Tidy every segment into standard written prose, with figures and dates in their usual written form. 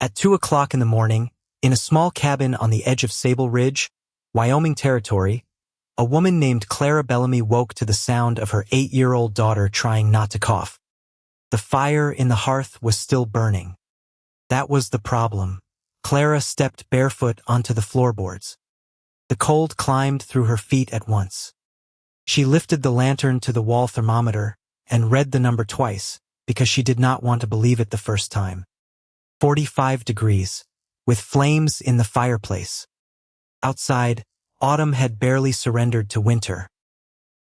At 2 o'clock in the morning, in a small cabin on the edge of Sable Ridge, Wyoming territory, a woman named Clara Bellamy woke to the sound of her 8-year-old daughter trying not to cough. The fire in the hearth was still burning. That was the problem. Clara stepped barefoot onto the floorboards. The cold climbed through her feet at once. She lifted the lantern to the wall thermometer and read the number twice because she did not want to believe it the first time. 45 degrees, with flames in the fireplace. Outside, autumn had barely surrendered to winter.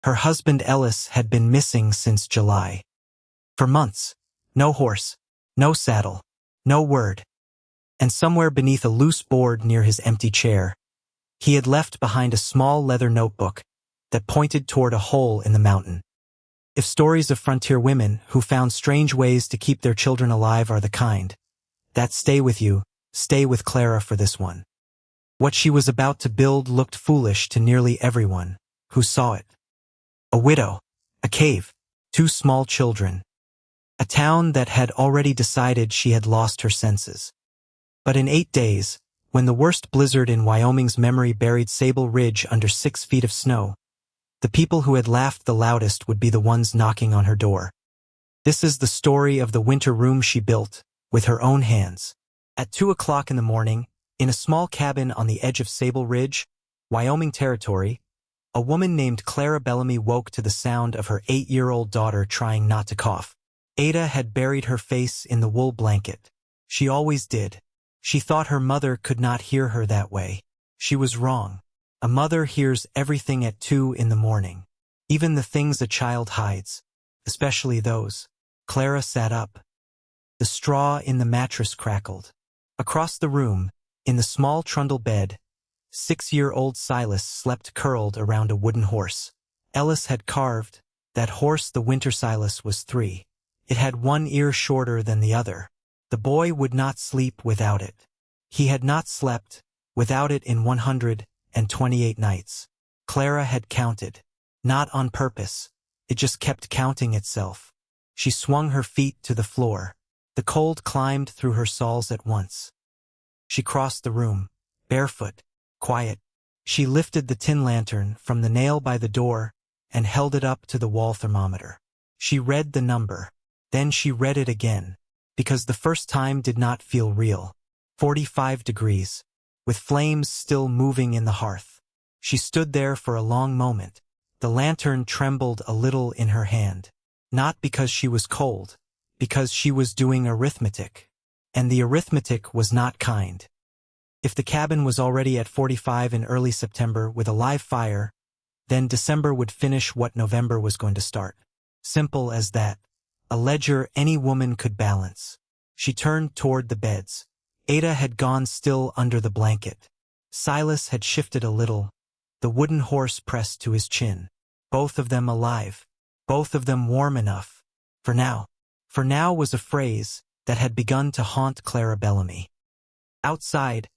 Her husband Ellis had been missing since July. For months, no horse, no saddle, no word. And somewhere beneath a loose board near his empty chair, he had left behind a small leather notebook that pointed toward a hole in the mountain. If stories of frontier women who found strange ways to keep their children alive are the kind that stay with you, stay with Clara for this one. What she was about to build looked foolish to nearly everyone who saw it. A widow, a cave, 2 small children. A town that had already decided she had lost her senses. But in 8 days, when the worst blizzard in Wyoming's memory buried Sable Ridge under 6 feet of snow, the people who had laughed the loudest would be the ones knocking on her door. This is the story of the winter room she built, with her own hands. At 2 o'clock in the morning, in a small cabin on the edge of Sable Ridge, Wyoming territory, a woman named Clara Bellamy woke to the sound of her 8-year-old daughter trying not to cough. Ada had buried her face in the wool blanket. She always did. She thought her mother could not hear her that way. She was wrong. A mother hears everything at 2 in the morning, even the things a child hides, especially those. Clara sat up. The straw in the mattress crackled. Across the room, in the small trundle bed, 6-year-old Silas slept curled around a wooden horse. Ellis had carved that horse. The winter Silas was 3. It had 1 ear shorter than the other. The boy would not sleep without it. He had not slept without it in 128 nights. Clara had counted. Not on purpose. It just kept counting itself. She swung her feet to the floor. The cold climbed through her soles at once. She crossed the room, barefoot, quiet. She lifted the tin lantern from the nail by the door and held it up to the wall thermometer. She read the number. Then she read it again, because the first time did not feel real. 45 degrees, with flames still moving in the hearth. She stood there for a long moment. The lantern trembled a little in her hand. Not because she was cold, because she was doing arithmetic. And the arithmetic was not kind. If the cabin was already at 45 in early September with a live fire, then December would finish what November was going to start. Simple as that. A ledger any woman could balance. She turned toward the beds. Ada had gone still under the blanket. Silas had shifted a little, the wooden horse pressed to his chin. Both of them alive. Both of them warm enough. For now. For now was a phrase that had begun to haunt Clara Bellamy. Outside,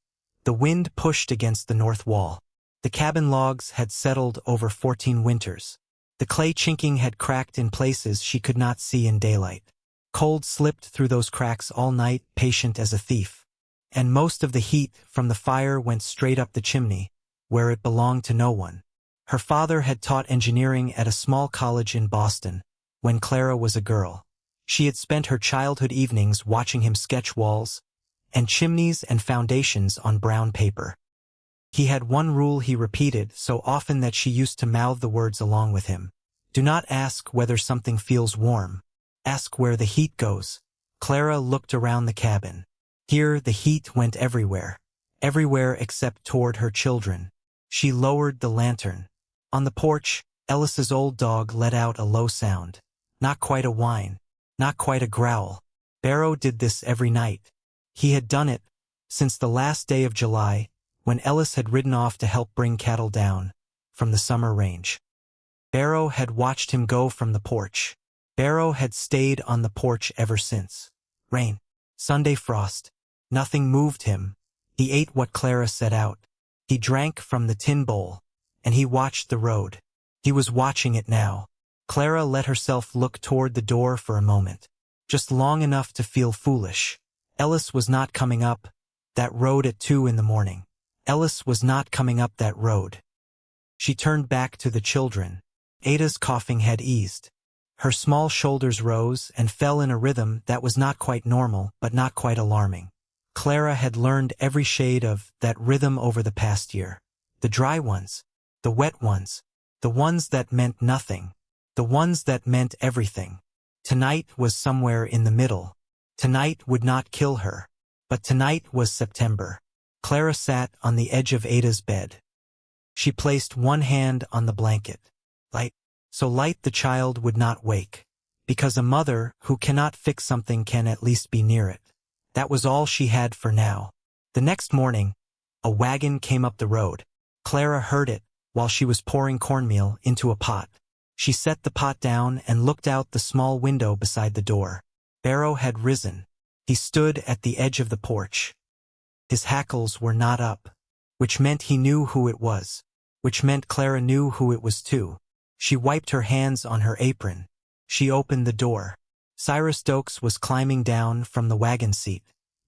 the wind pushed against the north wall. The cabin logs had settled over 14 winters. The clay chinking had cracked in places she could not see in daylight. Cold slipped through those cracks all night, patient as a thief. And most of the heat from the fire went straight up the chimney, where it belonged to no one. Her father had taught engineering at a small college in Boston when Clara was a girl. She had spent her childhood evenings watching him sketch walls and chimneys and foundations on brown paper. He had one rule he repeated so often that she used to mouth the words along with him. Do not ask whether something feels warm. Ask where the heat goes. Clara looked around the cabin. Here the heat went everywhere. Everywhere except toward her children. She lowered the lantern. On the porch, Ellis's old dog let out a low sound. Not quite a whine. Not quite a growl. Barrow did this every night. He had done it since the last day of July, when Ellis had ridden off to help bring cattle down from the summer range. Barrow had watched him go from the porch. Barrow had stayed on the porch ever since. Rain. Sunday frost. Nothing moved him. He ate what Clara set out. He drank from the tin bowl, and he watched the road. He was watching it now. Clara let herself look toward the door for a moment, just long enough to feel foolish, Ellis was not coming up that road at 2 in the morning. Ellis was not coming up that road. She turned back to the children. Ada's coughing had eased. Her small shoulders rose and fell in a rhythm that was not quite normal but not quite alarming. Clara had learned every shade of that rhythm over the past year. The dry ones, the wet ones, the ones that meant nothing, the ones that meant everything. Tonight was somewhere in the middle. Tonight would not kill her. But tonight was September. Clara sat on the edge of Ada's bed. She placed one hand on the blanket. Light, so light the child would not wake. Because a mother who cannot fix something can at least be near it. That was all she had for now. The next morning, a wagon came up the road. Clara heard it while she was pouring cornmeal into a pot. She set the pot down and looked out the small window beside the door. Barrow had risen. He stood at the edge of the porch. His hackles were not up, which meant he knew who it was, which meant Clara knew who it was too. She wiped her hands on her apron. She opened the door. Cyrus Dokes was climbing down from the wagon seat.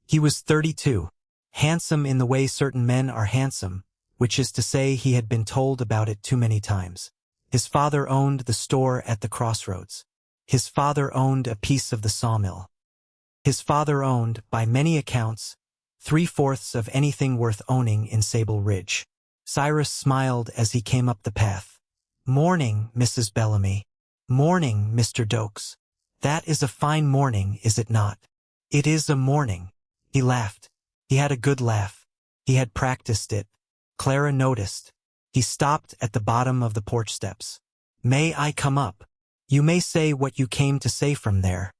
He was 32, handsome in the way certain men are handsome, which is to say he had been told about it too many times. His father owned the store at the crossroads. His father owned a piece of the sawmill. His father owned, by many accounts, 3/4 of anything worth owning in Sable Ridge. Cyrus smiled as he came up the path. "Morning, Mrs. Bellamy. Morning, Mr. Dokes. That is a fine morning, is it not?" "It is a morning." He laughed. He had a good laugh. He had practiced it. Clara noticed. He stopped at the bottom of the porch steps. "May I come up? You may say what you came to say from there."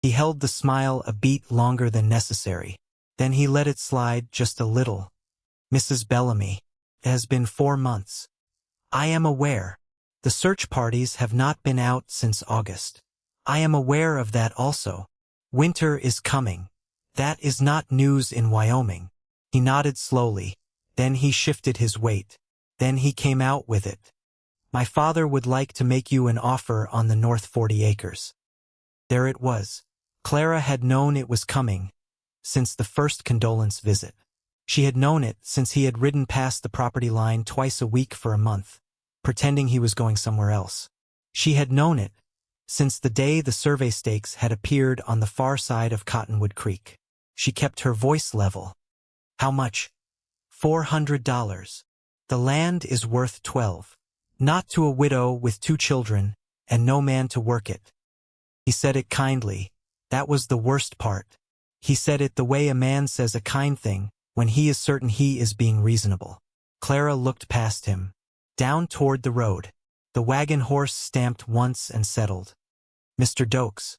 He held the smile a beat longer than necessary. Then he let it slide just a little. "Mrs. Bellamy, it has been 4 months. I am aware. The search parties have not been out since August. I am aware of that also. Winter is coming. That is not news in Wyoming." He nodded slowly. Then he shifted his weight. Then he came out with it. "My father would like to make you an offer on the North 40 acres. There it was. Clara had known it was coming since the first condolence visit. She had known it since he had ridden past the property line twice a week for a month, pretending he was going somewhere else. She had known it since the day the survey stakes had appeared on the far side of Cottonwood Creek. She kept her voice level. "How much?" $400. "The land is worth 12. Not to a widow with 2 children and no man to work it." He said it kindly. That was the worst part. He said it the way a man says a kind thing when he is certain he is being reasonable. Clara looked past him, down toward the road. The wagon horse stamped once and settled. "Mr. Dokes."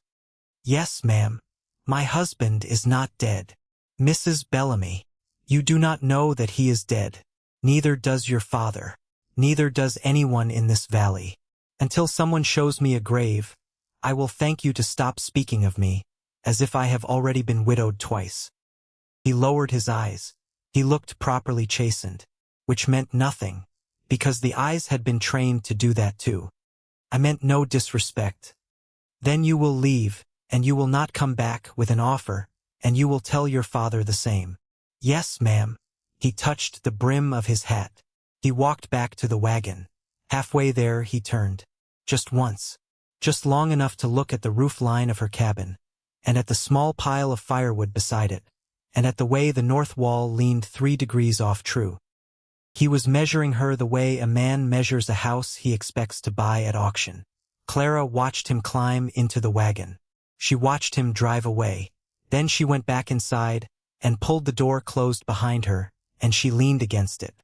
"Yes, ma'am. My husband is not dead. Mrs. Bellamy, you do not know that he is dead. Neither does your father. Neither does anyone in this valley. Until someone shows me a grave, I will thank you to stop speaking of me, as if I have already been widowed twice." He lowered his eyes. He looked properly chastened, which meant nothing, because the eyes had been trained to do that too. "I meant no disrespect. Then you will leave, and you will not come back with an offer, and you will tell your father the same." "Yes, ma'am." He touched the brim of his hat. He walked back to the wagon. Halfway there he turned. Just once. Just long enough to look at the roof line of her cabin, and at the small pile of firewood beside it, and at the way the north wall leaned 3 degrees off true. He was measuring her the way a man measures a house he expects to buy at auction. Clara watched him climb into the wagon. She watched him drive away. Then she went back inside and pulled the door closed behind her, and she leaned against it.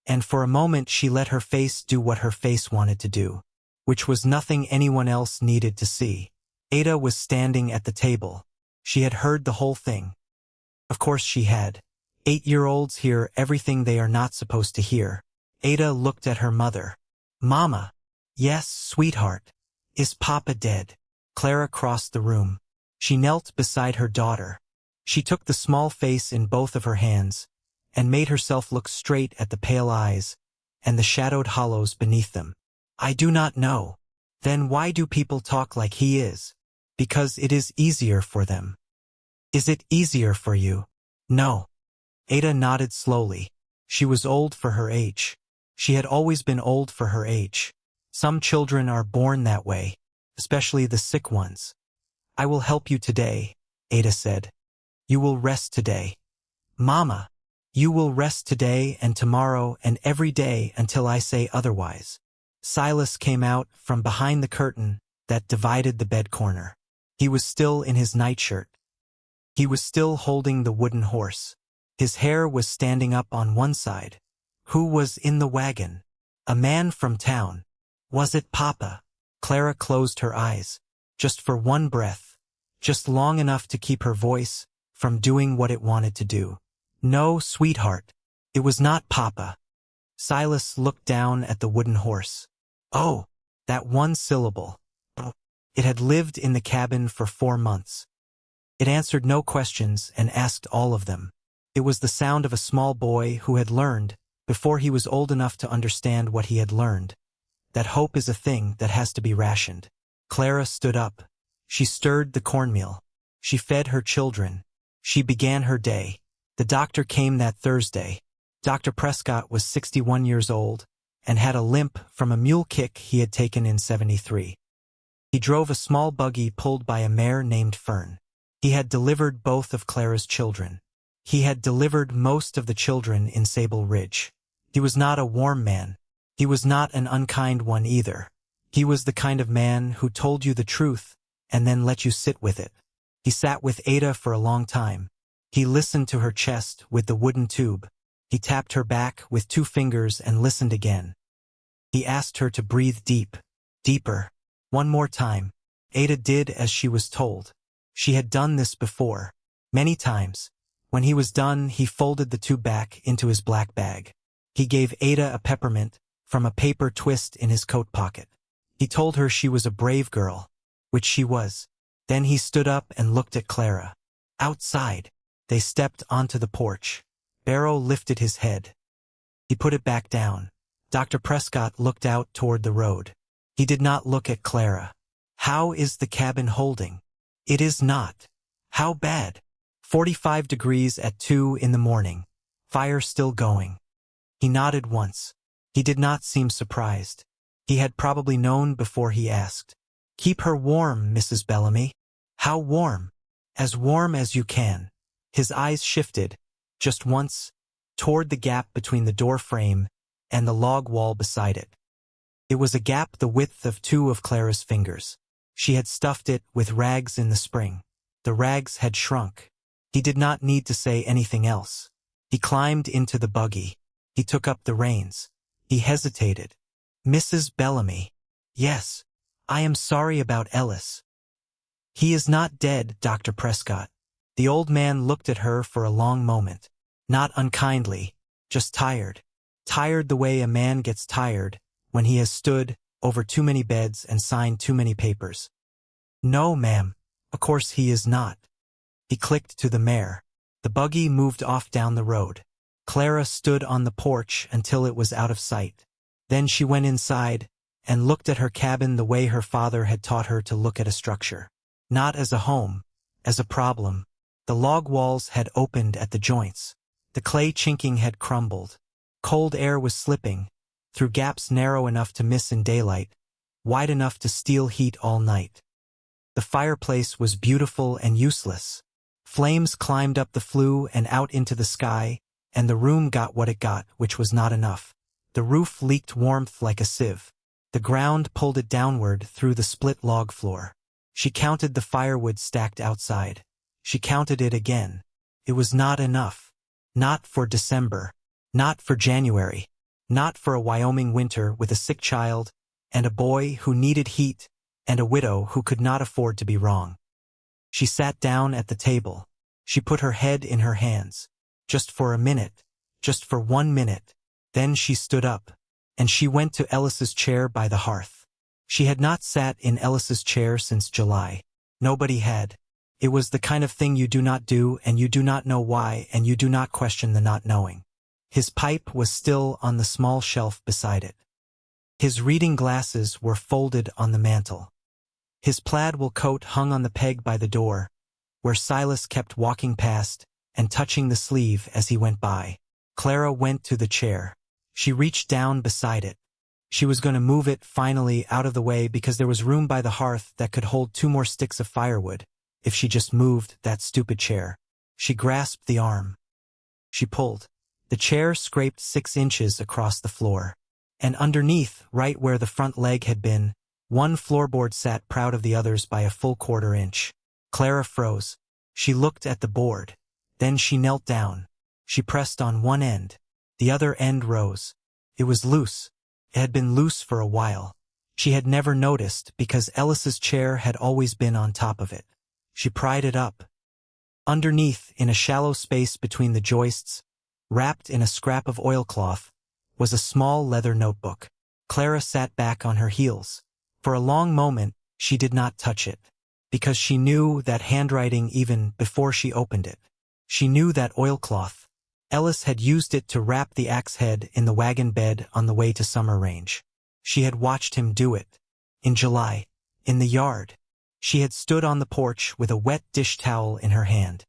And for a moment she let her face do what her face wanted to do, which was nothing anyone else needed to see. Ada was standing at the table. She had heard the whole thing. Of course she had. 8-year-olds hear everything they are not supposed to hear. Ada looked at her mother. "Mama." "Yes, sweetheart." "Is Papa dead?" Clara crossed the room. She knelt beside her daughter. She took the small face in both of her hands and made herself look straight at the pale eyes and the shadowed hollows beneath them. "I do not know." "Then why do people talk like he is?" "Because it is easier for them." Is it easier for you? No. Ada nodded slowly. She was old for her age. She had always been old for her age. Some children are born that way, especially the sick ones. I will help you today, Ada said. You will rest today. Mama, you will rest today and tomorrow and every day until I say otherwise. Silas came out from behind the curtain that divided the bed corner. He was still in his nightshirt. He was still holding the wooden horse. His hair was standing up on one side. Who was in the wagon? A man from town. Was it Papa? Clara closed her eyes, just for one breath, just long enough to keep her voice from doing what it wanted to do. No, sweetheart, it was not Papa. Silas looked down at the wooden horse. Oh, that one syllable. It had lived in the cabin for 4 months. It answered no questions and asked all of them. It was the sound of a small boy who had learned, before he was old enough to understand what he had learned, that hope is a thing that has to be rationed. Clara stood up. She stirred the cornmeal. She fed her children. She began her day. The doctor came that Thursday. Dr. Prescott was 61 years old and had a limp from a mule kick he had taken in '73. He drove a small buggy pulled by a mare named Fern. He had delivered both of Clara's children. He had delivered most of the children in Sable Ridge. He was not a warm man. He was not an unkind one either. He was the kind of man who told you the truth and then let you sit with it. He sat with Ada for a long time. He listened to her chest with the wooden tube. He tapped her back with 2 fingers and listened again. He asked her to breathe deep, deeper. One more time. Ada did as she was told. She had done this before, many times. When he was done, he folded the tube back into his black bag. He gave Ada a peppermint from a paper twist in his coat pocket. He told her she was a brave girl, which she was. Then he stood up and looked at Clara. Outside, they stepped onto the porch. Barrow lifted his head. He put it back down. Dr. Prescott looked out toward the road. He did not look at Clara. How is the cabin holding? It is not. How bad? 45 degrees at 2 in the morning. Fire still going. He nodded once. He did not seem surprised. He had probably known before he asked. Keep her warm, Mrs. Bellamy. How warm? As warm as you can. His eyes shifted, just once, toward the gap between the door frame and the log wall beside it. It was a gap the width of 2 of Clara's fingers. She had stuffed it with rags in the spring. The rags had shrunk. He did not need to say anything else. He climbed into the buggy. He took up the reins. He hesitated. Mrs. Bellamy. Yes, I am sorry about Ellis. He is not dead, Dr. Prescott. The old man looked at her for a long moment. Not unkindly, just tired. Tired the way a man gets tired when he has stood over too many beds and signed too many papers. No, ma'am, of course he is not. He clicked to the mare. The buggy moved off down the road. Clara stood on the porch until it was out of sight. Then she went inside and looked at her cabin the way her father had taught her to look at a structure. Not as a home, as a problem. The log walls had opened at the joints. The clay chinking had crumbled. Cold air was slipping through gaps narrow enough to miss in daylight, wide enough to steal heat all night. The fireplace was beautiful and useless. Flames climbed up the flue and out into the sky, and the room got what it got, which was not enough. The roof leaked warmth like a sieve. The ground pulled it downward through the split log floor. She counted the firewood stacked outside. She counted it again. It was not enough. Not for December. Not for January. Not for a Wyoming winter with a sick child, and a boy who needed heat, and a widow who could not afford to be wrong. She sat down at the table. She put her head in her hands. Just for a minute. Just for 1 minute. Then she stood up, and she went to Ellis's chair by the hearth. She had not sat in Ellis's chair since July. Nobody had. It was the kind of thing you do not do, and you do not know why, and you do not question the not knowing. His pipe was still on the small shelf beside it. His reading glasses were folded on the mantel. His plaid wool coat hung on the peg by the door, where Silas kept walking past and touching the sleeve as he went by. Clara went to the chair. She reached down beside it. She was going to move it finally out of the way because there was room by the hearth that could hold 2 more sticks of firewood, if she just moved that stupid chair. She grasped the arm. She pulled. The chair scraped 6 inches across the floor. And underneath, right where the front leg had been, one floorboard sat proud of the others by a full 1/4 inch. Clara froze. She looked at the board. Then she knelt down. She pressed on one end. The other end rose. It was loose. It had been loose for a while. She had never noticed because Ellis's chair had always been on top of it. She pried it up. Underneath, in a shallow space between the joists, wrapped in a scrap of oilcloth, was a small leather notebook. Clara sat back on her heels. For a long moment, she did not touch it, because she knew that handwriting even before she opened it. She knew that oilcloth. Ellis had used it to wrap the axe head in the wagon bed on the way to summer range. She had watched him do it. In July, in the yard, she had stood on the porch with a wet dish towel in her hand.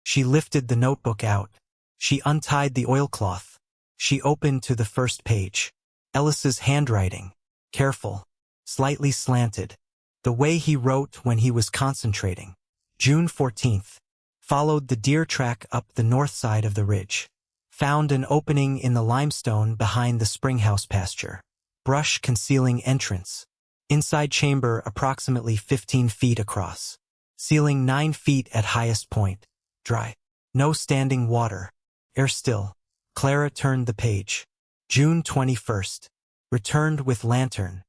She lifted the notebook out. She untied the oilcloth. She opened to the first page. Ellis's handwriting. Careful. Slightly slanted. The way he wrote when he was concentrating. June 14th. Followed the deer track up the north side of the ridge. Found an opening in the limestone behind the springhouse pasture. Brush concealing entrance. Inside chamber approximately 15 feet across. Ceiling 9 feet at highest point. Dry. No standing water. Air still. Clara turned the page. June 21st. Returned with lantern.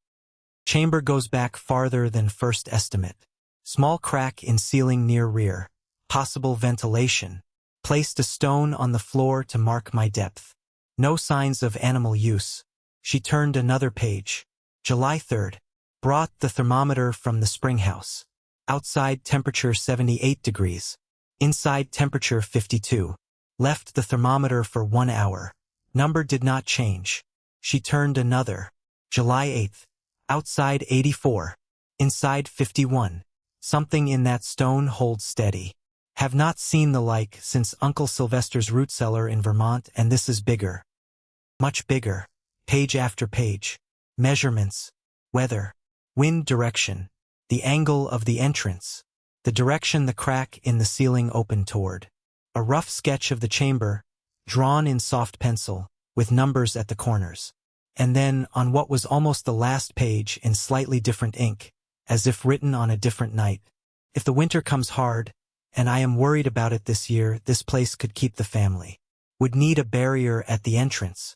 Chamber goes back farther than first estimate. Small crack in ceiling near rear. Possible ventilation. Placed a stone on the floor to mark my depth. No signs of animal use. She turned another page. July 3rd. Brought the thermometer from the springhouse. Outside temperature 78 degrees. Inside temperature 52. Left the thermometer for 1 hour. Number did not change. She turned another. July 8th. Outside 84. Inside 51. Something in that stone holds steady. Have not seen the like since Uncle Sylvester's root cellar in Vermont, and this is bigger. Much bigger. Page after page. Measurements. Weather. Wind direction. The angle of the entrance. The direction the crack in the ceiling opened toward. A rough sketch of the chamber, drawn in soft pencil, with numbers at the corners. And then, on what was almost the last page in slightly different ink, as if written on a different night. If the winter comes hard, and I am worried about it this year, this place could keep the family. Would need a barrier at the entrance.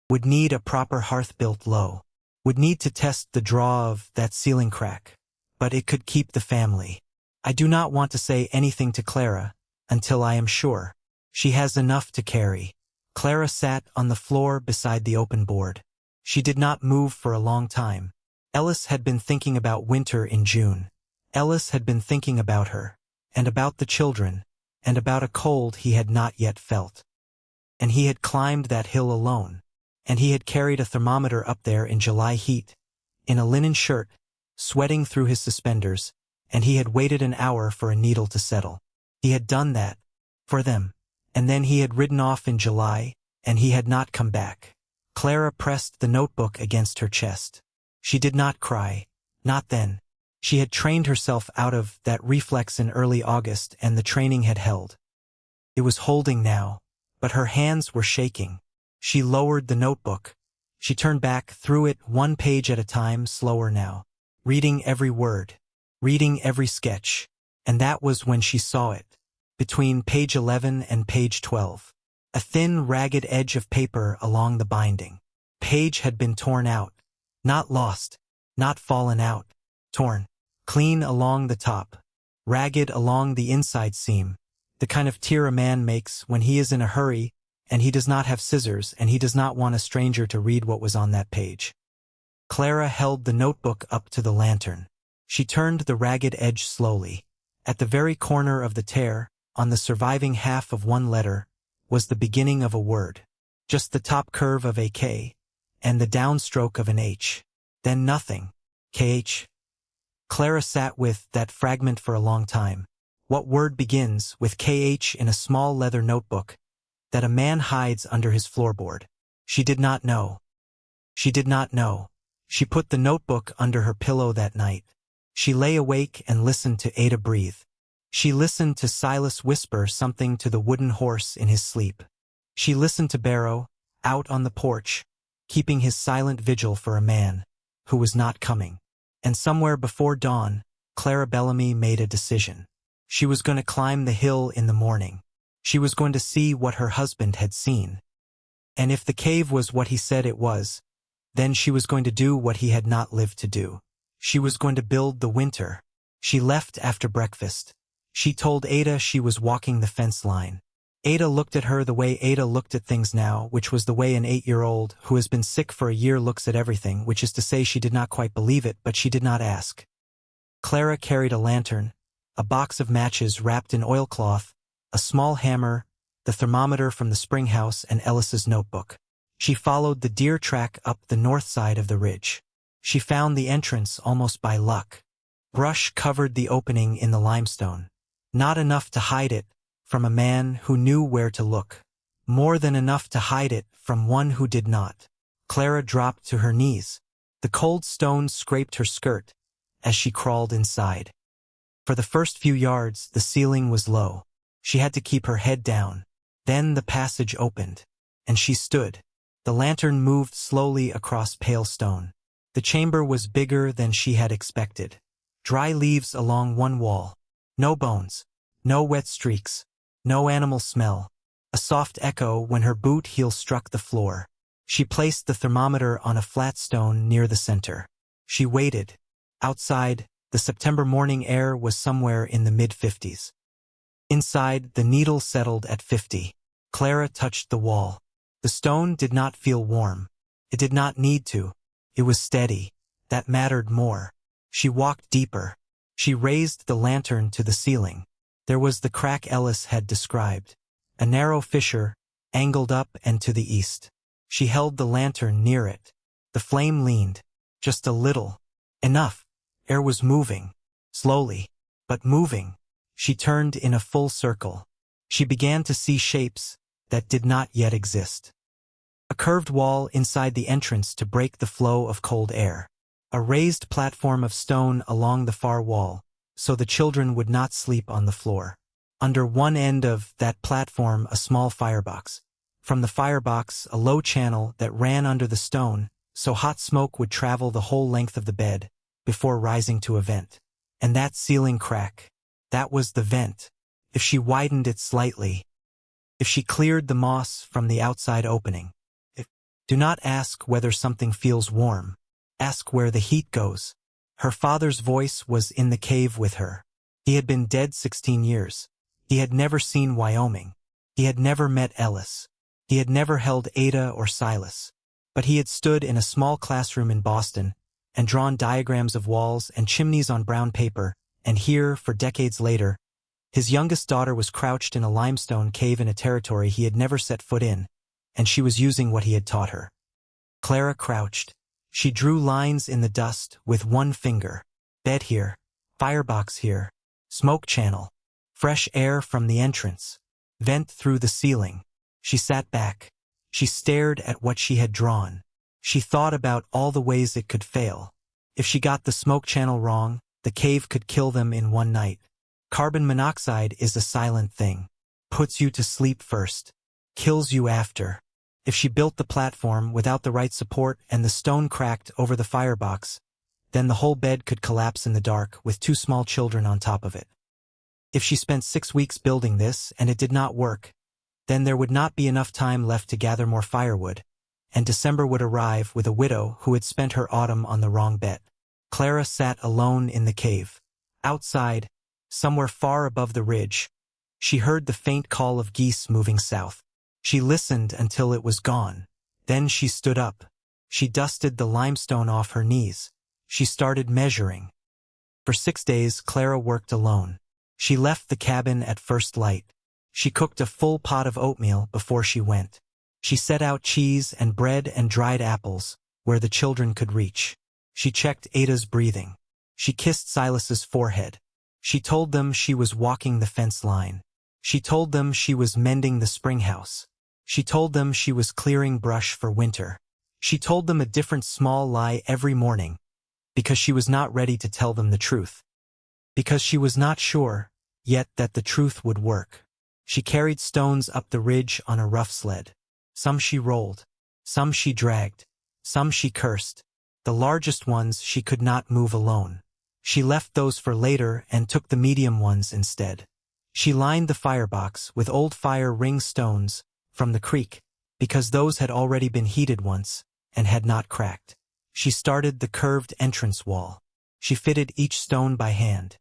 Would need a proper hearth built low. Would need to test the draw of that ceiling crack. But it could keep the family. I do not want to say anything to Clara, until I am sure. She has enough to carry. Clara sat on the floor beside the open board. She did not move for a long time. Ellis had been thinking about winter in June. Ellis had been thinking about her, and about the children, and about a cold he had not yet felt. And he had climbed that hill alone, and he had carried a thermometer up there in July heat, in a linen shirt, sweating through his suspenders, and he had waited an hour for a needle to settle. He had done that, for them, and then he had ridden off in July, and he had not come back. Clara pressed the notebook against her chest. She did not cry, not then. She had trained herself out of that reflex in early August, and the training had held. It was holding now, but her hands were shaking. She lowered the notebook. She turned back through it 1 page at a time, slower now, reading every word, reading every sketch, and that was when she saw it, between page 11 and page 12. A thin, ragged edge of paper along the binding. Page had been torn out, not lost, not fallen out, torn, clean along the top, ragged along the inside seam, the kind of tear a man makes when he is in a hurry and he does not have scissors and he does not want a stranger to read what was on that page. Clara held the notebook up to the lantern. She turned the ragged edge slowly. At the very corner of the tear, on the surviving half of one letter, was the beginning of a word. Just the top curve of a K, and the downstroke of an H. Then nothing. KH. Clara sat with that fragment for a long time, What word begins with KH in a small leather notebook that a man hides under his floorboard? She did not know. She did not know. She put the notebook under her pillow that night. She lay awake and listened to Ada breathe. She listened to Silas whisper something to the wooden horse in his sleep. She listened to Barrow, out on the porch, keeping his silent vigil for a man who was not coming. And somewhere before dawn, Clara Bellamy made a decision. She was going to climb the hill in the morning. She was going to see what her husband had seen. And if the cave was what he said it was, then she was going to do what he had not lived to do. She was going to build the winter. She left after breakfast. She told Ada she was walking the fence line. Ada looked at her the way Ada looked at things now, which was the way an 8-year-old who has been sick for a year looks at everything, which is to say she did not quite believe it, but she did not ask. Clara carried a lantern, a box of matches wrapped in oilcloth, a small hammer, the thermometer from the spring house, and Ellis's notebook. She followed the deer track up the north side of the ridge. She found the entrance almost by luck. Brush covered the opening in the limestone. Not enough to hide it from a man who knew where to look. More than enough to hide it from one who did not. Clara dropped to her knees. The cold stones scraped her skirt as she crawled inside. For the first few yards, the ceiling was low. She had to keep her head down. Then the passage opened, and she stood. The lantern moved slowly across pale stone. The chamber was bigger than she had expected. Dry leaves along one wall. No bones. No wet streaks. No animal smell. A soft echo when her boot heel struck the floor. She placed the thermometer on a flat stone near the center. She waited. Outside, the September morning air was somewhere in the mid-50s. Inside, the needle settled at 50. Clara touched the wall. The stone did not feel warm. It did not need to. It was steady. That mattered more. She walked deeper. She raised the lantern to the ceiling. There was the crack Ellis had described. A narrow fissure, angled up and to the east. She held the lantern near it. The flame leaned. Just a little. Enough. Air was moving. Slowly. But moving. She turned in a full circle. She began to see shapes that did not yet exist. A curved wall inside the entrance to break the flow of cold air. A raised platform of stone along the far wall, so the children would not sleep on the floor. Under one end of that platform, a small firebox. From the firebox, a low channel that ran under the stone, so hot smoke would travel the whole length of the bed, before rising to a vent. And that ceiling crack. That was the vent. If she widened it slightly. If she cleared the moss from the outside opening. Do not ask whether something feels warm. Ask where the heat goes. Her father's voice was in the cave with her. He had been dead 16 years. He had never seen Wyoming. He had never met Ellis. He had never held Ada or Silas. But he had stood in a small classroom in Boston and drawn diagrams of walls and chimneys on brown paper, and here, for decades later, his youngest daughter was crouched in a limestone cave in a territory he had never set foot in, and she was using what he had taught her. Clara crouched. She drew lines in the dust with one finger. Bed here, firebox here, smoke channel, fresh air from the entrance, vent through the ceiling. She sat back. She stared at what she had drawn. She thought about all the ways it could fail. If she got the smoke channel wrong, the cave could kill them in one night. Carbon monoxide is a silent thing. Puts you to sleep first. Kills you after. If she built the platform without the right support and the stone cracked over the firebox, then the whole bed could collapse in the dark with 2 small children on top of it. If she spent 6 weeks building this and it did not work, then there would not be enough time left to gather more firewood, and December would arrive with a widow who had spent her autumn on the wrong bet. Clara sat alone in the cave. Outside, somewhere far above the ridge, she heard the faint call of geese moving south. She listened until it was gone. Then she stood up. She dusted the limestone off her knees. She started measuring. For 6 days, Clara worked alone. She left the cabin at first light. She cooked a full pot of oatmeal before she went. She set out cheese and bread and dried apples, where the children could reach. She checked Ada's breathing. She kissed Silas's forehead. She told them she was walking the fence line. She told them she was mending the spring house. She told them she was clearing brush for winter. She told them a different small lie every morning, because she was not ready to tell them the truth. Because she was not sure, yet, that the truth would work. She carried stones up the ridge on a rough sled. Some she rolled. Some she dragged. Some she cursed. The largest ones she could not move alone. She left those for later and took the medium ones instead. She lined the firebox with old fire ring stones from the creek, because those had already been heated once and had not cracked. She started the curved entrance wall. She fitted each stone by hand.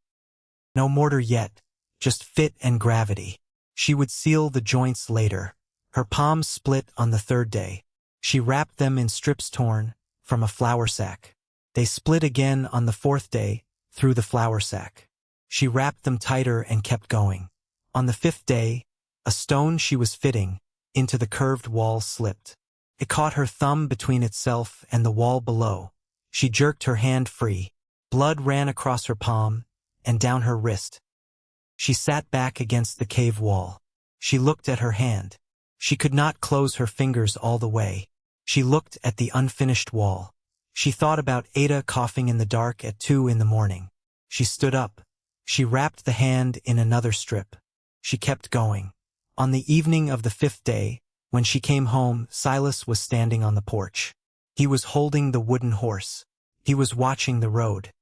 No mortar yet, just fit and gravity. She would seal the joints later. Her palms split on the third day. She wrapped them in strips torn from a flour sack. They split again on the fourth day through the flour sack. She wrapped them tighter and kept going. On the fifth day, a stone she was fitting into the curved wall slipped. It caught her thumb between itself and the wall below. She jerked her hand free. Blood ran across her palm and down her wrist. She sat back against the cave wall. She looked at her hand. She could not close her fingers all the way. She looked at the unfinished wall. She thought about Ada coughing in the dark at 2 in the morning. She stood up. She wrapped the hand in another strip. She kept going. On the evening of the fifth day, when she came home, Silas was standing on the porch. He was holding the wooden horse. He was watching the road.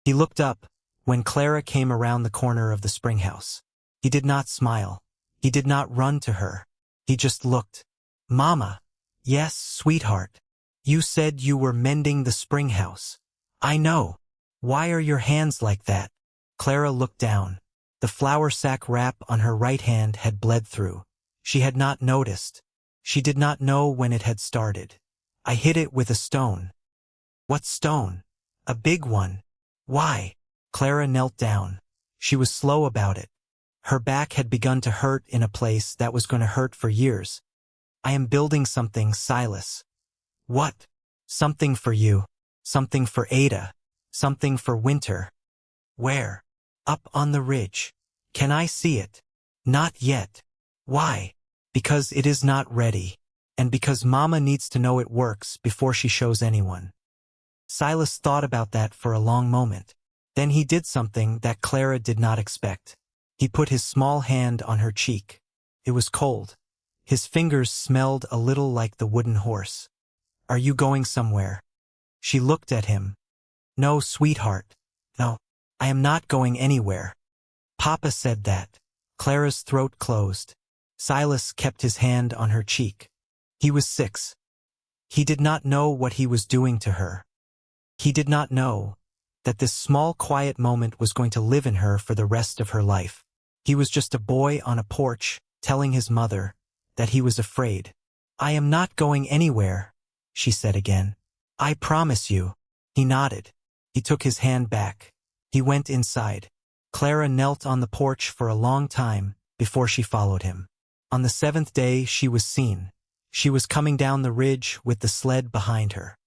He looked up when Clara came around the corner of the spring house. He did not smile. He did not run to her. He just looked. "Mama." "Yes, sweetheart. You said you were mending the spring house." "I know. Why are your hands like that?" Clara looked down. The flour sack wrap on her right hand had bled through. She had not noticed. She did not know when it had started. "I hit it with a stone." "What stone?" "A big one." "Why?" Clara knelt down. She was slow about it. Her back had begun to hurt in a place that was going to hurt for years. "I am building something, Silas." "What?" "Something for you. Something for Ada. Something for winter." "Where?" "Up on the ridge." "Can I see it?" "Not yet." "Why?" "Because it is not ready. And because Mama needs to know it works before she shows anyone." Silas thought about that for a long moment. Then he did something that Clara did not expect. He put his small hand on her cheek. It was cold. His fingers smelled a little like the wooden horse. "Are you going somewhere?" She looked at him. "No, sweetheart. No, I am not going anywhere." "Papa said that." Clara's throat closed. Silas kept his hand on her cheek. He was 6. He did not know what he was doing to her. He did not know that this small quiet moment was going to live in her for the rest of her life. He was just a boy on a porch telling his mother that he was afraid. "I am not going anywhere," she said again. "I promise you." He nodded. He took his hand back. He went inside. Clara knelt on the porch for a long time before she followed him. On the 7th day she was seen. She was coming down the ridge with the sled behind her.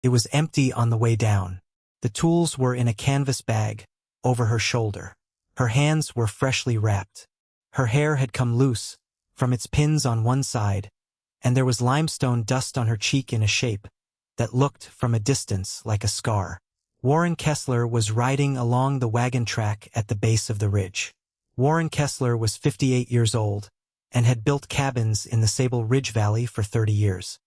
It was empty on the way down. The tools were in a canvas bag over her shoulder. Her hands were freshly wrapped. Her hair had come loose from its pins on one side, and there was limestone dust on her cheek in a shape that looked from a distance like a scar. Warren Kessler was riding along the wagon track at the base of the ridge. Warren Kessler was 58 years old and had built cabins in the Sable Ridge Valley for 30 years.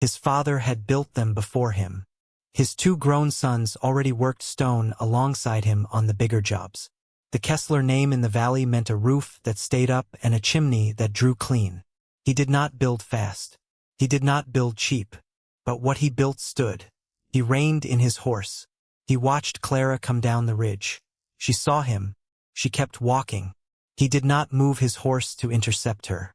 His father had built them before him. His 2 grown sons already worked stone alongside him on the bigger jobs. The Kessler name in the valley meant a roof that stayed up and a chimney that drew clean. He did not build fast. He did not build cheap. But what he built stood. He reined in his horse. He watched Clara come down the ridge. She saw him. She kept walking. He did not move his horse to intercept her.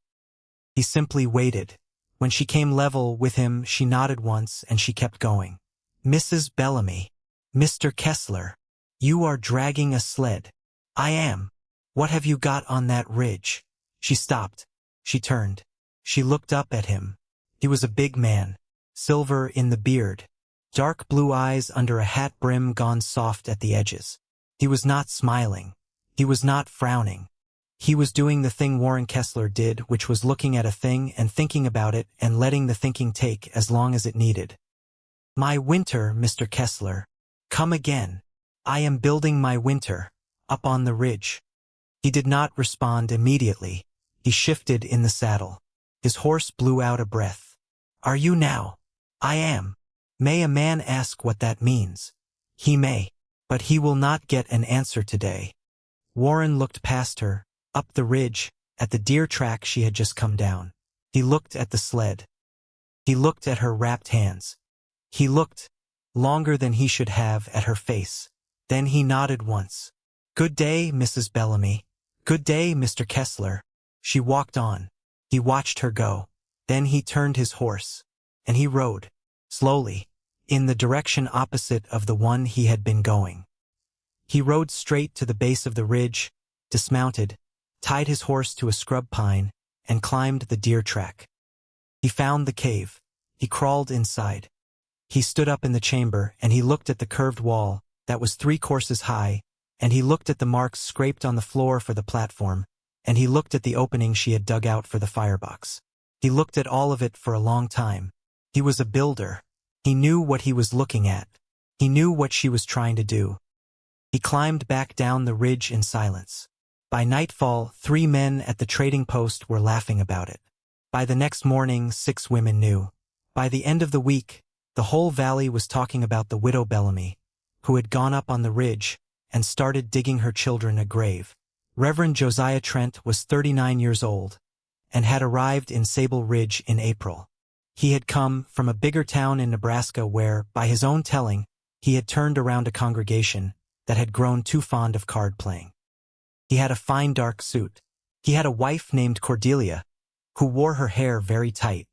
He simply waited. When she came level with him, she nodded once and she kept going. "Mrs. Bellamy." "Mr. Kessler." "You are dragging a sled." "I am." "What have you got on that ridge?" She stopped. She turned. She looked up at him. He was a big man, silver in the beard, dark blue eyes under a hat brim gone soft at the edges. He was not smiling. He was not frowning. He was doing the thing Warren Kessler did, which was looking at a thing and thinking about it and letting the thinking take as long as it needed. My winter, Mr. Kessler. Come again. I am building my winter, up on the ridge. He did not respond immediately. He shifted in the saddle. His horse blew out a breath. Are you now? I am. May a man ask what that means? He may. But he will not get an answer today. Warren looked past her, up the ridge, at the deer track she had just come down. He looked at the sled. He looked at her wrapped hands. He looked, longer than he should have, at her face. Then he nodded once. Good day, Mrs. Bellamy. Good day, Mr. Kessler. She walked on. He watched her go. Then he turned his horse. And he rode, slowly, in the direction opposite of the one he had been going. He rode straight to the base of the ridge, dismounted, tied his horse to a scrub pine, and climbed the deer track. He found the cave. He crawled inside. He stood up in the chamber, and he looked at the curved wall that was 3 courses high, and he looked at the marks scraped on the floor for the platform, and he looked at the opening she had dug out for the firebox. He looked at all of it for a long time. He was a builder. He knew what he was looking at. He knew what she was trying to do. He climbed back down the ridge in silence. By nightfall, 3 men at the trading post were laughing about it. By the next morning, 6 women knew. By the end of the week, the whole valley was talking about the widow Bellamy, who had gone up on the ridge and started digging her children a grave. Reverend Josiah Trent was 39 years old and had arrived in Sable Ridge in April. He had come from a bigger town in Nebraska where, by his own telling, he had turned around a congregation that had grown too fond of card playing. He had a fine dark suit. He had a wife named Cordelia, who wore her hair very tight.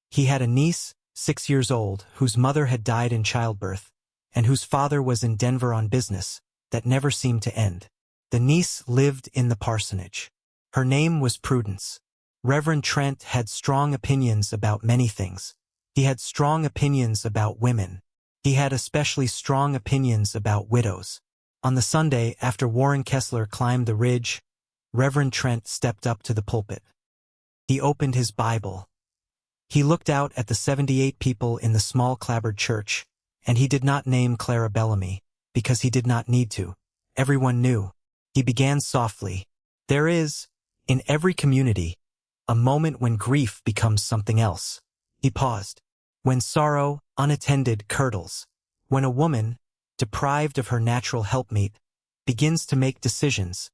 He had a niece, 6 years old, whose mother had died in childbirth, and whose father was in Denver on business that never seemed to end. The niece lived in the parsonage. Her name was Prudence. Reverend Trent had strong opinions about many things. He had strong opinions about women. He had especially strong opinions about widows. On the Sunday after Warren Kessler climbed the ridge, Reverend Trent stepped up to the pulpit. He opened his Bible. He looked out at the 78 people in the small clapboard church, and he did not name Clara Bellamy, because he did not need to. Everyone knew. He began softly. There is, in every community, a moment when grief becomes something else. He paused. When sorrow, unattended, curdles. When a woman, deprived of her natural helpmeet, begins to make decisions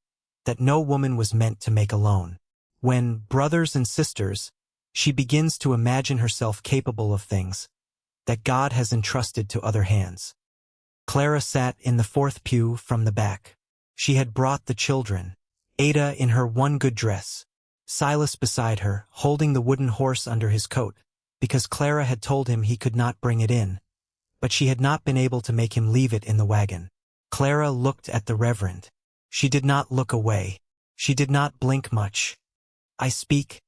that no woman was meant to make alone. When, brothers and sisters, she begins to imagine herself capable of things that God has entrusted to other hands. Clara sat in the 4th pew from the back. She had brought the children, Ada in her one good dress, Silas beside her, holding the wooden horse under his coat, because Clara had told him he could not bring it in, but she had not been able to make him leave it in the wagon. Clara looked at the Reverend. She did not look away. She did not blink much. I speak,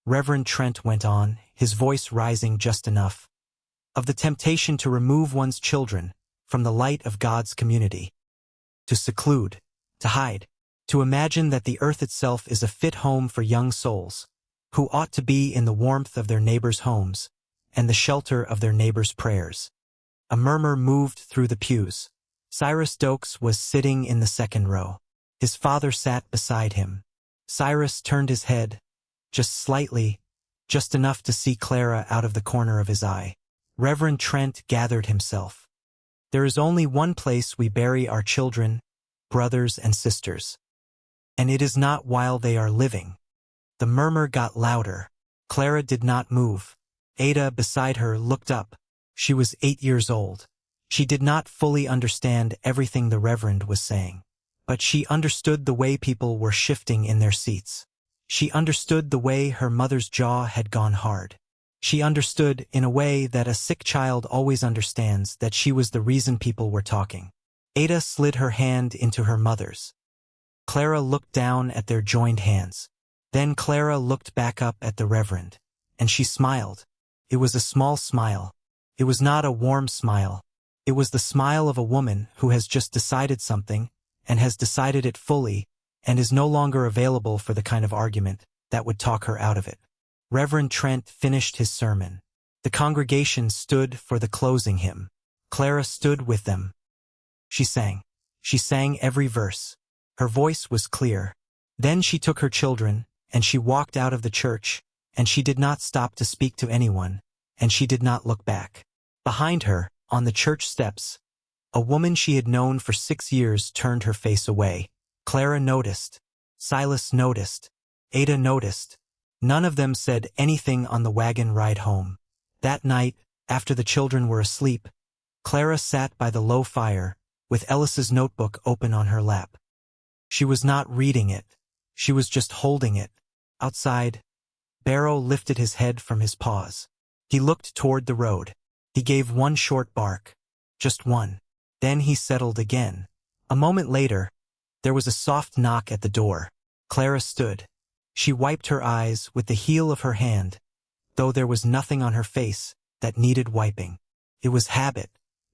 Reverend Trent went on, his voice rising just enough, of the temptation to remove one's children from the light of God's community, to seclude, to hide, to imagine that the earth itself is a fit home for young souls, who ought to be in the warmth of their neighbors' homes and the shelter of their neighbors' prayers. A murmur moved through the pews. Cyrus Dokes was sitting in the 2nd row. His father sat beside him. Cyrus turned his head, just slightly, just enough to see Clara out of the corner of his eye. Reverend Trent gathered himself. There is only one place we bury our children, brothers and sisters. And it is not while they are living. The murmur got louder. Clara did not move. Ada beside her looked up. She was 8 years old. She did not fully understand everything the Reverend was saying, but she understood the way people were shifting in their seats. She understood the way her mother's jaw had gone hard. She understood, in a way that a sick child always understands, that she was the reason people were talking. Ada slid her hand into her mother's. Clara looked down at their joined hands. Then Clara looked back up at the Reverend, and she smiled. It was a small smile. It was not a warm smile. It was the smile of a woman who has just decided something and has decided it fully, and is no longer available for the kind of argument that would talk her out of it. Reverend Trent finished his sermon. The congregation stood for the closing hymn. Clara stood with them. She sang. She sang every verse. Her voice was clear. Then she took her children, and she walked out of the church, and she did not stop to speak to anyone, and she did not look back. Behind her, on the church steps, a woman she had known for 6 years turned her face away. Clara noticed. Silas noticed. Ada noticed. None of them said anything on the wagon ride home. That night, after the children were asleep, Clara sat by the low fire, with Ellis's notebook open on her lap. She was not reading it. She was just holding it. Outside, Barrow lifted his head from his paws. He looked toward the road. He gave one short bark. Just one. Then he settled again. A moment later, there was a soft knock at the door. Clara stood. She wiped her eyes with the heel of her hand, though there was nothing on her face that needed wiping. It was habit.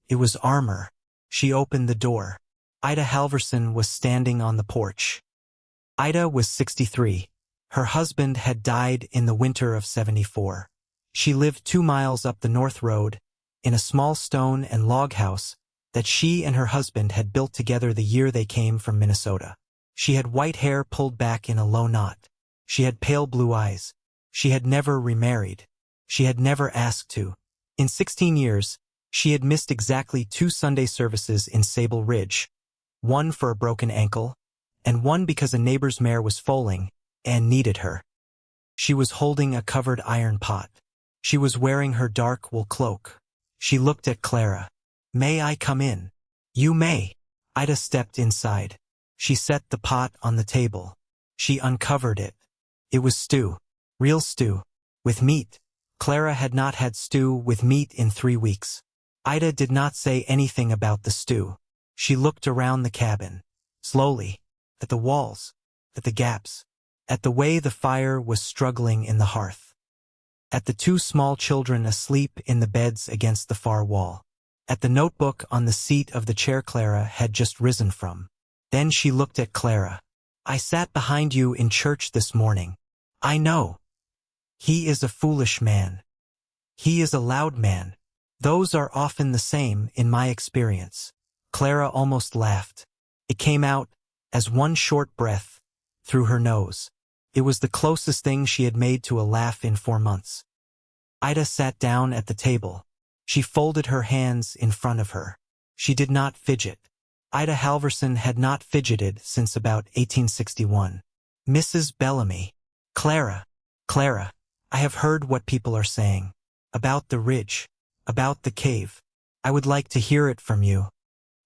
It was armor. She opened the door. Ida Halverson was standing on the porch. Ida was 63. Her husband had died in the winter of 74. She lived 2 miles up the North Road, in a small stone and log house that she and her husband had built together the year they came from Minnesota. She had white hair pulled back in a low knot. She had pale blue eyes. She had never remarried. She had never asked to. In 16 years, she had missed exactly 2 Sunday services in Sable Ridge, one for a broken ankle, and one because a neighbor's mare was foaling and needed her. She was holding a covered iron pot. She was wearing her dark wool cloak. She looked at Clara. "May I come in?" "You may." Ida stepped inside. She set the pot on the table. She uncovered it. It was stew. Real stew. With meat. Clara had not had stew with meat in 3 weeks. Ida did not say anything about the stew. She looked around the cabin. Slowly. At the walls. At the gaps. At the way the fire was struggling in the hearth. At the 2 small children asleep in the beds against the far wall. At the notebook on the seat of the chair Clara had just risen from. Then she looked at Clara. "I sat behind you in church this morning. I know. He is a foolish man. He is a loud man. Those are often the same in my experience." Clara almost laughed. It came out, as one short breath, through her nose. It was the closest thing she had made to a laugh in 4 months. Ida sat down at the table. She folded her hands in front of her. She did not fidget. Ida Halverson had not fidgeted since about 1861. "Mrs. Bellamy." "Clara. Clara, I have heard what people are saying. About the ridge. About the cave. I would like to hear it from you."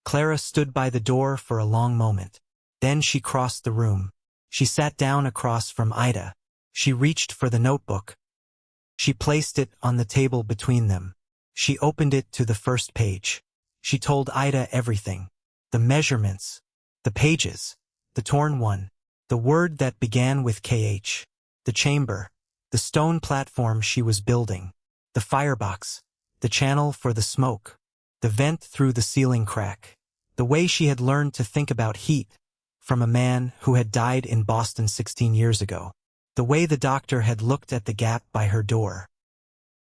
Clara stood by the door for a long moment. Then she crossed the room. She sat down across from Ida. She reached for the notebook. She placed it on the table between them. She opened it to the first page. She told Ida everything. The measurements. The pages. The torn one. The word that began with KH. The chamber. The stone platform she was building. The firebox. The channel for the smoke. The vent through the ceiling crack. The way she had learned to think about heat from a man who had died in Boston 16 years ago. The way the doctor had looked at the gap by her door.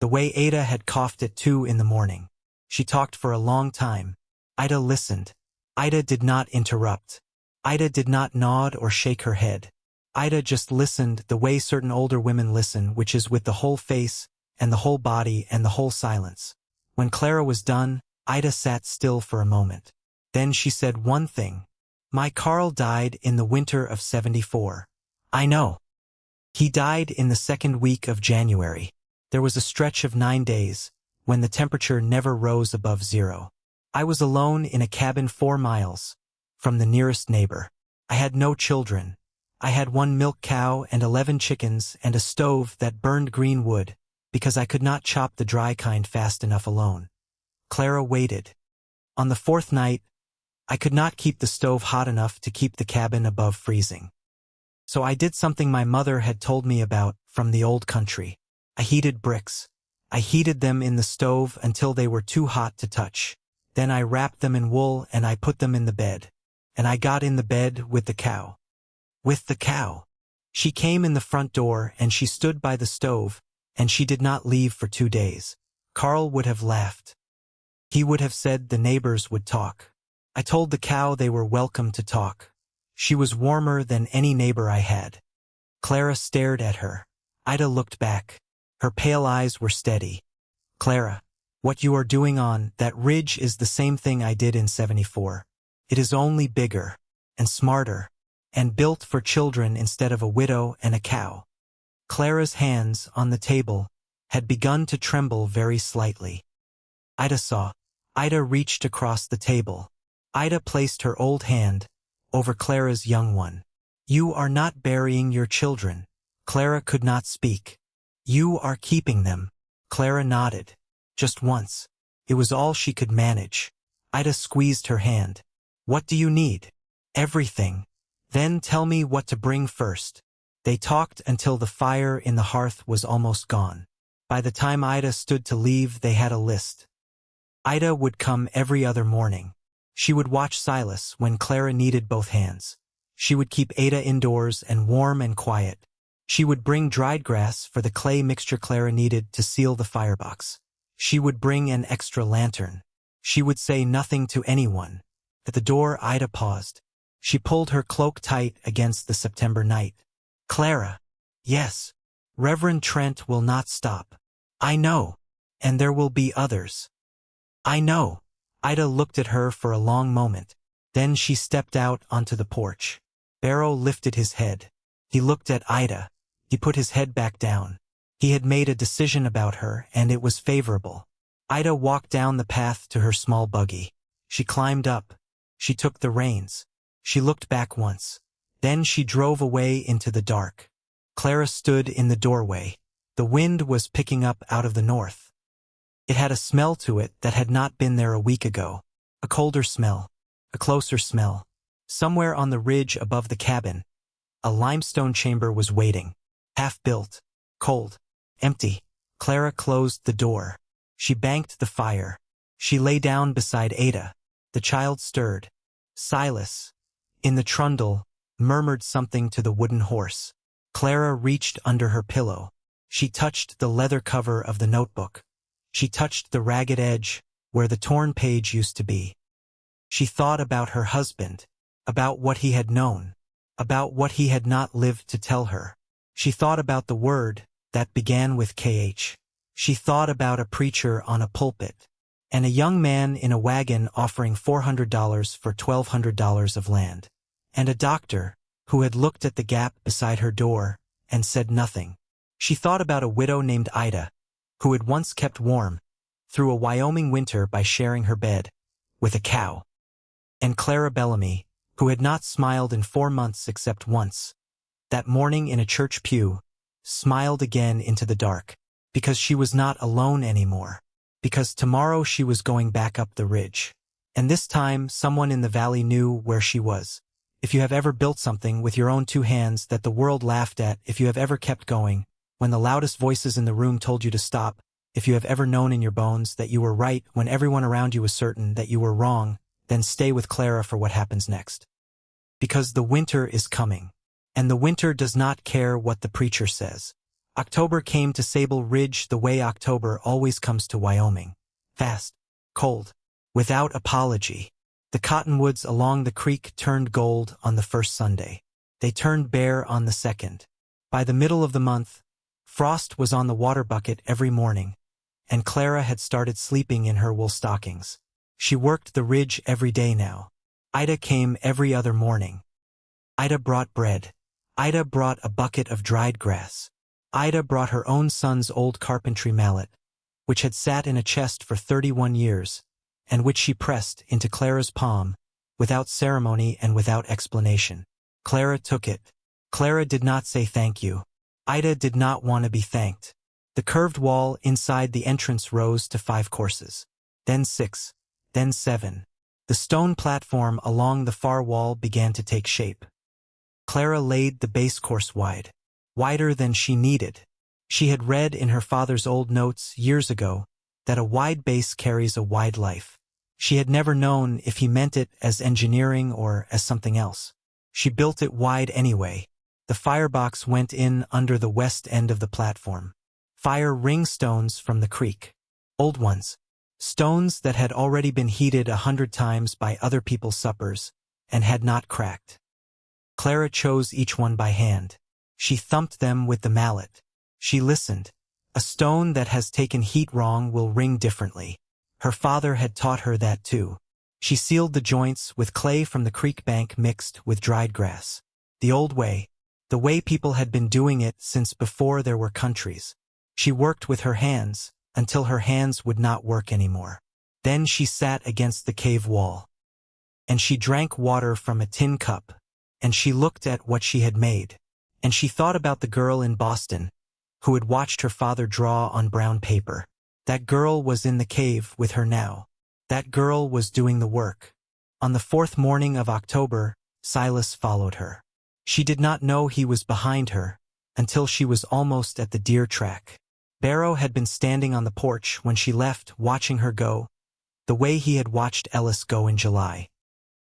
The way Ada had coughed at 2 in the morning. She talked for a long time. Ida listened. Ida did not interrupt. Ida did not nod or shake her head. Ida just listened the way certain older women listen, which is with the whole face and the whole body and the whole silence. When Clara was done, Ida sat still for a moment. Then she said one thing. "My Carl died in the winter of 74. I know. He died in the 2nd week of January. There was a stretch of 9 days when the temperature never rose above 0. I was alone in a cabin 4 miles from the nearest neighbor. I had no children. I had 1 milk cow and 11 chickens and a stove that burned green wood because I could not chop the dry kind fast enough alone." Clara waited. On the 4th night, I could not keep the stove hot enough to keep the cabin above freezing. So I did something my mother had told me about from the old country. I heated bricks. I heated them in the stove until they were too hot to touch. Then I wrapped them in wool and I put them in the bed. and I got in the bed with the cow. With the cow. She came in the front door and she stood by the stove, and she did not leave for 2 days. Carl would have laughed. He would have said the neighbors would talk. I told the cow they were welcome to talk. She was warmer than any neighbor I had. Clara stared at her. Ida looked back. Her pale eyes were steady. Clara, what you are doing on that ridge is the same thing I did in '74. It is only bigger, and smarter, and built for children instead of a widow and a cow. Clara's hands on the table had begun to tremble very slightly. Ida saw. Ida reached across the table. Ida placed her old hand over Clara's young one. You are not burying your children. Clara could not speak. You are keeping them. Clara nodded. Just once. It was all she could manage. Ida squeezed her hand. What do you need? Everything. Then tell me what to bring first. They talked until the fire in the hearth was almost gone. By the time Ida stood to leave, they had a list. Ida would come every other morning. She would watch Silas when Clara needed both hands. She would keep Ada indoors and warm and quiet. She would bring dried grass for the clay mixture Clara needed to seal the firebox. She would bring an extra lantern. She would say nothing to anyone. At the door, Ida paused. She pulled her cloak tight against the September night. Clara. Yes. Reverend Trent will not stop. I know. And there will be others. I know. Ida looked at her for a long moment. Then she stepped out onto the porch. Barrow lifted his head. He looked at Ida. He put his head back down. He had made a decision about her, and it was favorable. Ida walked down the path to her small buggy. She climbed up. She took the reins. She looked back once. Then she drove away into the dark. Clara stood in the doorway. The wind was picking up out of the north. It had a smell to it that had not been there a week ago. A colder smell. A closer smell. Somewhere on the ridge above the cabin, a limestone chamber was waiting. Half-built. Cold. Empty. Clara closed the door. She banked the fire. She lay down beside Ada. The child stirred. Silas, in the trundle, murmured something to the wooden horse. Clara reached under her pillow. She touched the leather cover of the notebook. She touched the ragged edge, where the torn page used to be. She thought about her husband, about what he had known, about what he had not lived to tell her. She thought about the word that began with KH. She thought about a preacher on a pulpit, and a young man in a wagon offering $400 for $1,200 of land, and a doctor who had looked at the gap beside her door and said nothing. She thought about a widow named Ida, who had once kept warm through a Wyoming winter by sharing her bed with a cow, and Clara Bellamy, who had not smiled in 4 months except once, that morning in a church pew, smiled again into the dark, because she was not alone anymore, because tomorrow she was going back up the ridge. And this time someone in the valley knew where she was. If you have ever built something with your own 2 hands that the world laughed at, if you have ever kept going when the loudest voices in the room told you to stop, if you have ever known in your bones that you were right when everyone around you was certain that you were wrong, then stay with Clara for what happens next. Because the winter is coming. And the winter does not care what the preacher says. October came to Sable Ridge the way October always comes to Wyoming. Fast. Cold. Without apology. The cottonwoods along the creek turned gold on the first Sunday. They turned bare on the second. By the middle of the month, frost was on the water bucket every morning, and Clara had started sleeping in her wool stockings. She worked the ridge every day now. Ida came every other morning. Ida brought bread. Ida brought a bucket of dried grass. Ida brought her own son's old carpentry mallet, which had sat in a chest for 31 years, and which she pressed into Clara's palm, without ceremony and without explanation. Clara took it. Clara did not say thank you. Ida did not want to be thanked. The curved wall inside the entrance rose to 5 courses. Then 6. Then 7. The stone platform along the far wall began to take shape. Clara laid the base course wide, wider than she needed. She had read in her father's old notes years ago that a wide base carries a wide life. She had never known if he meant it as engineering or as something else. She built it wide anyway. The firebox went in under the west end of the platform. Fire ring stones from the creek. Old ones. Stones that had already been heated 100 times by other people's suppers and had not cracked. Clara chose each one by hand. She thumped them with the mallet. She listened. A stone that has taken heat wrong will ring differently. Her father had taught her that too. She sealed the joints with clay from the creek bank mixed with dried grass. The old way. The way people had been doing it since before there were countries. She worked with her hands until her hands would not work anymore. Then she sat against the cave wall. And she drank water from a tin cup. And she looked at what she had made. And she thought about the girl in Boston who had watched her father draw on brown paper. That girl was in the cave with her now. That girl was doing the work. On the 4th morning of October, Silas followed her. She did not know he was behind her until she was almost at the deer track. Barrow had been standing on the porch when she left, watching her go, the way he had watched Ellis go in July.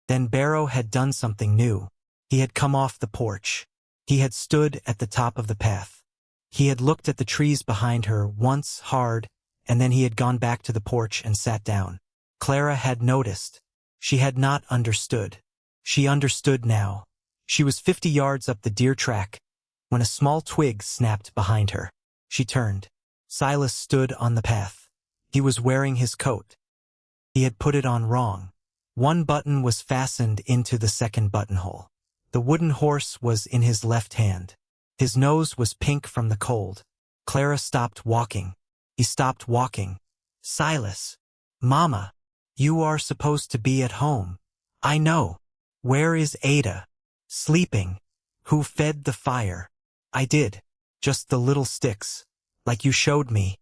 Then Barrow had done something new. He had come off the porch. He had stood at the top of the path. He had looked at the trees behind her once hard, and then he had gone back to the porch and sat down. Clara had noticed. She had not understood. She understood now. She was 50 yards up the deer track when a small twig snapped behind her. She turned. Silas stood on the path. He was wearing his coat. He had put it on wrong. One button was fastened into the second buttonhole. The wooden horse was in his left hand. His nose was pink from the cold. Clara stopped walking. He stopped walking. Silas. Mama. You are supposed to be at home. I know. Where is Ada? Sleeping. Who fed the fire? I did. Just the little sticks. Like you showed me.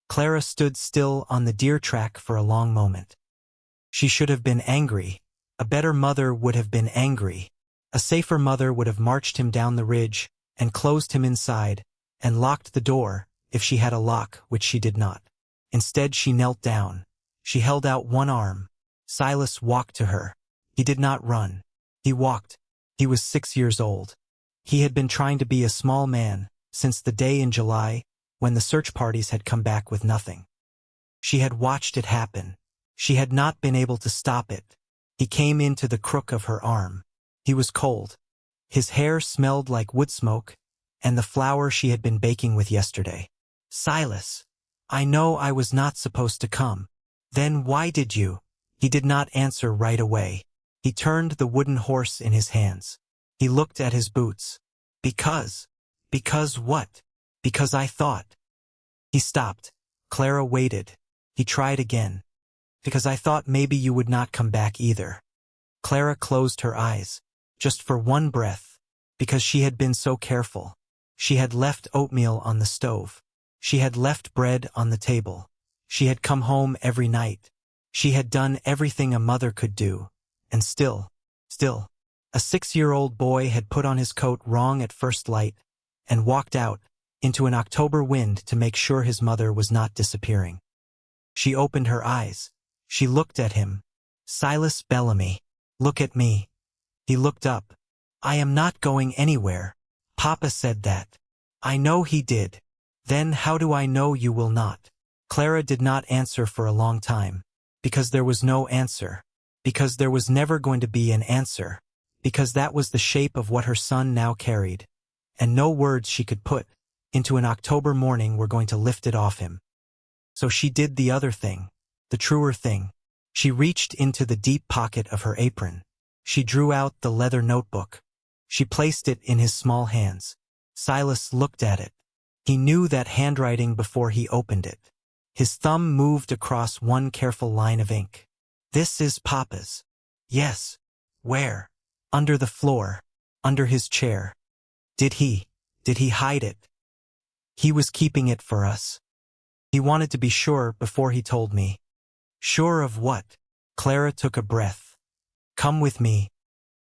Clara stood still on the deer track for a long moment. She should have been angry. A better mother would have been angry. A safer mother would have marched him down the ridge and closed him inside and locked the door if she had a lock, which she did not. Instead, she knelt down. She held out one arm. Silas walked to her. He did not run. He walked. He was 6 years old. He had been trying to be a small man since the day in July when the search parties had come back with nothing. She had watched it happen. She had not been able to stop it. He came into the crook of her arm. He was cold. His hair smelled like wood smoke and the flour she had been baking with yesterday. Silas. I know I was not supposed to come. Then why did you? He did not answer right away. He turned the wooden horse in his hands. He looked at his boots. Because. Because what? Because I thought. He stopped. Clara waited. He tried again. Because I thought maybe you would not come back either. Clara closed her eyes. Just for one breath. Because she had been so careful. She had left oatmeal on the stove. She had left bread on the table. She had come home every night. She had done everything a mother could do. And still, a 6-year-old boy had put on his coat wrong at first light and walked out into an October wind to make sure his mother was not disappearing. She opened her eyes. She looked at him. Silas Bellamy. Look at me. He looked up. I am not going anywhere. Papa said that. I know he did. Then how do I know you will not? Clara did not answer for a long time. Because there was no answer. Because there was never going to be an answer. Because that was the shape of what her son now carried. And no words she could put into an October morning were going to lift it off him. So she did the other thing. The truer thing. She reached into the deep pocket of her apron. She drew out the leather notebook. She placed it in his small hands. Silas looked at it. He knew that handwriting before he opened it. His thumb moved across one careful line of ink. This is Papa's. Yes. Where? Under the floor. Under his chair. Did he hide it? He was keeping it for us. He wanted to be sure before he told me. Sure of what? Clara took a breath. Come with me.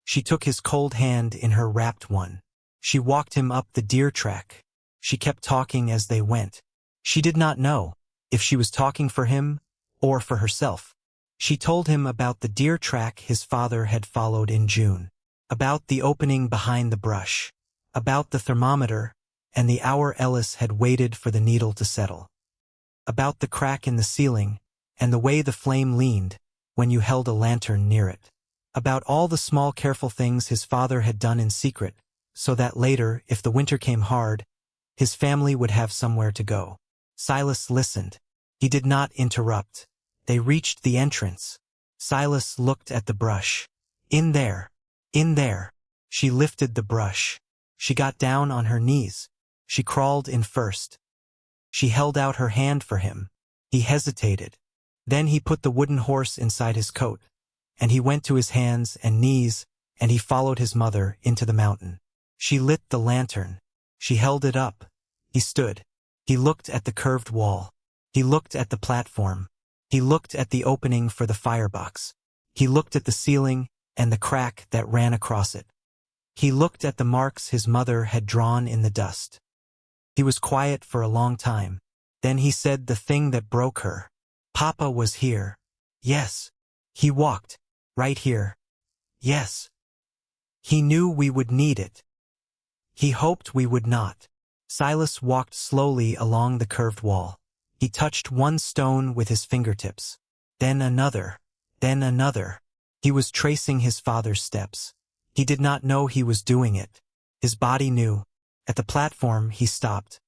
She took his cold hand in her wrapped one. She walked him up the deer track. She kept talking as they went. She did not know if she was talking for him or for herself. She told him about the deer track his father had followed in June, about the opening behind the brush, about the thermometer and the hour Ellis had waited for the needle to settle, about the crack in the ceiling and the way the flame leaned when you held a lantern near it, about all the small careful things his father had done in secret, so that later, if the winter came hard, his family would have somewhere to go. Silas listened. He did not interrupt. They reached the entrance. Silas looked at the brush. In there. In there. She lifted the brush. She got down on her knees. She crawled in first. She held out her hand for him. He hesitated. Then he put the wooden horse inside his coat, and he went to his hands and knees, and he followed his mother into the mountain. She lit the lantern. She held it up. He stood. He looked at the curved wall. He looked at the platform. He looked at the opening for the firebox. He looked at the ceiling and the crack that ran across it. He looked at the marks his mother had drawn in the dust. He was quiet for a long time. Then he said the thing that broke her. Papa was here. Yes. He walked. Right here. Yes. He knew we would need it. He hoped we would not. Silas walked slowly along the curved wall. He touched one stone with his fingertips. Then another. Then another. He was tracing his father's steps. He did not know he was doing it. His body knew. At the platform, he stopped.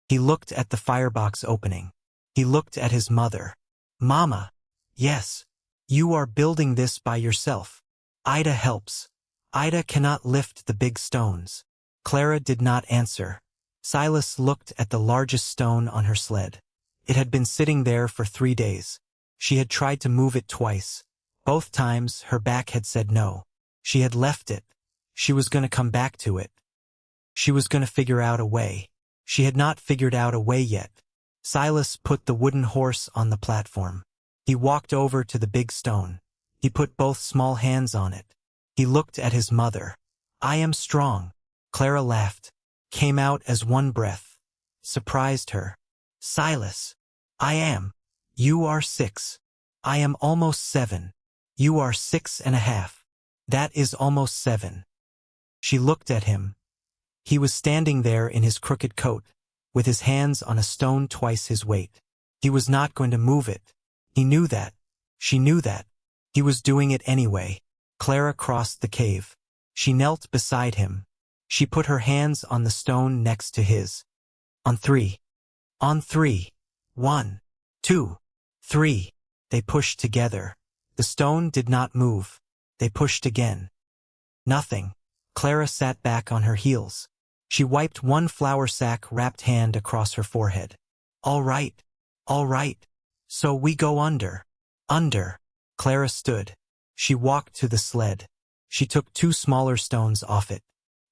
He looked at the firebox opening. He looked at his mother. Mama. Yes. You are building this by yourself. Ida helps. Ida cannot lift the big stones. Clara did not answer. Silas looked at the largest stone on her sled. It had been sitting there for 3 days. She had tried to move it twice. Both times her back had said no. She had left it. She was going to come back to it. She was going to figure out a way. She had not figured out a way yet. Silas put the wooden horse on the platform. He walked over to the big stone. He put both small hands on it. He looked at his mother. I am strong. Clara laughed. Came out as one breath. Surprised her. Silas. I am. You are 6. I am almost 7. You are 6.5. That is almost 7. She looked at him. He was standing there in his crooked coat, with his hands on a stone twice his weight. He was not going to move it. He knew that. She knew that. He was doing it anyway. Clara crossed the cave. She knelt beside him. She put her hands on the stone next to his. On 3. On 3. 1, 2, 3. They pushed together. The stone did not move. They pushed again. Nothing. Clara sat back on her heels. She wiped one flour sack-wrapped hand across her forehead. All right. All right. So we go under. Under. Clara stood. She walked to the sled. She took 2 smaller stones off it.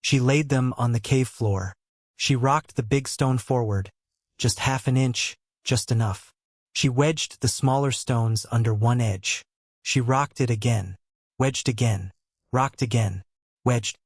She laid them on the cave floor. She rocked the big stone forward. Just half an inch, just enough. She wedged the smaller stones under one edge. She rocked it again. Wedged again. Rocked again. Wedged.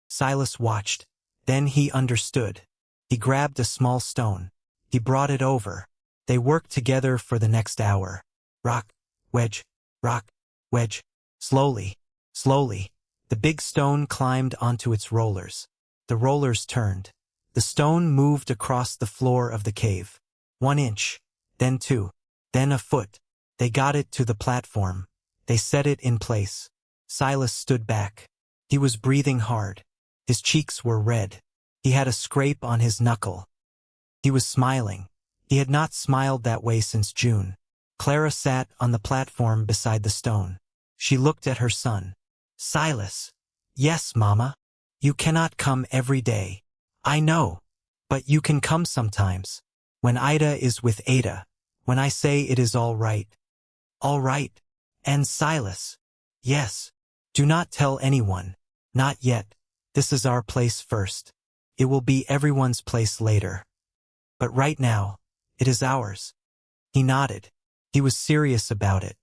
Silas watched. Then he understood. He grabbed a small stone. He brought it over. They worked together for the next hour. Rock, wedge, rock, wedge. Slowly, slowly. The big stone climbed onto its rollers. The rollers turned. The stone moved across the floor of the cave. 1 inch, then 2, then a foot. They got it to the platform. They set it in place. Silas stood back. He was breathing hard. His cheeks were red. He had a scrape on his knuckle. He was smiling. He had not smiled that way since June. Clara sat on the platform beside the stone. She looked at her son. Silas. Yes, Mama. You cannot come every day. I know. But you can come sometimes. When Ida is with Ada. When I say it is all right. All right. And Silas. Yes. Do not tell anyone. Not yet. This is our place first. It will be everyone's place later. But right now, it is ours. He nodded. He was serious about it.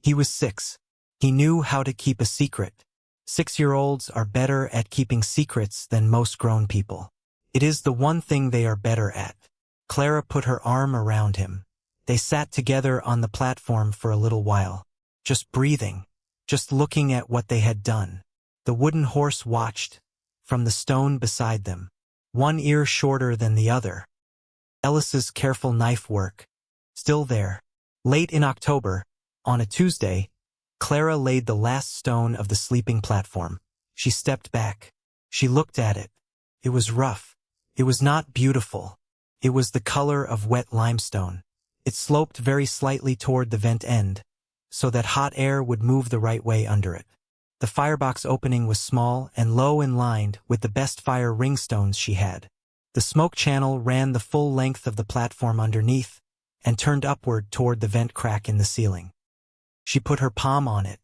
He was 6. He knew how to keep a secret. 6-year-olds are better at keeping secrets than most grown people. It is the one thing they are better at. Clara put her arm around him. They sat together on the platform for a little while. just breathing, just looking at what they had done. The wooden horse watched, from the stone beside them, one ear shorter than the other. Ellis's careful knife work, still there. Late in October, on a Tuesday, Clara laid the last stone of the sleeping platform. She stepped back. She looked at it. It was rough. It was not beautiful. It was the color of wet limestone. It sloped very slightly toward the vent end, so that hot air would move the right way under it. The firebox opening was small and low and lined with the best fire ring stones she had. The smoke channel ran the full length of the platform underneath and turned upward toward the vent crack in the ceiling. She put her palm on it.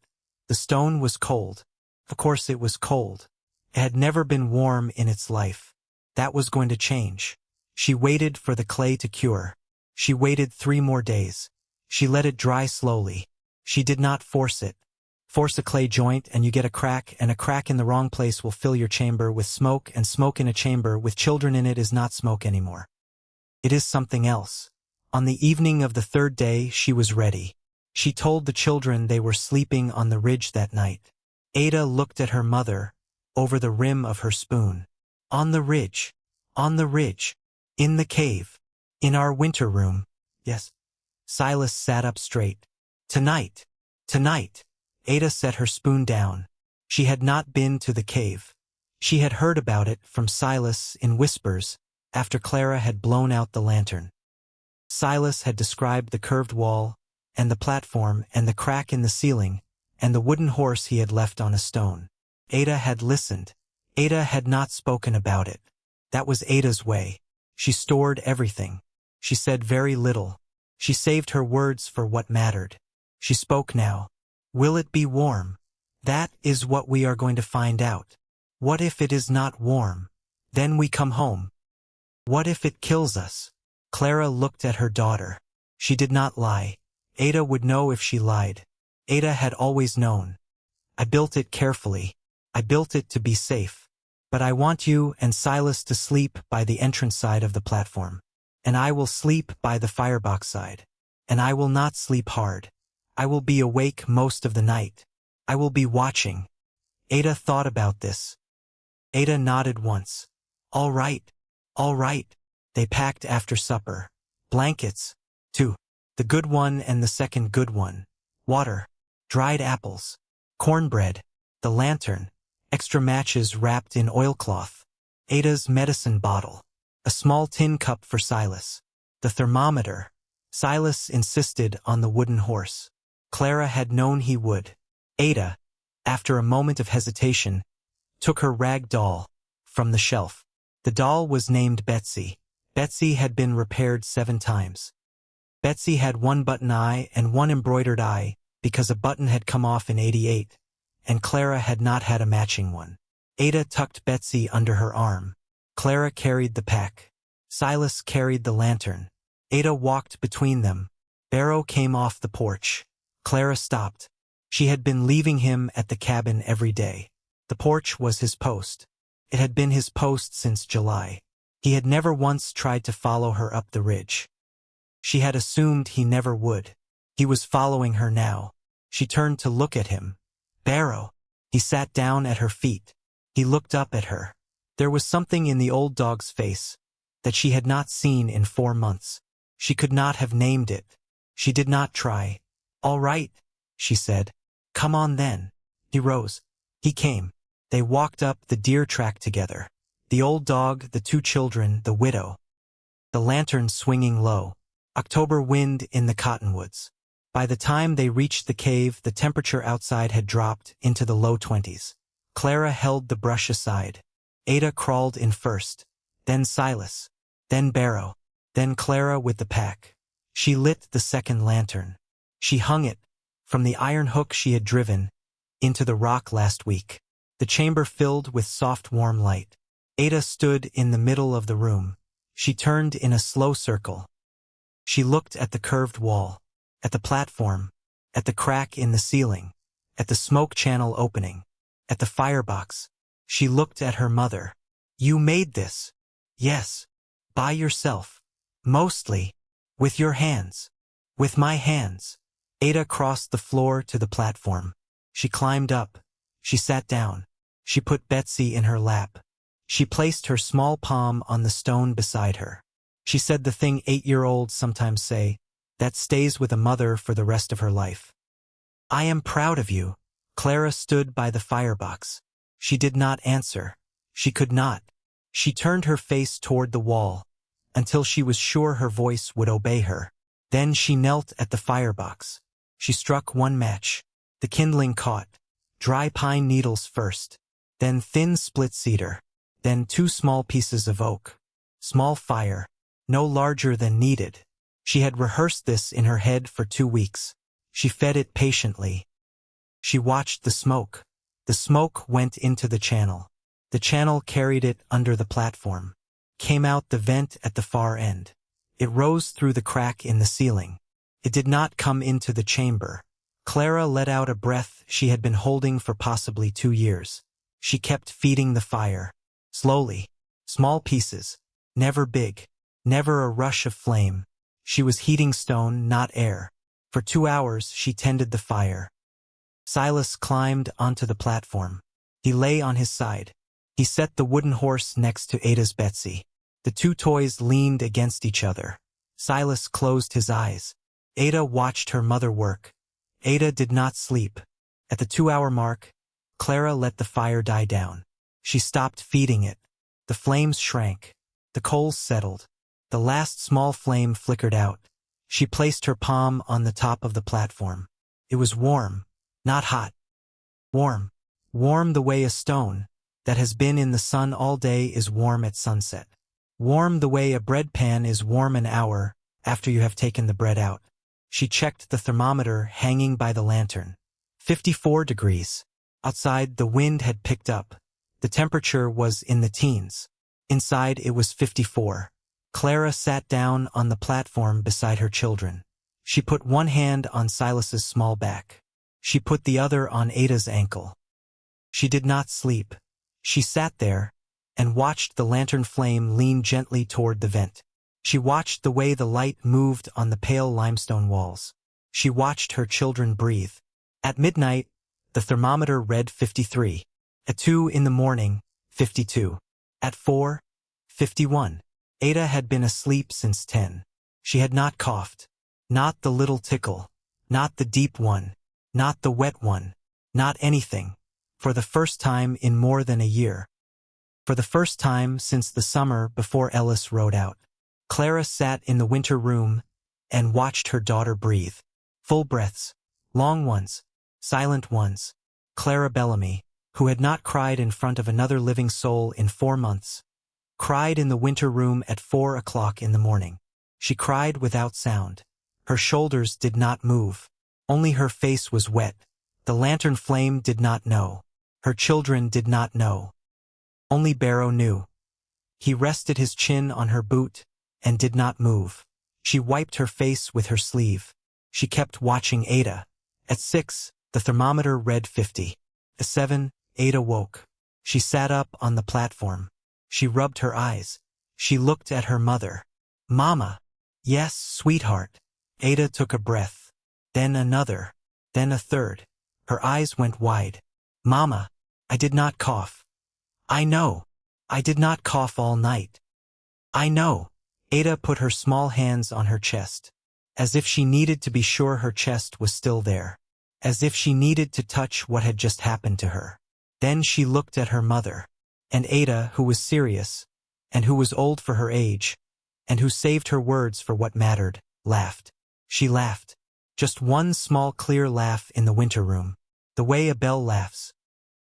The stone was cold. Of course it was cold. It had never been warm in its life. That was going to change. She waited for the clay to cure. She waited 3 more days. She let it dry slowly. She did not force it. Force a clay joint and you get a crack, and a crack in the wrong place will fill your chamber with smoke, and smoke in a chamber with children in it is not smoke anymore. It is something else. On the evening of the 3rd day, she was ready. She told the children they were sleeping on the ridge that night. Ada looked at her mother, over the rim of her spoon. On the ridge. On the ridge. In the cave. In our winter room. Yes. Silas sat up straight. Tonight. Tonight. Ada set her spoon down. She had not been to the cave. She had heard about it from Silas in whispers, after Clara had blown out the lantern. Silas had described the curved wall, and the platform, and the crack in the ceiling, and the wooden horse he had left on a stone. Ada had listened. Ada had not spoken about it. That was Ada's way. She stored everything. She said very little. She saved her words for what mattered. She spoke now. Will it be warm? That is what we are going to find out. What if it is not warm? Then we come home. What if it kills us? Clara looked at her daughter. She did not lie. Ada would know if she lied. Ada had always known. I built it carefully. I built it to be safe. But I want you and Silas to sleep by the entrance side of the platform. And I will sleep by the firebox side. And I will not sleep hard. I will be awake most of the night. I will be watching. Ada thought about this. Ada nodded once. All right. All right. They packed after supper. Blankets. 2. The good one and the second good one. Water. Dried apples. Cornbread. The lantern. Extra matches wrapped in oilcloth. Ada's medicine bottle. A small tin cup for Silas. The thermometer. Silas insisted on the wooden horse. Clara had known he would. Ada, after a moment of hesitation, took her rag doll from the shelf. The doll was named Betsy. Betsy had been repaired 7 times. Betsy had 1 button eye and 1 embroidered eye because a button had come off in '88, and Clara had not had a matching one. Ada tucked Betsy under her arm. Clara carried the pack. Silas carried the lantern. Ada walked between them. Barrow came off the porch. Clara stopped. She had been leaving him at the cabin every day. The porch was his post. It had been his post since July. He had never once tried to follow her up the ridge. She had assumed he never would. He was following her now. She turned to look at him. Barrow. He sat down at her feet. He looked up at her. There was something in the old dog's face that she had not seen in 4 months. She could not have named it. She did not try. All right, she said. Come on then. He rose. He came. They walked up the deer track together. The old dog, the 2 children, the widow. The lantern swinging low. October wind in the cottonwoods. By the time they reached the cave, the temperature outside had dropped into the low 20s. Clara held the brush aside. Ada crawled in first. Then Silas. Then Barrow. Then Clara with the pack. She lit the second lantern. She hung it, from the iron hook she had driven, into the rock last week. The chamber filled with soft warm light. Ada stood in the middle of the room. She turned in a slow circle. She looked at the curved wall, at the platform, at the crack in the ceiling, at the smoke channel opening, at the firebox. She looked at her mother. You made this. Yes. By yourself. Mostly. With your hands. With my hands. Ada crossed the floor to the platform. She climbed up. She sat down. She put Betsy in her lap. She placed her small palm on the stone beside her. She said the thing 8-year-olds sometimes say, that stays with a mother for the rest of her life. I am proud of you. Clara stood by the firebox. She did not answer. She could not. She turned her face toward the wall, until she was sure her voice would obey her. Then she knelt at the firebox. She struck one match. The kindling caught. Dry pine needles first, then thin split cedar, then 2 small pieces of oak. Small fire, no larger than needed. She had rehearsed this in her head for 2 weeks. She fed it patiently. She watched the smoke. The smoke went into the channel. The channel carried it under the platform. Came out the vent at the far end. It rose through the crack in the ceiling. It did not come into the chamber. Clara let out a breath she had been holding for possibly 2 years. She kept feeding the fire. Slowly. Small pieces. Never big. Never a rush of flame. She was heating stone, not air. For 2 hours she tended the fire. Silas climbed onto the platform. He lay on his side. He set the wooden horse next to Ada's Betsy. The 2 toys leaned against each other. Silas closed his eyes. Ada watched her mother work. Ada did not sleep. At the 2-hour mark, Clara let the fire die down. She stopped feeding it. The flames shrank. The coals settled. The last small flame flickered out. She placed her palm on the top of the platform. It was warm, not hot. Warm. Warm the way a stone that has been in the sun all day is warm at sunset. Warm the way a bread pan is warm an hour after you have taken the bread out. She checked the thermometer hanging by the lantern. 54 degrees. Outside, the wind had picked up. The temperature was in the teens. Inside, it was 54. Clara sat down on the platform beside her children. She put one hand on Silas's small back. She put the other on Ada's ankle. She did not sleep. She sat there and watched the lantern flame lean gently toward the vent. She watched the way the light moved on the pale limestone walls. She watched her children breathe. At midnight, the thermometer read 53. At 2 in the morning, 52. At 4, 51. Ada had been asleep since 10. She had not coughed. Not the little tickle. Not the deep one. Not the wet one. Not anything. For the first time in more than a year. For the first time since the summer before Ellis rode out. Clara sat in the winter room and watched her daughter breathe. Full breaths. Long ones. Silent ones. Clara Bellamy, who had not cried in front of another living soul in 4 months, cried in the winter room at 4 o'clock in the morning. She cried without sound. Her shoulders did not move. Only her face was wet. The lantern flame did not know. Her children did not know. Only Barrow knew. He rested his chin on her boot and did not move. She wiped her face with her sleeve. She kept watching Ada. At 6, the thermometer read 50. At 7, Ada woke. She sat up on the platform. She rubbed her eyes. She looked at her mother. Mama. Yes, sweetheart. Ada took a breath. Then another. Then a third. Her eyes went wide. Mama. I did not cough. I know. I did not cough all night. I know. Ada put her small hands on her chest, as if she needed to be sure her chest was still there, as if she needed to touch what had just happened to her. Then she looked at her mother, and Ada, who was serious, and who was old for her age, and who saved her words for what mattered, laughed. She laughed. Just one small clear laugh in the winter room, the way a bell laughs.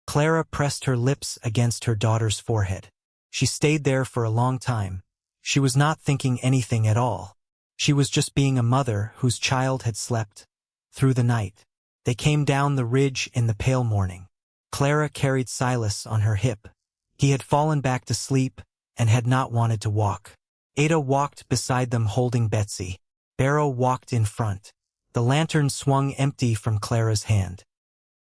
Clara pressed her lips against her daughter's forehead. She stayed there for a long time. She was not thinking anything at all. She was just being a mother whose child had slept through the night. They came down the ridge in the pale morning. Clara carried Silas on her hip. He had fallen back to sleep and had not wanted to walk. Ada walked beside them holding Betsy. Barrow walked in front. The lantern swung empty from Clara's hand.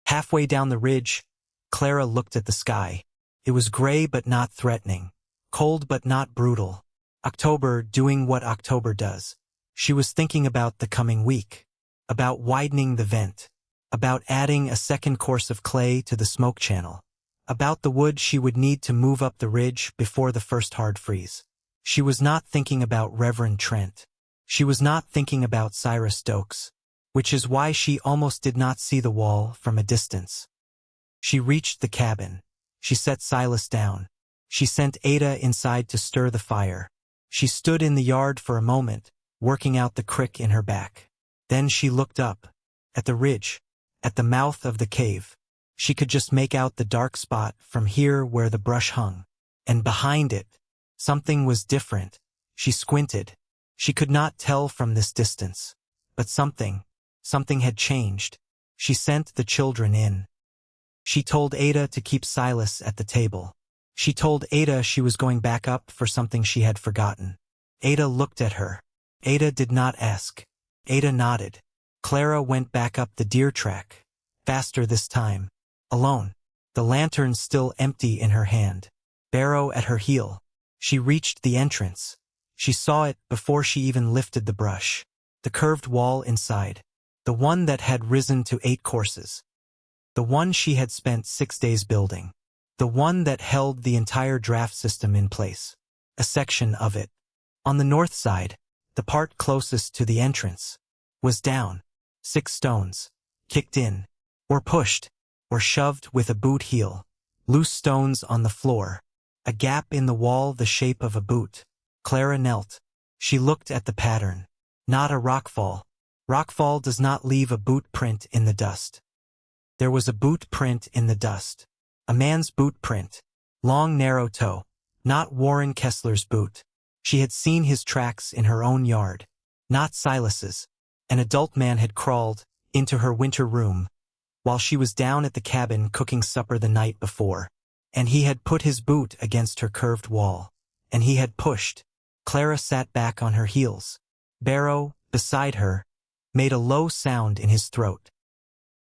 Halfway down the ridge, Clara looked at the sky. It was gray but not threatening, cold but not brutal. October doing what October does. She was thinking about the coming week. about widening the vent, about adding a second course of clay to the smoke channel, about the wood she would need to move up the ridge before the first hard freeze. She was not thinking about Reverend Trent. She was not thinking about Cyrus Stokes, which is why she almost did not see the wall from a distance. She reached the cabin. She set Silas down. She sent Ada inside to stir the fire. She stood in the yard for a moment, working out the crick in her back. Then she looked up, at the ridge, at the mouth of the cave. She could just make out the dark spot from here where the brush hung. And behind it, something was different. She squinted. She could not tell from this distance. But something had changed. She sent the children in. She told Ada to keep Silas at the table. She told Ada she was going back up for something she had forgotten. Ada looked at her. Ada did not ask. Ada nodded. Clara went back up the deer track. Faster this time. Alone. The lantern still empty in her hand. Barrow at her heel. She reached the entrance. She saw it before she even lifted the brush. The curved wall inside. The one that had risen to 8 courses. The one she had spent 6 days building. The one that held the entire draft system in place. A section of it. On the north side, the part closest to the entrance, was down. 6 stones. Kicked in. Or pushed. Or shoved with a boot heel. Loose stones on the floor. A gap in the wall the shape of a boot. Clara knelt. She looked at the pattern. Not a rockfall. Rockfall does not leave a boot print in the dust. There was a boot print in the dust. A man's boot print. Long narrow toe. Not Warren Kessler's boot. She had seen his tracks in her own yard. Not Silas's. An adult man had crawled into her winter room while she was down at the cabin cooking supper the night before. And he had put his boot against her curved wall. And he had pushed. Clara sat back on her heels. Barrow, beside her, made a low sound in his throat.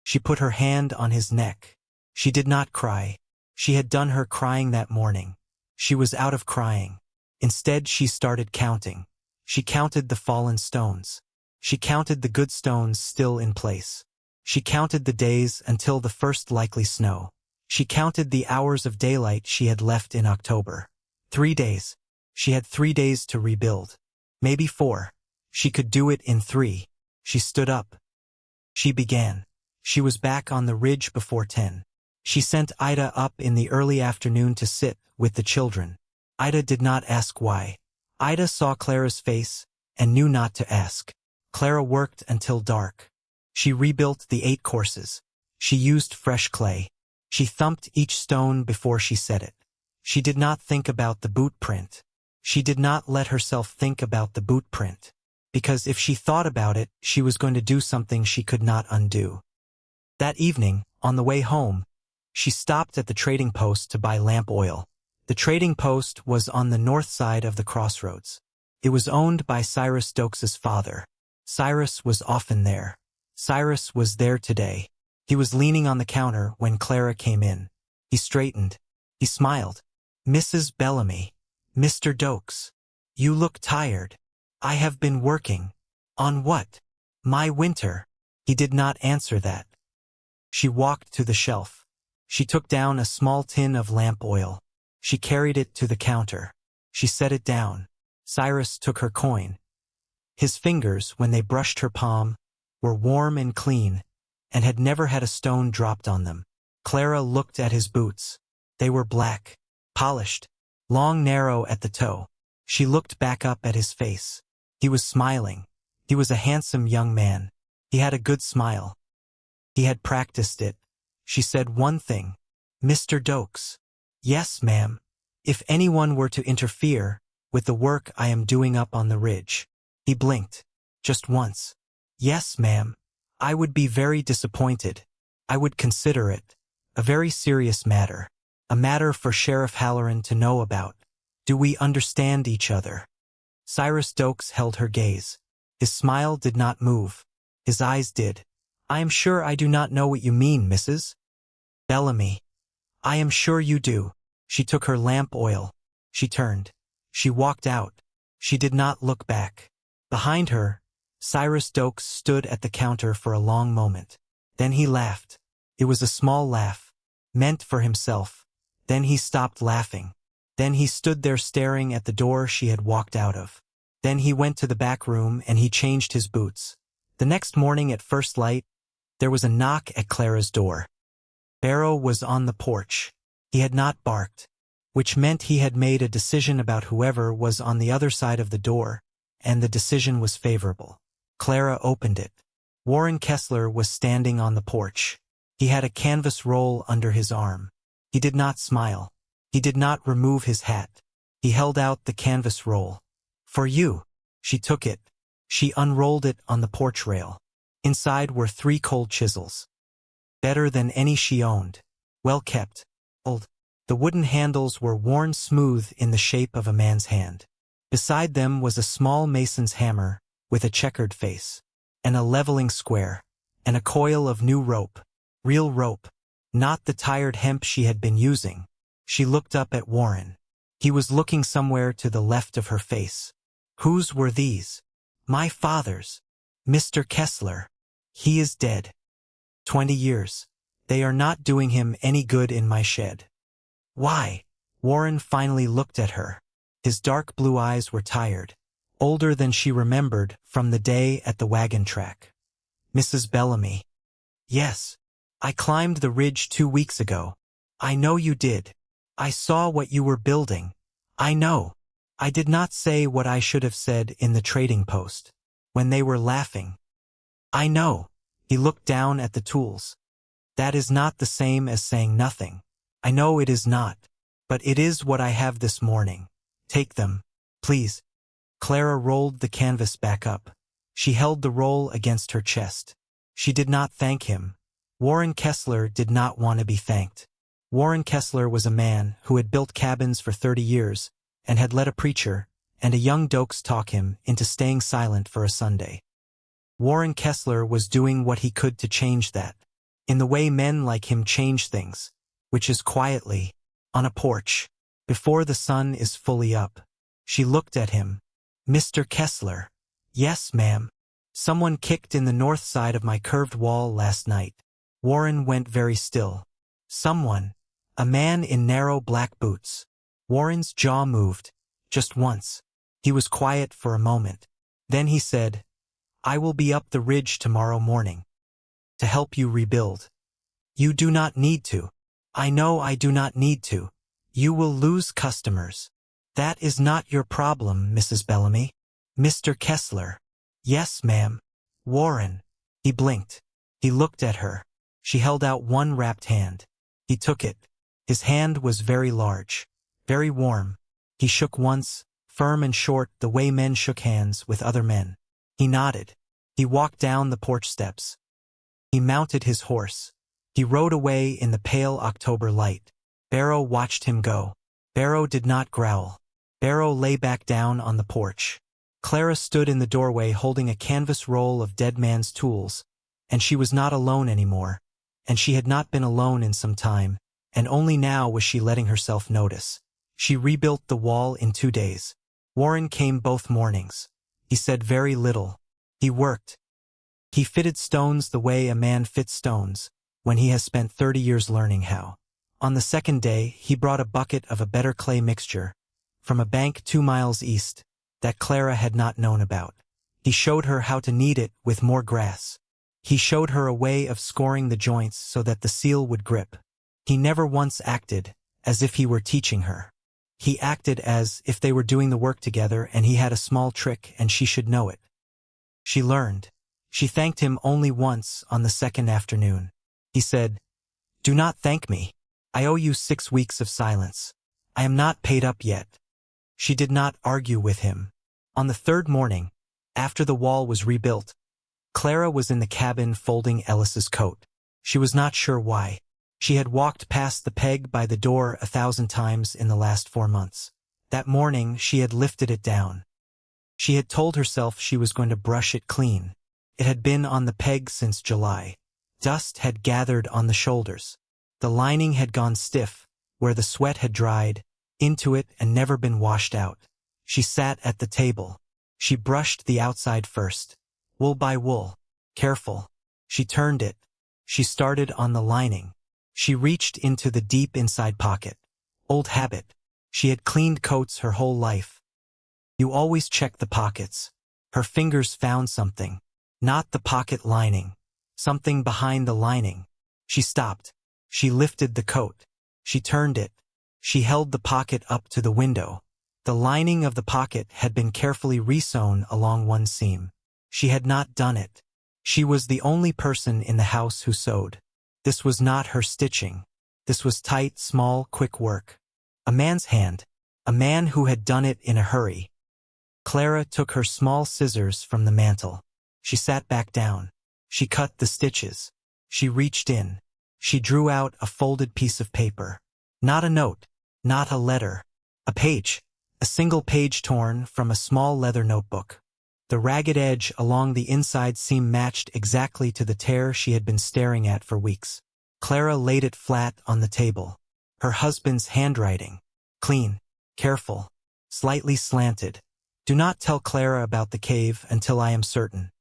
She put her hand on his neck. She did not cry. She had done her crying that morning. She was out of crying. Instead, she started counting. She counted the fallen stones. She counted the good stones still in place. She counted the days until the first likely snow. She counted the hours of daylight she had left in October. 3 days. She had 3 days to rebuild. Maybe 4. She could do it in 3. She stood up. She began. She was back on the ridge before 10. She sent Ida up in the early afternoon to sit with the children. Ida did not ask why. Ida saw Clara's face and knew not to ask. Clara worked until dark. She rebuilt the 8 courses. She used fresh clay. She thumped each stone before she set it. She did not think about the boot print. She did not let herself think about the boot print. Because if she thought about it, she was going to do something she could not undo. That evening, on the way home, she stopped at the trading post to buy lamp oil. The trading post was on the north side of the crossroads. It was owned by Cyrus Stokes's father. Cyrus was often there. Cyrus was there today. He was leaning on the counter when Clara came in. He straightened. He smiled. "Mrs. Bellamy. Mr. Dokes. You look tired." "I have been working." "On what?" "My winter." He did not answer that. She walked to the shelf. She took down a small tin of lamp oil. She carried it to the counter. She set it down. Cyrus took her coin. His fingers, when they brushed her palm, were warm and clean, and had never had a stone dropped on them. Clara looked at his boots. They were black, polished, long, narrow at the toe. She looked back up at his face. He was smiling. He was a handsome young man. He had a good smile. He had practiced it. She said one thing. "Mr. Dokes." "Yes, ma'am. If anyone were to interfere with the work I am doing up on the ridge." He blinked. "Just once." "Yes, ma'am. I would be very disappointed. I would consider it a very serious matter. A matter for Sheriff Halloran to know about. Do we understand each other?" Cyrus Dokes held her gaze. His smile did not move. His eyes did. "I am sure I do not know what you mean, Mrs. Bellamy." "I am sure you do." She took her lamp oil. She turned. She walked out. She did not look back. Behind her, Cyrus Dokes stood at the counter for a long moment. Then he laughed. It was a small laugh, meant for himself. Then he stopped laughing. Then he stood there staring at the door she had walked out of. Then he went to the back room and he changed his boots. The next morning at first light, there was a knock at Clara's door. Barrow was on the porch. He had not barked, which meant he had made a decision about whoever was on the other side of the door, and the decision was favorable. Clara opened it. Warren Kessler was standing on the porch. He had a canvas roll under his arm. He did not smile. He did not remove his hat. He held out the canvas roll. "For you." She took it. She unrolled it on the porch rail. Inside were 3 cold chisels. Better than any she owned. Well kept. Old. The wooden handles were worn smooth in the shape of a man's hand. Beside them was a small mason's hammer with a checkered face, and a leveling square, and a coil of new rope. Real rope. Not the tired hemp she had been using. She looked up at Warren. He was looking somewhere to the left of her face. "Whose were these?" "My father's. Mr. Kessler. He is dead. 20 years. They are not doing him any good in my shed." "Why?" Warren finally looked at her. His dark blue eyes were tired, older than she remembered from the day at the wagon track. "Mrs. Bellamy." "Yes. I climbed the ridge 2 weeks ago." "I know you did. I saw what you were building. I know. I did not say what I should have said in the trading post, when they were laughing." "I know." He looked down at the tools. "That is not the same as saying nothing. I know it is not. But it is what I have this morning. Take them, please." Clara rolled the canvas back up. She held the roll against her chest. She did not thank him. Warren Kessler did not want to be thanked. Warren Kessler was a man who had built cabins for 30 years and had let a preacher and a young Dokes talk him into staying silent for a Sunday. Warren Kessler was doing what he could to change that, in the way men like him change things, which is quietly, on a porch, before the sun is fully up. She looked at him. "Mr. Kessler." "Yes, ma'am. Someone kicked in the north side of my curved wall last night." Warren went very still. "Someone. A man in narrow black boots." Warren's jaw moved, just once. He was quiet for a moment. Then he said, "I will be up the ridge tomorrow morning to help you rebuild." "You do not need to." "I know I do not need to. You will lose customers." "That is not your problem, Mrs. Bellamy." "Mr. Kessler." "Yes, ma'am." "Warren." He blinked. He looked at her. She held out one wrapped hand. He took it. His hand was very large, very warm. He shook once, firm and short the way men shook hands with other men. He nodded. He walked down the porch steps. He mounted his horse. He rode away in the pale October light. Barrow watched him go. Barrow did not growl. Barrow lay back down on the porch. Clara stood in the doorway holding a canvas roll of dead man's tools, and she was not alone anymore, and she had not been alone in some time, and only now was she letting herself notice. She rebuilt the wall in 2 days. Warren came both mornings. He said very little. He worked. He fitted stones the way a man fits stones, when he has spent 30 years learning how. On the second day, he brought a bucket of a better clay mixture, from a bank 2 miles east, that Clara had not known about. He showed her how to knead it with more grass. He showed her a way of scoring the joints so that the seal would grip. He never once acted as if he were teaching her. He acted as if they were doing the work together and he had a small trick and she should know it. She learned. She thanked him only once on the second afternoon. He said, "Do not thank me. I owe you 6 weeks of silence. I am not paid up yet." She did not argue with him. On the 3rd morning, after the wall was rebuilt, Clara was in the cabin folding Ellis's coat. She was not sure why. She had walked past the peg by the door 1,000 times in the last 4 months. That morning she had lifted it down. She had told herself she was going to brush it clean. It had been on the peg since July. Dust had gathered on the shoulders. The lining had gone stiff, where the sweat had dried, into it and never been washed out. She sat at the table. She brushed the outside first. wool by wool. Careful. She turned it. She started on the lining. She reached into the deep inside pocket. Old habit. She had cleaned coats her whole life. You always check the pockets. Her fingers found something. Not the pocket lining. Something behind the lining. She stopped. She lifted the coat. She turned it. She held the pocket up to the window. The lining of the pocket had been carefully resewn along one seam. She had not done it. She was the only person in the house who sewed. This was not her stitching. This was tight, small, quick work. A man's hand. A man who had done it in a hurry. Clara took her small scissors from the mantel. She sat back down. She cut the stitches. She reached in. She drew out a folded piece of paper. Not a note. Not a letter. A page. A single page torn from a small leather notebook. The ragged edge along the inside seam matched exactly to the tear she had been staring at for weeks. Clara laid it flat on the table. Her husband's handwriting. Clean. Careful. Slightly slanted. Do not tell Clara about the cave until I am certain.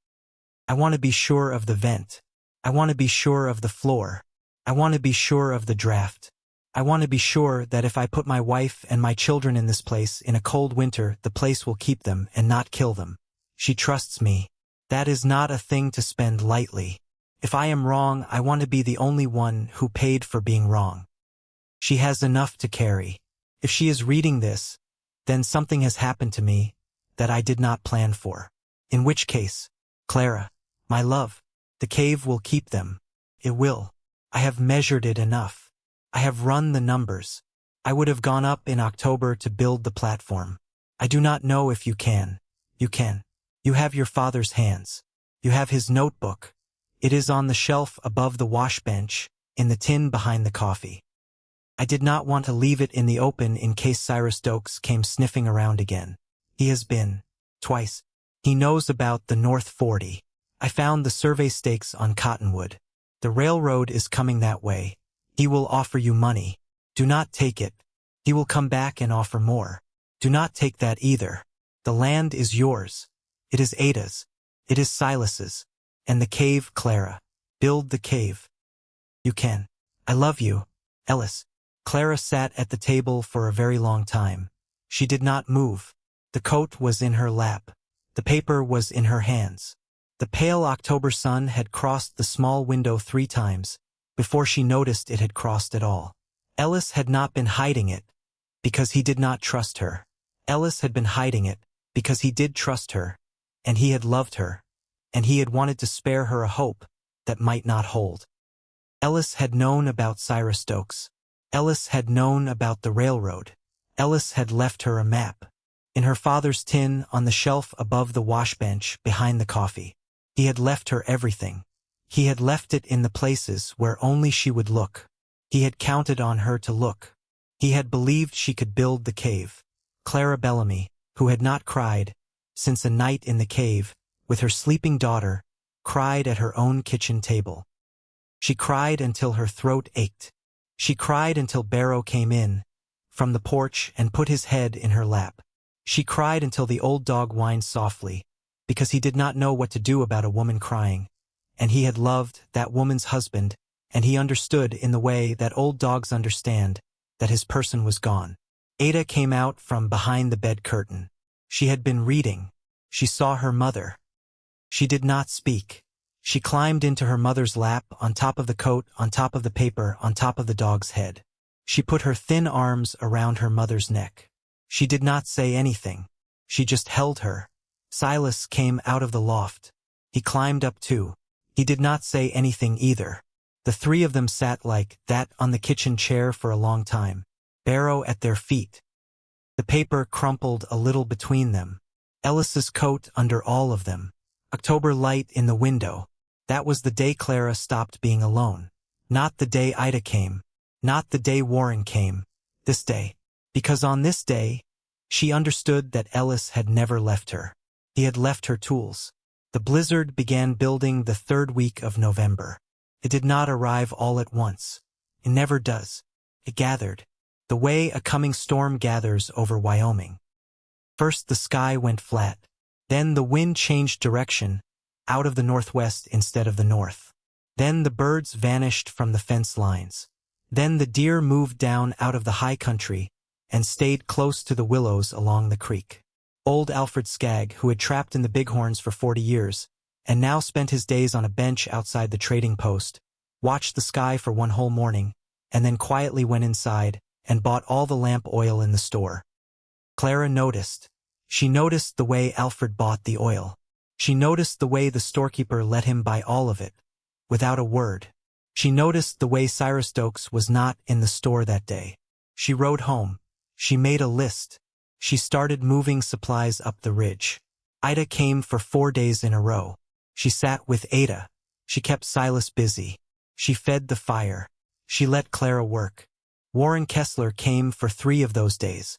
I want to be sure of the vent. I want to be sure of the floor. I want to be sure of the draft. I want to be sure that if I put my wife and my children in this place in a cold winter, the place will keep them and not kill them. She trusts me. That is not a thing to spend lightly. If I am wrong, I want to be the only one who paid for being wrong. She has enough to carry. If she is reading this, then something has happened to me that I did not plan for. In which case, Clara, my love, the cave will keep them. It will. I have measured it enough. I have run the numbers. I would have gone up in October to build the platform. I do not know if you can. You can. You have your father's hands. You have his notebook. It is on the shelf above the wash bench, in the tin behind the coffee. I did not want to leave it in the open in case Cyrus Stokes came sniffing around again. He has been. Twice. He knows about the North 40. I found the survey stakes on Cottonwood. The railroad is coming that way. He will offer you money. Do not take it. He will come back and offer more. Do not take that either. The land is yours. It is Ada's. It is Silas's. And the cave, Clara. Build the cave. You can. I love you, Ellis. Clara sat at the table for a very long time. She did not move. The coat was in her lap. The paper was in her hands. The pale October sun had crossed the small window 3 times before she noticed it had crossed at all. Ellis had not been hiding it because he did not trust her. Ellis had been hiding it because he did trust her, and he had loved her, and he had wanted to spare her a hope that might not hold. Ellis had known about Cyrus Stokes. Ellis had known about the railroad. Ellis had left her a map. In her father's tin on the shelf above the wash bench behind the coffee. He had left her everything. He had left it in the places where only she would look. He had counted on her to look. He had believed she could build the cave. Clara Bellamy, who had not cried since a night in the cave with her sleeping daughter, cried at her own kitchen table. She cried until her throat ached. She cried until Barrow came in from the porch and put his head in her lap. She cried until the old dog whined softly, because he did not know what to do about a woman crying, and he had loved that woman's husband, and he understood in the way that old dogs understand that his person was gone. Ada came out from behind the bed curtain. She had been reading. She saw her mother. She did not speak. She climbed into her mother's lap, on top of the coat, on top of the paper, on top of the dog's head. She put her thin arms around her mother's neck. She did not say anything. She just held her. Silas came out of the loft. He climbed up too. He did not say anything either. The 3 of them sat like that on the kitchen chair for a long time, Barrow at their feet. The paper crumpled a little between them. Ellis's coat under all of them. October light in the window. That was the day Clara stopped being alone. Not the day Ida came. Not the day Warren came. This day. Because on this day, she understood that Ellis had never left her. He had left her tools. The blizzard began building the 3rd week of November. It did not arrive all at once. It never does. It gathered, the way a coming storm gathers over Wyoming. First the sky went flat. Then the wind changed direction, out of the northwest instead of the north. Then the birds vanished from the fence lines. Then the deer moved down out of the high country and stayed close to the willows along the creek. Old Alfred Skagg, who had trapped in the Bighorns for 40 years, and now spent his days on a bench outside the trading post, watched the sky for one whole morning, and then quietly went inside and bought all the lamp oil in the store. Clara noticed. She noticed the way Alfred bought the oil. She noticed the way the storekeeper let him buy all of it, without a word. She noticed the way Cyrus Stokes was not in the store that day. She rode home. She made a list. She started moving supplies up the ridge. Ida came for 4 days in a row. She sat with Ada. She kept Silas busy. She fed the fire. She let Clara work. Warren Kessler came for 3 of those days.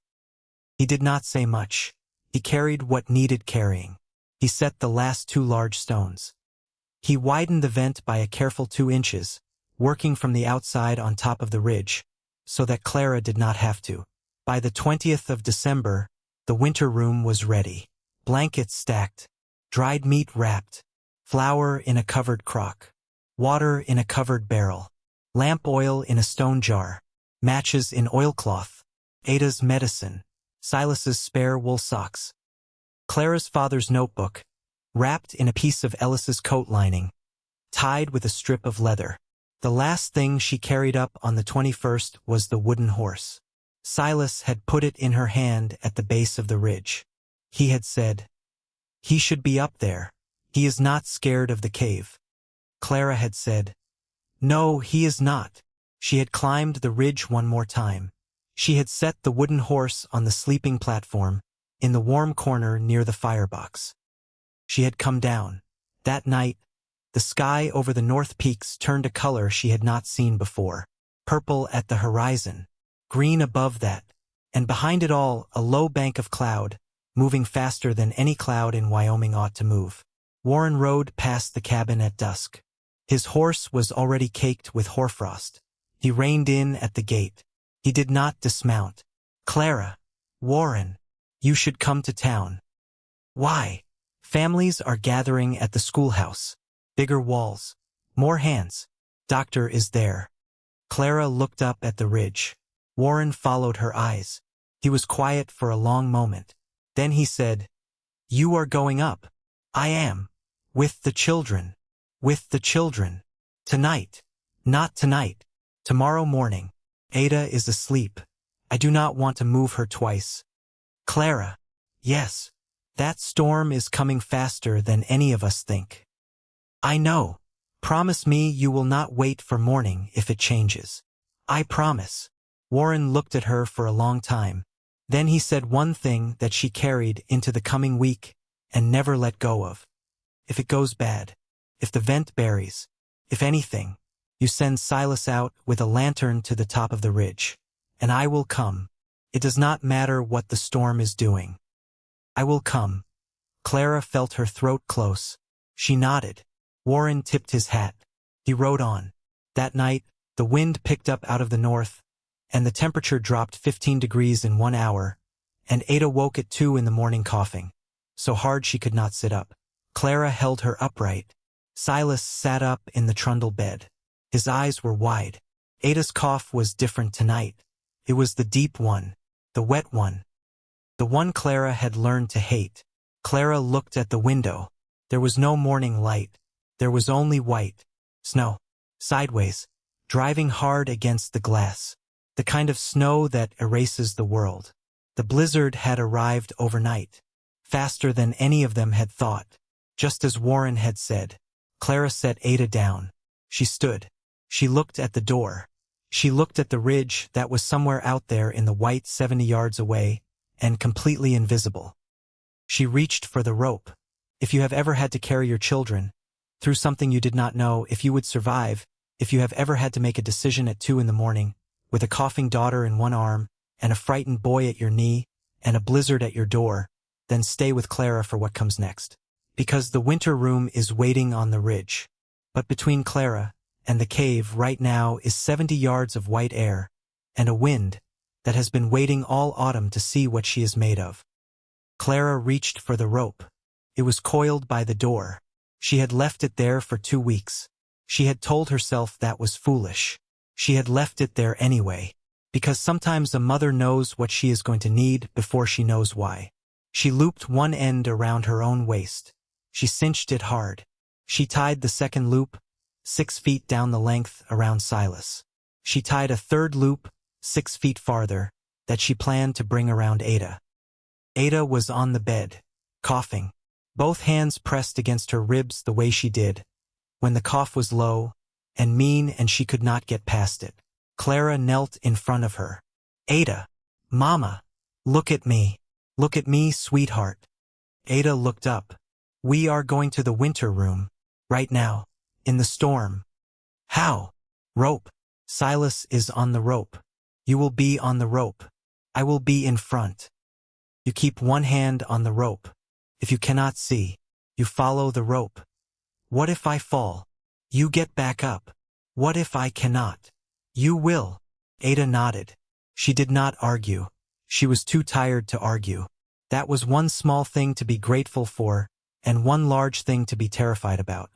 He did not say much. He carried what needed carrying. He set the last 2 large stones. He widened the vent by a careful 2 inches, working from the outside on top of the ridge, so that Clara did not have to. By the 20th of December, the winter room was ready. Blankets stacked, dried meat wrapped, flour in a covered crock, water in a covered barrel, lamp oil in a stone jar, matches in oilcloth, Ada's medicine, Silas's spare wool socks, Clara's father's notebook, wrapped in a piece of Ellis's coat lining, tied with a strip of leather. The last thing she carried up on the 21st was the wooden horse. Silas had put it in her hand at the base of the ridge. He had said, "He should be up there. He is not scared of the cave." Clara had said, "No, he is not." She had climbed the ridge one more time. She had set the wooden horse on the sleeping platform, in the warm corner near the firebox. She had come down. That night, the sky over the north peaks turned a color she had not seen before. Purple at the horizon, green above that, and behind it all a low bank of cloud, moving faster than any cloud in Wyoming ought to move. Warren rode past the cabin at dusk. His horse was already caked with hoarfrost. He reined in at the gate. He did not dismount. "Clara, Warren, you should come to town." "Why?" "Families are gathering at the schoolhouse. Bigger walls. More hands. Doctor is there." Clara looked up at the ridge. Warren followed her eyes. He was quiet for a long moment. Then he said, "You are going up." "I am. With the children." "With the children. Tonight." "Not tonight. Tomorrow morning. Ada is asleep. I do not want to move her twice." "Clara." "Yes. That storm is coming faster than any of us think." "I know. Promise me you will not wait for morning if it changes." "I promise." Warren looked at her for a long time. Then he said one thing that she carried into the coming week and never let go of. "If it goes bad, if the vent buries, if anything, you send Silas out with a lantern to the top of the ridge, and I will come. It does not matter what the storm is doing. I will come." Clara felt her throat close. She nodded. Warren tipped his hat. He rode on. That night, the wind picked up out of the north, and the temperature dropped 15 degrees in 1 hour, and Ada woke at 2 in the morning coughing, so hard she could not sit up. Clara held her upright. Silas sat up in the trundle bed. His eyes were wide. Ada's cough was different tonight. It was the deep one, the wet one, the one Clara had learned to hate. Clara looked at the window. There was no morning light. There was only white snow, sideways, driving hard against the glass, the kind of snow that erases the world. The blizzard had arrived overnight, faster than any of them had thought. Just as Warren had said, Clara set Ada down. She stood. She looked at the door. She looked at the ridge that was somewhere out there in the white 70 yards away, and completely invisible. She reached for the rope. If you have ever had to carry your children through something you did not know if you would survive, if you have ever had to make a decision at 2 in the morning, with a coughing daughter in one arm, and a frightened boy at your knee, and a blizzard at your door, then stay with Clara for what comes next. Because the winter room is waiting on the ridge. But between Clara and the cave right now is 70 yards of white air, and a wind that has been waiting all autumn to see what she is made of. Clara reached for the rope. It was coiled by the door. She had left it there for 2 weeks. She had told herself that was foolish. She had left it there anyway, because sometimes a mother knows what she is going to need before she knows why. She looped one end around her own waist. She cinched it hard. She tied the second loop, 6 feet down the length, around Silas. She tied a third loop, 6 feet farther, that she planned to bring around Ada. Ada was on the bed, coughing, both hands pressed against her ribs the way she did, when the cough was low and mean and she could not get past it. Clara knelt in front of her. Ada, Mama, look at me. Look at me, sweetheart. Ada looked up. We are going to the winter room. Right now. In the storm. How? Rope. Silas is on the rope. You will be on the rope. I will be in front. You keep one hand on the rope. If you cannot see, you follow the rope. What if I fall? You get back up. What if I cannot? You will. Ada nodded. She did not argue. She was too tired to argue. That was one small thing to be grateful for, and one large thing to be terrified about.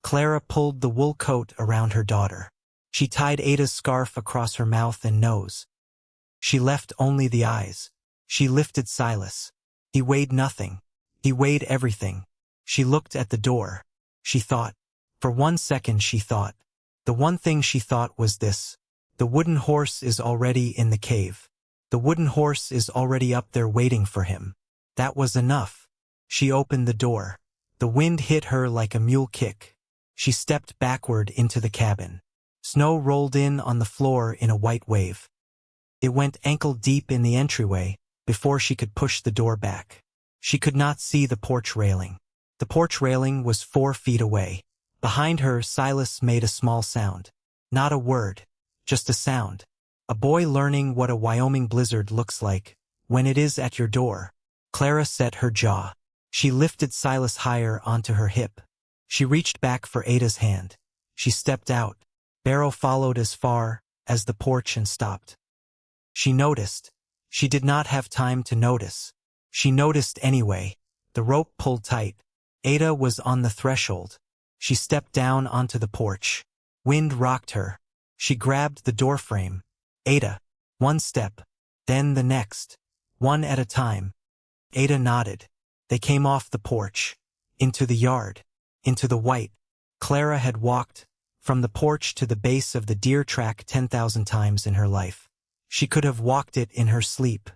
Clara pulled the wool coat around her daughter. She tied Ada's scarf across her mouth and nose. She left only the eyes. She lifted Silas. He weighed nothing. He weighed everything. She looked at the door. She thought. For 1 second she thought. The one thing she thought was this. The wooden horse is already in the cave. The wooden horse is already up there waiting for him. That was enough. She opened the door. The wind hit her like a mule kick. She stepped backward into the cabin. Snow rolled in on the floor in a white wave. It went ankle deep in the entryway before she could push the door back. She could not see the porch railing. The porch railing was 4 feet away. Behind her, Silas made a small sound. Not a word, just a sound. A boy learning what a Wyoming blizzard looks like when it is at your door. Clara set her jaw. She lifted Silas higher onto her hip. She reached back for Ada's hand. She stepped out. Barrow followed as far as the porch and stopped. She noticed. She did not have time to notice. She noticed anyway. The rope pulled tight. Ada was on the threshold. She stepped down onto the porch. Wind rocked her. She grabbed the doorframe. Ada. 1 step. Then the next. One at a time. Ada nodded. They came off the porch. Into the yard. Into the white. Clara had walked from the porch to the base of the deer track 10,000 times in her life. She could have walked it in her sleep.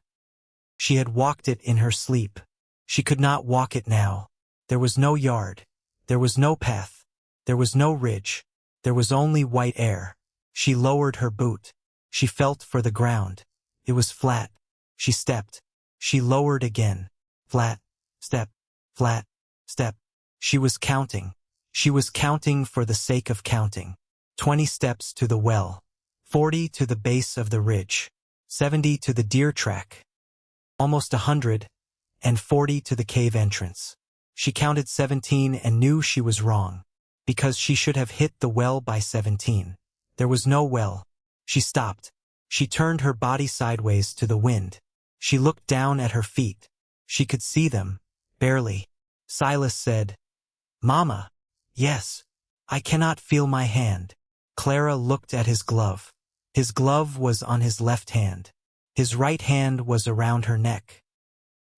She had walked it in her sleep. She could not walk it now. There was no yard. There was no path. There was no ridge. There was only white air. She lowered her boot. She felt for the ground. It was flat. She stepped. She lowered again. Flat. Step. Flat. Step. She was counting. She was counting for the sake of counting. 20 steps to the well. 40 to the base of the ridge. 70 to the deer track. Almost 100. And 40 to the cave entrance. She counted 17 and knew she was wrong. Because she should have hit the well by 17. There was no well. She stopped. She turned her body sideways to the wind. She looked down at her feet. She could see them. Barely. Silas said, "Mama." "Yes. I cannot feel my hand." Clara looked at his glove. His glove was on his left hand. His right hand was around her neck.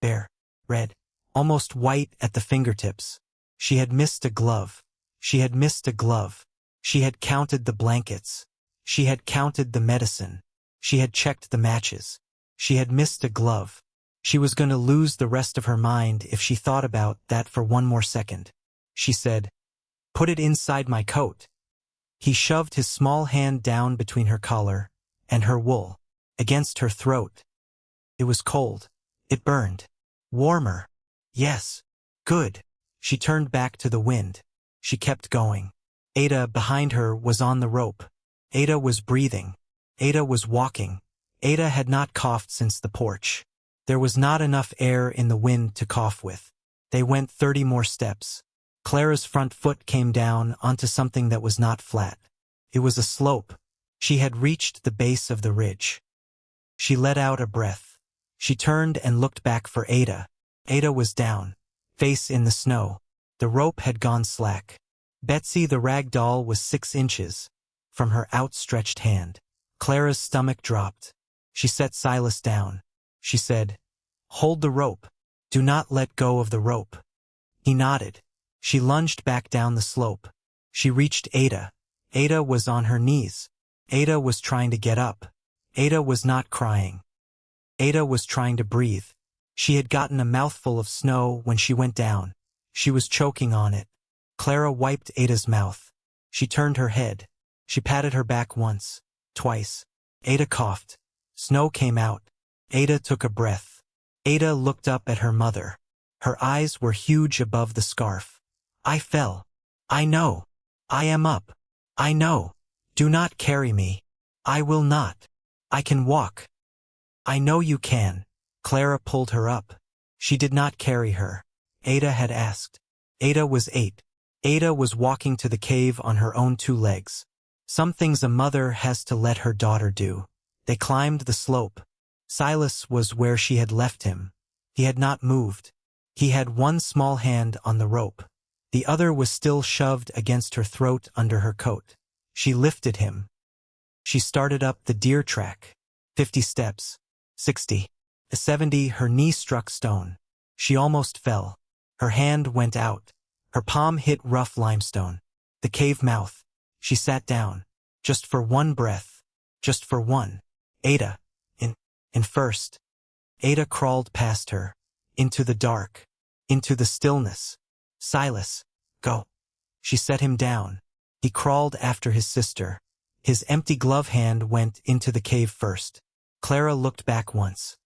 Bare, red, almost white at the fingertips. She had missed a glove. She had missed a glove. She had counted the blankets. She had counted the medicine. She had checked the matches. She had missed a glove. She was going to lose the rest of her mind if she thought about that for 1 more second. She said, "Put it inside my coat." He shoved his small hand down between her collar and her wool, against her throat. It was cold. It burned. Warmer. Yes. Good. She turned back to the wind. She kept going. Ada, behind her, was on the rope. Ada was breathing. Ada was walking. Ada had not coughed since the porch. There was not enough air in the wind to cough with. They went 30 more steps. Clara's front foot came down onto something that was not flat. It was a slope. She had reached the base of the ridge. She let out a breath. She turned and looked back for Ada. Ada was down, face in the snow. The rope had gone slack. Betsy the rag doll was 6 inches from her outstretched hand. Clara's stomach dropped. She set Silas down. She said, "Hold the rope. Do not let go of the rope." He nodded. She lunged back down the slope. She reached Ada. Ada was on her knees. Ada was trying to get up. Ada was not crying. Ada was trying to breathe. She had gotten a mouthful of snow when she went down. She was choking on it. Clara wiped Ada's mouth. She turned her head. She patted her back once, twice. Ada coughed. Snow came out. Ada took a breath. Ada looked up at her mother. Her eyes were huge above the scarf. "I fell. I know. I am up. I know. Do not carry me. I will not. I can walk." "I know you can." Clara pulled her up. She did not carry her. Ada had asked. Ada was 8. Ada was walking to the cave on her own 2 legs. Some things a mother has to let her daughter do. They climbed the slope. Silas was where she had left him. He had not moved. He had one small hand on the rope. The other was still shoved against her throat under her coat. She lifted him. She started up the deer track. 50 steps. 60. 70. Her knee struck stone. She almost fell. Her hand went out. Her palm hit rough limestone. The cave mouth. She sat down. Just for one breath. Just for one. Ada. In first. Ada crawled past her. Into the dark. Into the stillness. "Silas, go." She set him down. He crawled after his sister. His empty glove hand went into the cave first. Clara looked back once.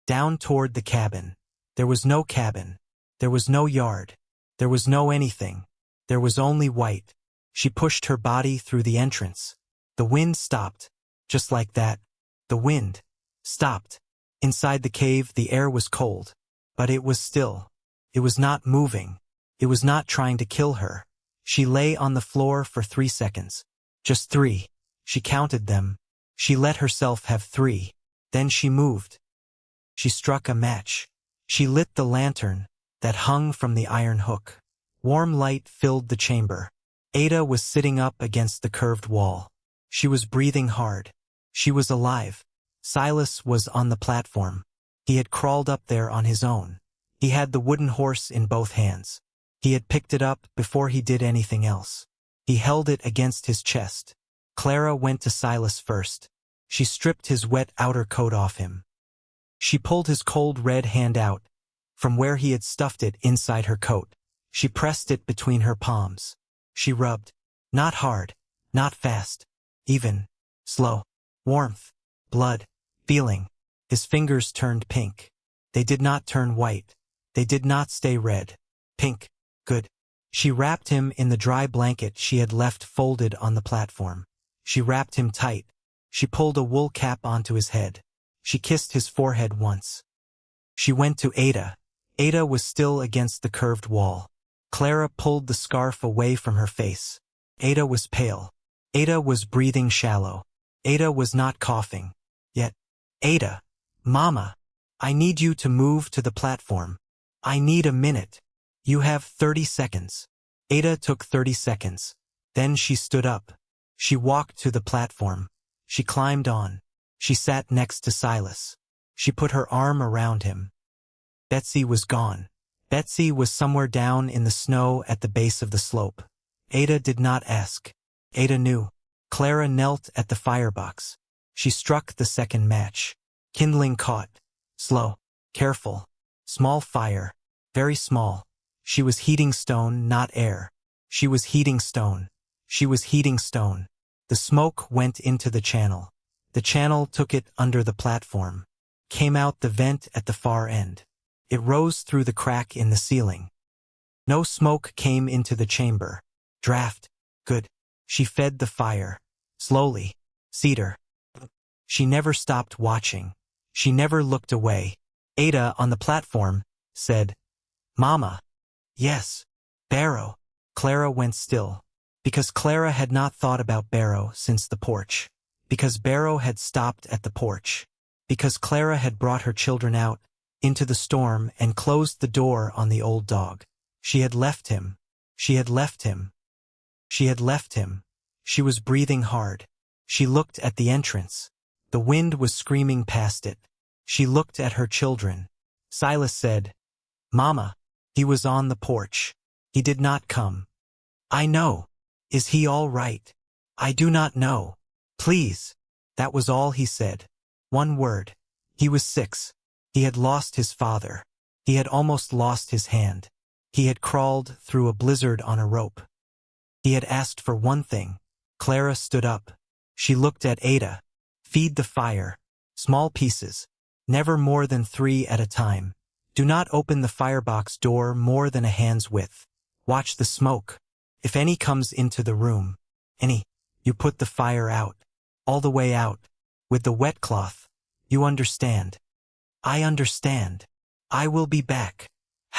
Down toward the cabin. There was no cabin. There was no yard. There was no anything. There was only white. She pushed her body through the entrance. The wind stopped. Just like that. The wind stopped. Inside the cave the air was cold. But it was still. It was not moving. It was not trying to kill her. She lay on the floor for 3 seconds. Just 3. She counted them. She let herself have 3. Then she moved. She struck a match. She lit the lantern that hung from the iron hook. Warm light filled the chamber. Ada was sitting up against the curved wall. She was breathing hard. She was alive. Silas was on the platform. He had crawled up there on his own. He had the wooden horse in both hands. He had picked it up before he did anything else. He held it against his chest. Clara went to Silas first. She stripped his wet outer coat off him. She pulled his cold red hand out from where he had stuffed it inside her coat. She pressed it between her palms. She rubbed. Not hard, not fast. Even. Slow. Warmth. Blood. Feeling. His fingers turned pink. They did not turn white. They did not stay red. Pink. Good. She wrapped him in the dry blanket she had left folded on the platform. She wrapped him tight. She pulled a wool cap onto his head. She kissed his forehead once. She went to Ada. Ada was still against the curved wall. Clara pulled the scarf away from her face. Ada was pale. Ada was breathing shallow. Ada was not coughing. Yet, Ada, Mama, I need you to move to the platform. I need a minute. You have 30 seconds. Ada took 30 seconds. Then she stood up. She walked to the platform. She climbed on. She sat next to Silas. She put her arm around him. Betsy was gone. Betsy was somewhere down in the snow at the base of the slope. Ada did not ask. Ada knew. Clara knelt at the firebox. She struck the second match. Kindling caught. Slow. Careful. Small fire. Very small. She was heating stone, not air. She was heating stone. She was heating stone. The smoke went into the channel. The channel took it under the platform. Came out the vent at the far end. It rose through the crack in the ceiling. No smoke came into the chamber. Draft. Good. She fed the fire. Slowly. Cedar. She never stopped watching. She never looked away. Ada, on the platform, said, Mama. Yes. Barrow. Clara went still. Because Clara had not thought about Barrow since the porch. Because Barrow had stopped at the porch. Because Clara had brought her children out into the storm and closed the door on the old dog. She had left him. She had left him. She had left him. She was breathing hard. She looked at the entrance. The wind was screaming past it. She looked at her children. Silas said, "Mama." He was on the porch. He did not come. "I know. Is he all right?" "I do not know. Please." That was all he said. One word. He was 6. He had lost his father. He had almost lost his hand. He had crawled through a blizzard on a rope. He had asked for one thing. Clara stood up. She looked at Ada. "Feed the fire. Small pieces. Never more than 3 at a time. Do not open the firebox door more than a hand's width. Watch the smoke. If any comes into the room, you put the fire out. All the way out. With the wet cloth. You understand?" "I understand. I will be back."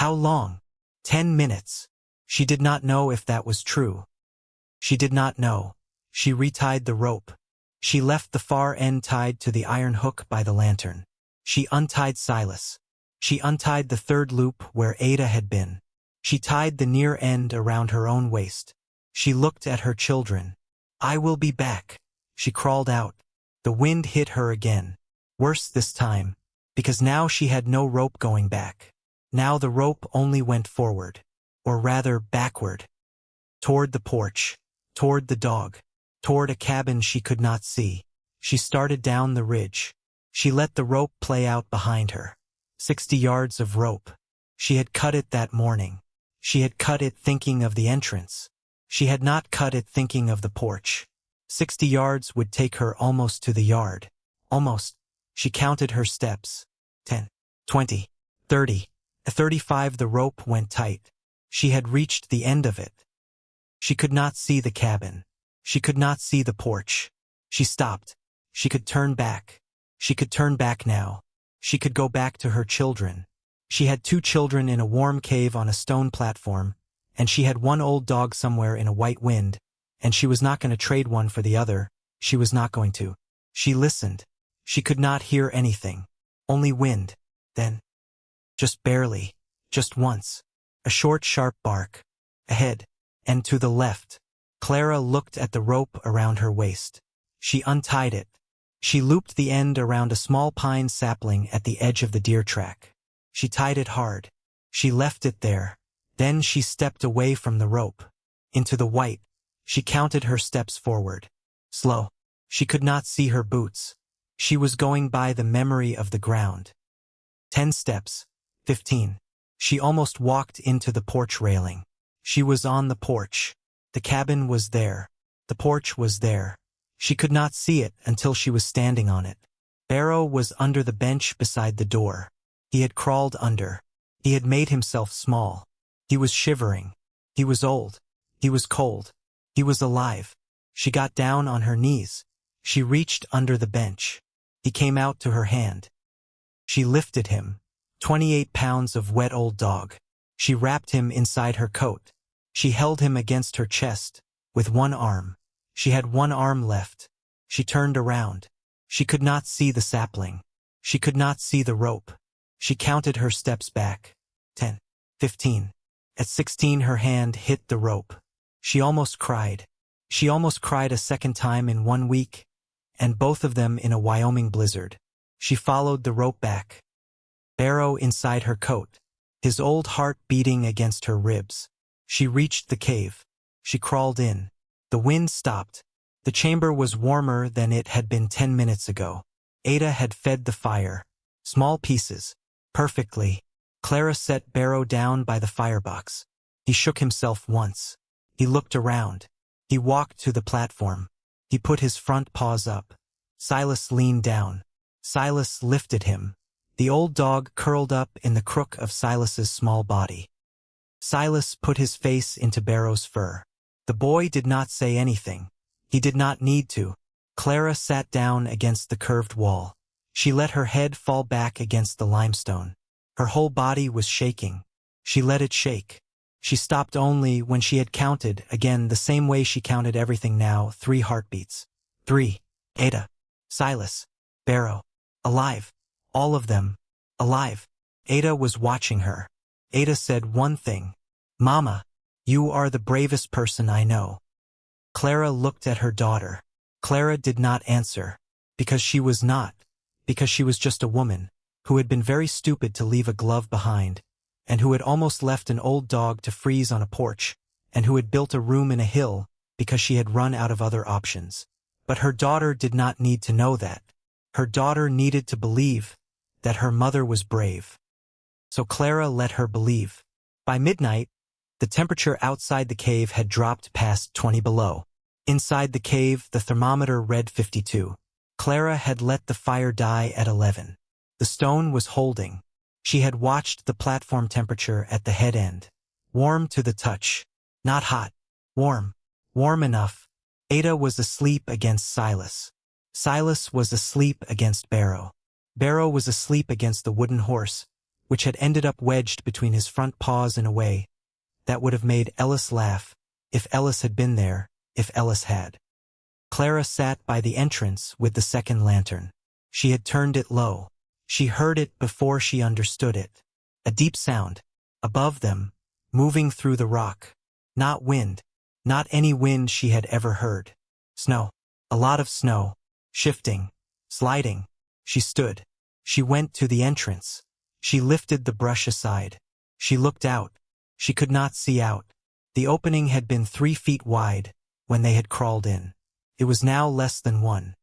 "How long?" 10 minutes. She did not know if that was true. She did not know. She retied the rope. She left the far end tied to the iron hook by the lantern. She untied Silas. She untied the 3rd loop where Ada had been. She tied the near end around her own waist. She looked at her children. "I will be back." She crawled out. The wind hit her again. Worse this time, because now she had no rope going back. Now the rope only went forward, or rather backward. Toward the porch, toward the dog, toward a cabin she could not see. She started down the ridge. She let the rope play out behind her. 60 yards of rope. She had cut it that morning. She had cut it thinking of the entrance. She had not cut it thinking of the porch. 60 yards would take her almost to the yard. Almost. She counted her steps. 10, 20, 30. At 35 the rope went tight. She had reached the end of it. She could not see the cabin. She could not see the porch. She stopped. She could turn back. She could turn back now. She could go back to her children. She had 2 children in a warm cave on a stone platform, and she had 1 old dog somewhere in a white wind, and she was not going to trade one for the other. She was not going to. She listened. She could not hear anything. Only wind. Then, just barely, just once, a short sharp bark. Ahead, and to the left. Clara looked at the rope around her waist. She untied it. She looped the end around a small pine sapling at the edge of the deer track. She tied it hard. She left it there. Then she stepped away from the rope. Into the white. She counted her steps forward. Slow. She could not see her boots. She was going by the memory of the ground. 10 steps. 15. She almost walked into the porch railing. She was on the porch. The cabin was there. The porch was there. She could not see it until she was standing on it. Barrow was under the bench beside the door. He had crawled under. He had made himself small. He was shivering. He was old. He was cold. He was alive. She got down on her knees. She reached under the bench. He came out to her hand. She lifted him. 28 pounds of wet old dog. She wrapped him inside her coat. She held him against her chest, with one arm. She had one arm left. She turned around. She could not see the sapling. She could not see the rope. She counted her steps back. 10, 15. At 16 her hand hit the rope. She almost cried. She almost cried a second time in 1 week, and both of them in a Wyoming blizzard. She followed the rope back. Barrow inside her coat, his old heart beating against her ribs. She reached the cave. She crawled in. The wind stopped. The chamber was warmer than it had been 10 minutes ago. Ada had fed the fire. Small pieces. Perfectly. Clara set Barrow down by the firebox. He shook himself once. He looked around. He walked to the platform. He put his front paws up. Silas leaned down. Silas lifted him. The old dog curled up in the crook of Silas's small body. Silas put his face into Barrow's fur. The boy did not say anything. He did not need to. Clara sat down against the curved wall. She let her head fall back against the limestone. Her whole body was shaking. She let it shake. She stopped only when she had counted, again the same way she counted everything now, 3 heartbeats. 3. Ada. Silas. Barrow. Alive. All of them. Alive. Ada was watching her. Ada said one thing. "Mama, you are the bravest person I know." Clara looked at her daughter. Clara did not answer, because she was not, because she was just a woman, who had been very stupid to leave a glove behind, and who had almost left an old dog to freeze on a porch, and who had built a room in a hill because she had run out of other options. But her daughter did not need to know that. Her daughter needed to believe that her mother was brave. So Clara let her believe. By midnight, the temperature outside the cave had dropped past 20 below. Inside the cave, the thermometer read 52. Clara had let the fire die at 11. The stone was holding. She had watched the platform temperature at the head end. Warm to the touch. Not hot. Warm. Warm enough. Ada was asleep against Silas. Silas was asleep against Barrow. Barrow was asleep against the wooden horse, which had ended up wedged between his front paws in a way that would have made Ellis laugh, if Ellis had been there, if Ellis had. Clara sat by the entrance with the second lantern. She had turned it low. She heard it before she understood it. A deep sound, above them, moving through the rock. Not wind. Not any wind she had ever heard. Snow. A lot of snow. Shifting. Sliding. She stood. She went to the entrance. She lifted the brush aside. She looked out. She could not see out. The opening had been 3 feet wide when they had crawled in. It was now less than 1.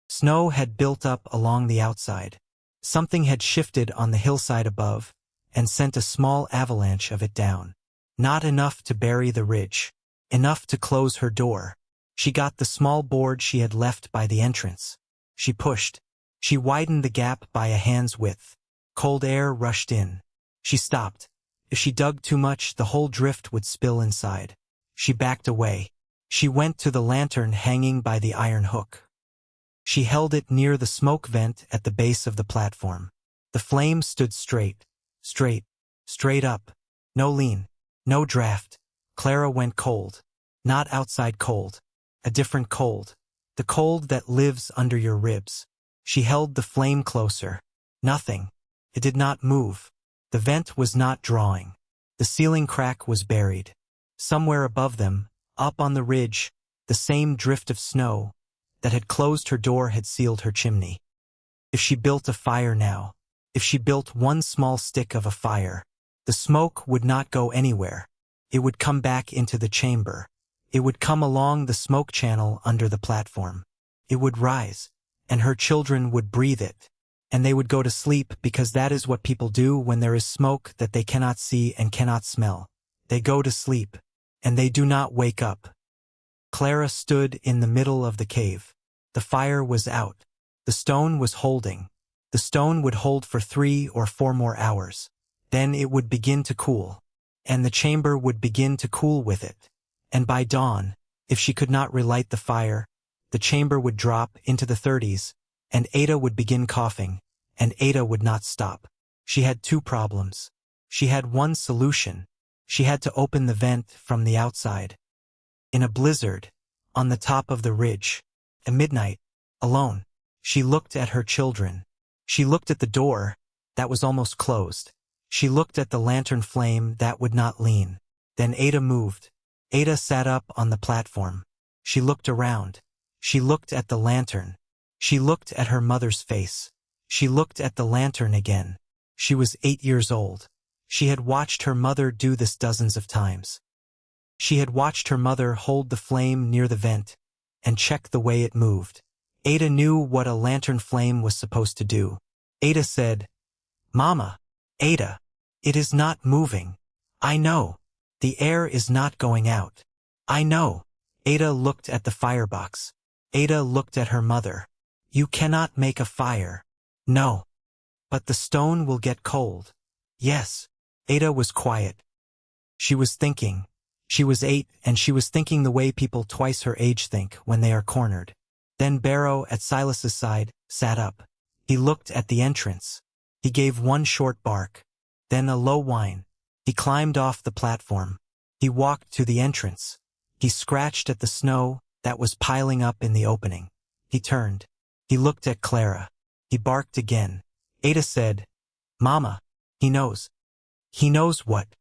Snow had built up along the outside. Something had shifted on the hillside above and sent a small avalanche of it down. Not enough to bury the ridge. Enough to close her door. She got the small board she had left by the entrance. She pushed. She widened the gap by a hand's width. Cold air rushed in. She stopped. If she dug too much, the whole drift would spill inside. She backed away. She went to the lantern hanging by the iron hook. She held it near the smoke vent at the base of the platform. The flame stood straight. Straight up. No lean. No draft. Clara went cold. Not outside cold. A different cold. The cold that lives under your ribs. She held the flame closer. Nothing. It did not move. The vent was not drawing. The ceiling crack was buried. Somewhere above them, up on the ridge, the same drift of snow that had closed her door had sealed her chimney. If she built a fire now, if she built one small stick of a fire, the smoke would not go anywhere. It would come back into the chamber. It would come along the smoke channel under the platform. It would rise, and her children would breathe it. And they would go to sleep because that is what people do when there is smoke that they cannot see and cannot smell. They go to sleep, and they do not wake up. Clara stood in the middle of the cave. The fire was out. The stone was holding. The stone would hold for 3 or 4 more hours. Then it would begin to cool. And the chamber would begin to cool with it. And by dawn, if she could not relight the fire, the chamber would drop into the 30s, and Ada would begin coughing, and Ada would not stop. She had 2 problems. She had one solution. She had to open the vent from the outside. In a blizzard, on the top of the ridge, at midnight, alone, she looked at her children. She looked at the door, that was almost closed. She looked at the lantern flame that would not lean. Then Ada moved. Ada sat up on the platform. She looked around. She looked at the lantern. She looked at her mother's face. She looked at the lantern again. She was 8 years old. She had watched her mother do this dozens of times. She had watched her mother hold the flame near the vent and check the way it moved. Ada knew what a lantern flame was supposed to do. Ada said, "Mama, Ada, it is not moving. I know. The air is not going out. I know." Ada looked at the firebox. Ada looked at her mother. "You cannot make a fire." "No." "But the stone will get cold." "Yes." Ada was quiet. She was thinking. She was 8, and she was thinking the way people twice her age think when they are cornered. Then Barrow, at Silas's side, sat up. He looked at the entrance. He gave one short bark. Then a low whine. He climbed off the platform. He walked to the entrance. He scratched at the snow that was piling up in the opening. He turned. He looked at Clara. He barked again. Ada said, "Mama, he knows." "He knows what?"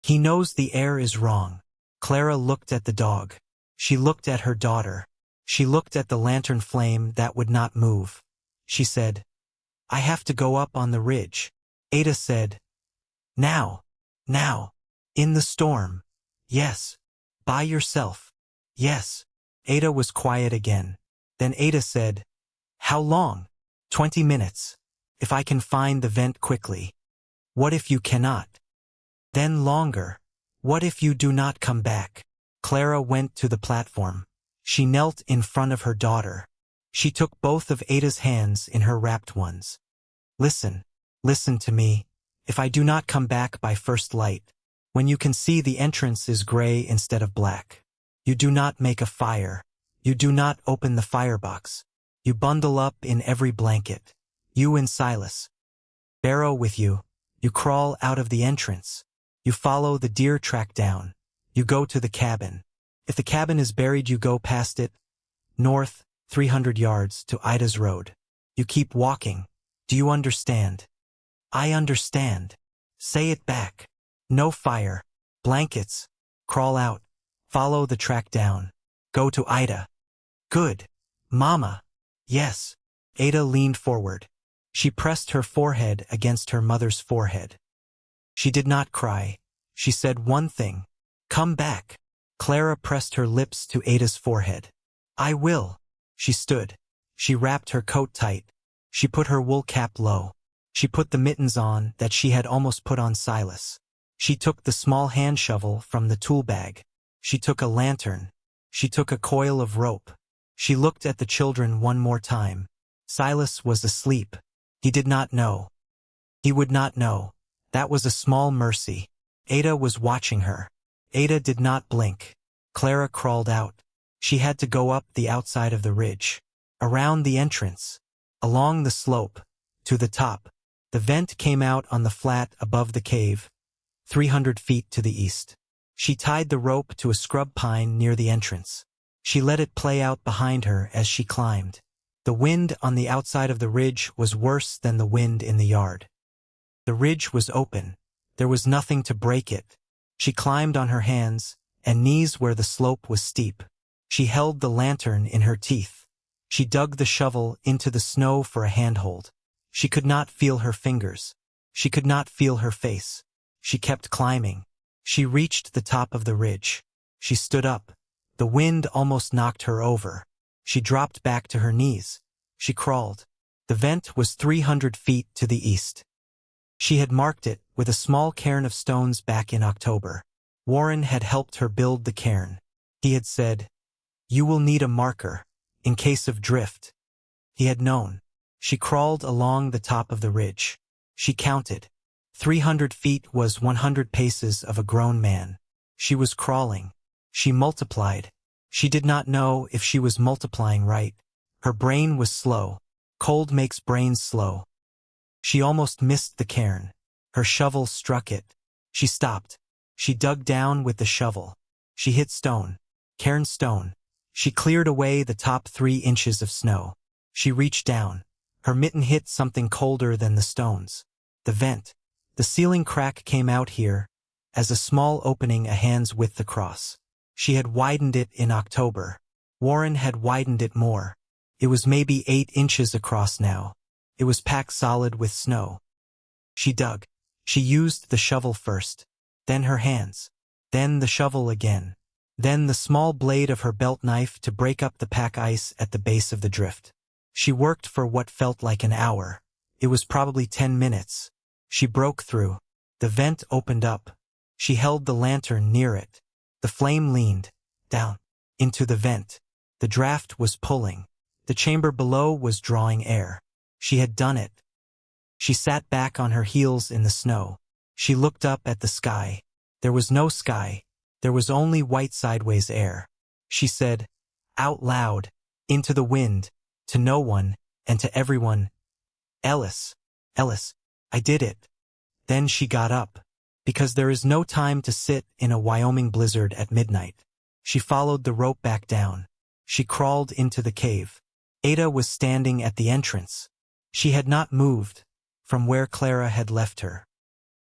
He knows the air is wrong. Clara looked at the dog. She looked at her daughter. She looked at the lantern flame that would not move. She said, I have to go up on the ridge. Ada said, Now. Now. In the storm. Yes. By yourself. Yes. Ada was quiet again. Then Ada said, How long? 20 minutes. If I can find the vent quickly. What if you cannot? Then longer. What if you do not come back? Clara went to the platform. She knelt in front of her daughter. She took both of Ada's hands in her wrapped ones. Listen. Listen to me. If I do not come back by first light, when you can see the entrance is gray instead of black, you do not make a fire. You do not open the firebox. You bundle up in every blanket. You and Silas. Barrow with you. You crawl out of the entrance. You follow the deer track down. You go to the cabin. If the cabin is buried, you go past it, north, 300 yards to Ida's road. You keep walking. Do you understand? I understand. Say it back. No fire. Blankets. Crawl out. Follow the track down. Go to Ida. Good. Mama. Yes. Ada leaned forward. She pressed her forehead against her mother's forehead. She did not cry. She said one thing. Come back. Clara pressed her lips to Ada's forehead. I will. She stood. She wrapped her coat tight. She put her wool cap low. She put the mittens on that she had almost put on Silas. She took the small hand shovel from the tool bag. She took a lantern. She took a coil of rope. She looked at the children one more time. Silas was asleep. He did not know. He would not know. That was a small mercy. Ada was watching her. Ada did not blink. Clara crawled out. She had to go up the outside of the ridge. Around the entrance. Along the slope. To the top. The vent came out on the flat above the cave, 300 feet to the east. She tied the rope to a scrub pine near the entrance. She let it play out behind her as she climbed. The wind on the outside of the ridge was worse than the wind in the yard. The ridge was open. There was nothing to break it. She climbed on her hands and knees where the slope was steep. She held the lantern in her teeth. She dug the shovel into the snow for a handhold. She could not feel her fingers. She could not feel her face. She kept climbing. She reached the top of the ridge. She stood up. The wind almost knocked her over. She dropped back to her knees. She crawled. The vent was 300 feet to the east. She had marked it with a small cairn of stones back in October. Warren had helped her build the cairn. He had said, "You will need a marker, in case of drift." He had known. She crawled along the top of the ridge. She counted. 300 feet was 100 paces of a grown man. She was crawling. She multiplied. She did not know if she was multiplying right. Her brain was slow. Cold makes brains slow. She almost missed the cairn. Her shovel struck it. She stopped. She dug down with the shovel. She hit stone. Cairn stone. She cleared away the top 3 inches of snow. She reached down. Her mitten hit something colder than the stones. The vent. The ceiling crack came out here, as a small opening a hand's width across. She had widened it in October. Warren had widened it more. It was maybe 8 inches across now. It was packed solid with snow. She dug. She used the shovel first, then her hands, then the shovel again, then the small blade of her belt knife to break up the pack ice at the base of the drift. She worked for what felt like an hour. It was probably 10 minutes. She broke through. The vent opened up. She held the lantern near it. The flame leaned down into the vent. The draft was pulling. The chamber below was drawing air. She had done it. She sat back on her heels in the snow. She looked up at the sky. There was no sky. There was only white sideways air. She said, out loud, into the wind, to no one, and to everyone, Ellis, Ellis, I did it. Then she got up. Because there is no time to sit in a Wyoming blizzard at midnight. She followed the rope back down. She crawled into the cave. Ada was standing at the entrance. She had not moved from where Clara had left her.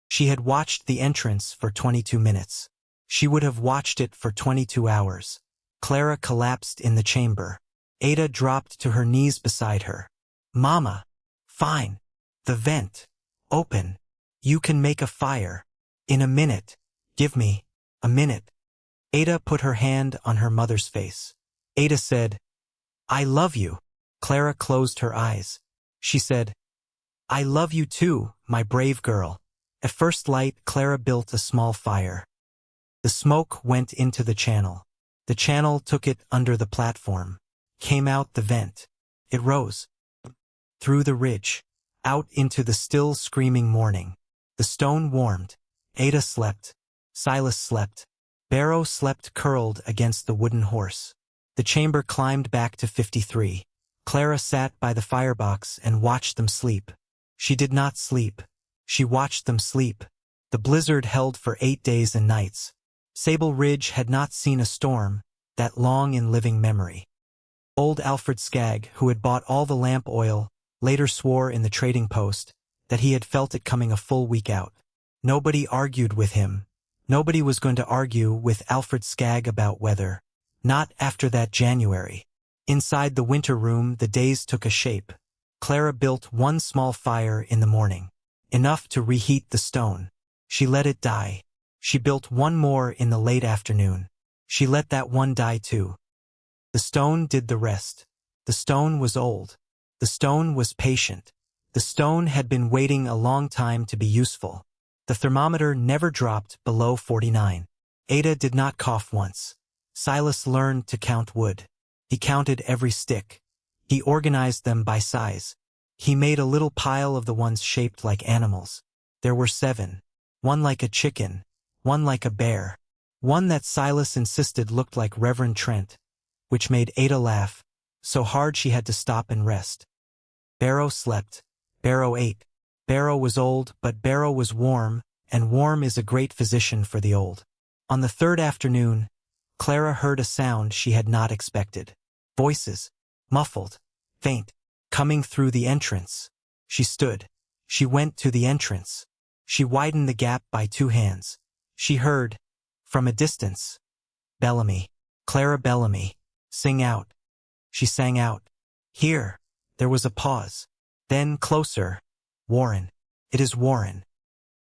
She had watched the entrance for 22 minutes. She would have watched it for 22 hours. Clara collapsed in the chamber. Ada dropped to her knees beside her. Mama. Fine. The vent. Open. You can make a fire. In a minute. Give me a minute. Ada put her hand on her mother's face. Ada said, I love you. Clara closed her eyes. She said, I love you too, my brave girl. At first light, Clara built a small fire. The smoke went into the channel. The channel took it under the platform. Came out the vent. It rose. Through the ridge. Out into the still screaming morning. The stone warmed. Ada slept. Silas slept. Barrow slept curled against the wooden horse. The chamber climbed back to 53. Clara sat by the firebox and watched them sleep. She did not sleep. She watched them sleep. The blizzard held for 8 days and nights. Sable Ridge had not seen a storm, that long in living memory. Old Alfred Skagg, who had bought all the lamp oil, later swore in the trading post that he had felt it coming a full week out. Nobody argued with him. Nobody was going to argue with Alfred Skagg about weather. Not after that January. Inside the winter room, the days took a shape. Clara built one small fire in the morning. Enough to reheat the stone. She let it die. She built one more in the late afternoon. She let that one die too. The stone did the rest. The stone was old. The stone was patient. The stone had been waiting a long time to be useful. The thermometer never dropped below 49. Ada did not cough once. Silas learned to count wood. He counted every stick. He organized them by size. He made a little pile of the ones shaped like animals. There were 7. One like a chicken. One like a bear. One that Silas insisted looked like Reverend Trent, which made Ada laugh, so hard she had to stop and rest. Barrow slept. Barrow ate. Barrow was old, but Barrow was warm, and warm is a great physician for the old. On the 3rd afternoon, Clara heard a sound she had not expected. Voices. Muffled. Faint. Coming through the entrance. She stood. She went to the entrance. She widened the gap by 2 hands. She heard, from a distance, Bellamy. Clara Bellamy. Sing out. She sang out. Here. There was a pause. Then closer. Warren. It is Warren.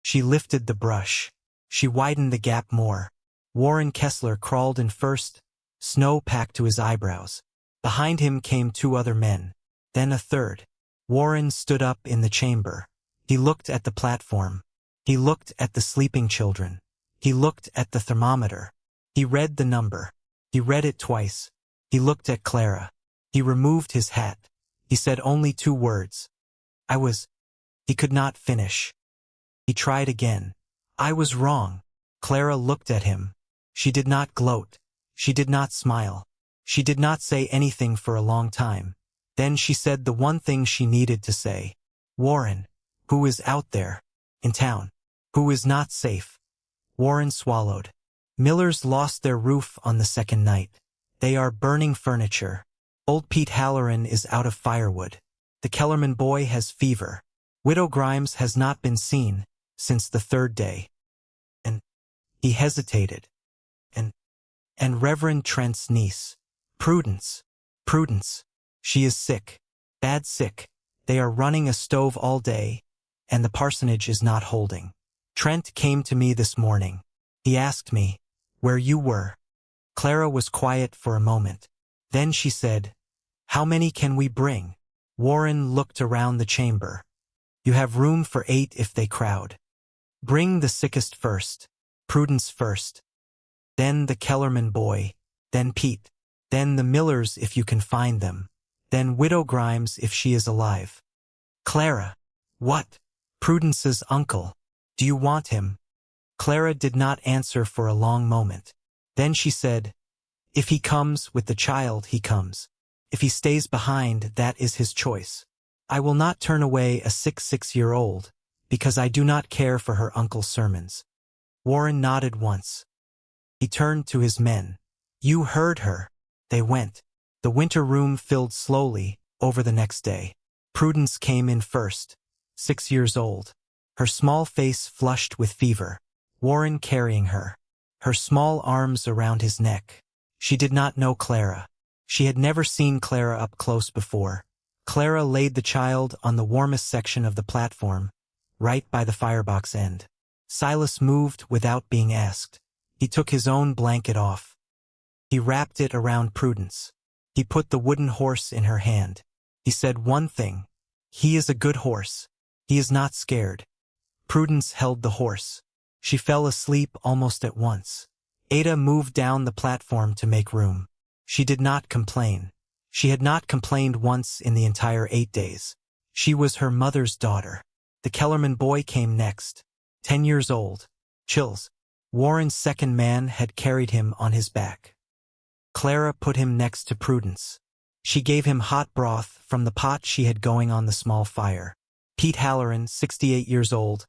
She lifted the brush. She widened the gap more. Warren Kessler crawled in first, snow packed to his eyebrows. Behind him came 2 other men. Then a third. Warren stood up in the chamber. He looked at the platform. He looked at the sleeping children. He looked at the thermometer. He read the number. He read it twice. He looked at Clara. He removed his hat. He said only 2 words. He could not finish. He tried again. I was wrong. Clara looked at him. She did not gloat. She did not smile. She did not say anything for a long time. Then she said the one thing she needed to say. Warren. Who is out there? In town. Who is not safe? Warren swallowed. Millers lost their roof on the 2nd night. They are burning furniture. Old Pete Halloran is out of firewood. The Kellerman boy has fever. Widow Grimes has not been seen since the 3rd day. And he hesitated. And Reverend Trent's niece. Prudence. She is sick. Bad sick. They are running a stove all day, and the parsonage is not holding. Trent came to me this morning. He asked me where you were. Clara was quiet for a moment. Then she said, How many can we bring? Warren looked around the chamber. You have room for 8 if they crowd. Bring the sickest first. Prudence first. Then the Kellerman boy. Then Pete. Then the Millers if you can find them. Then Widow Grimes if she is alive. Clara. What? Prudence's uncle. Do you want him? Clara did not answer for a long moment. Then she said, If he comes with the child, he comes. If he stays behind, that is his choice. I will not turn away a 6-year-old, because I do not care for her uncle's sermons. Warren nodded once. He turned to his men. You heard her. They went. The winter room filled slowly over the next day. Prudence came in first, 6 years old. her small face flushed with fever. Warren carrying her, her small arms around his neck. She did not know Clara. She had never seen Clara up close before. Clara laid the child on the warmest section of the platform, right by the firebox end. Silas moved without being asked. He took his own blanket off. He wrapped it around Prudence. He put the wooden horse in her hand. He said one thing. He is a good horse. He is not scared. Prudence held the horse. She fell asleep almost at once. Ada moved down the platform to make room. She did not complain. She had not complained once in the entire 8 days. She was her mother's daughter. The Kellerman boy came next. 10 years old. Chills. Warren's second man had carried him on his back. Clara put him next to Prudence. She gave him hot broth from the pot she had going on the small fire. Pete Halloran, 68 years old,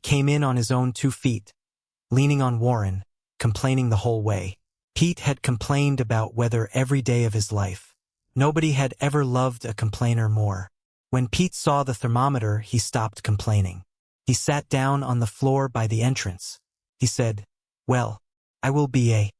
came in on his own 2 feet, leaning on Warren, complaining the whole way. Pete had complained about weather every day of his life. Nobody had ever loved a complainer more. When Pete saw the thermometer, he stopped complaining. He sat down on the floor by the entrance. He said, "Well, I will be a..."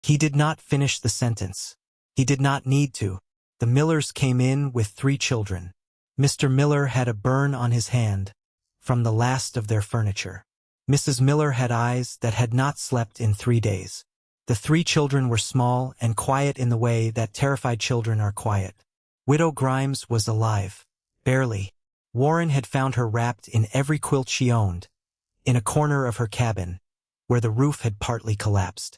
He did not finish the sentence. He did not need to. The Millers came in with 3 children. Mr. Miller had a burn on his hand from the last of their furniture. Mrs. Miller had eyes that had not slept in 3 days. The 3 children were small and quiet in the way that terrified children are quiet. Widow Grimes was alive. Barely. Warren had found her wrapped in every quilt she owned, in a corner of her cabin, where the roof had partly collapsed.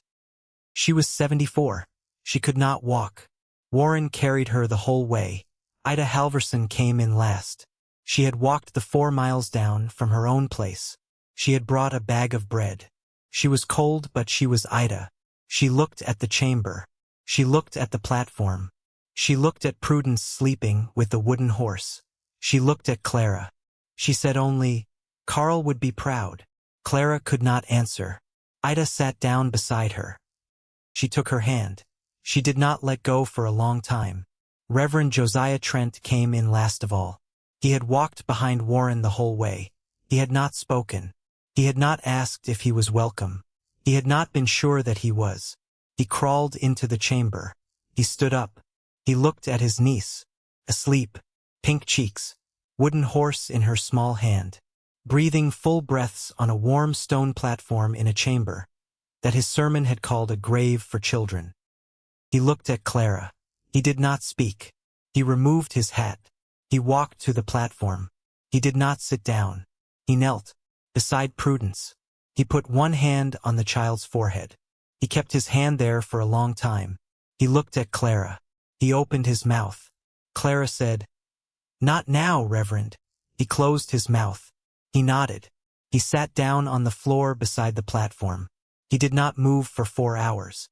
She was 74. She could not walk. Warren carried her the whole way. Ida Halverson came in last. She had walked the 4 miles down from her own place. She had brought a bag of bread. She was cold, but she was Ida. She looked at the chamber. She looked at the platform. She looked at Prudence sleeping with the wooden horse. She looked at Clara. She said only, "Carl would be proud." Clara could not answer. Ida sat down beside her. She took her hand. She did not let go for a long time. Reverend Josiah Trent came in last of all. He had walked behind Warren the whole way. He had not spoken. He had not asked if he was welcome. He had not been sure that he was. He crawled into the chamber. He stood up. He looked at his niece, asleep, pink cheeks, wooden horse in her small hand, breathing full breaths on a warm stone platform in a chamber that his sermon had called a grave for children. He looked at Clara. He did not speak. He removed his hat. He walked to the platform. He did not sit down. He knelt beside Prudence. He put one hand on the child's forehead. He kept his hand there for a long time. He looked at Clara. He opened his mouth. Clara said, "Not now, Reverend." He closed his mouth. He nodded. He sat down on the floor beside the platform. He did not move for 4 hours.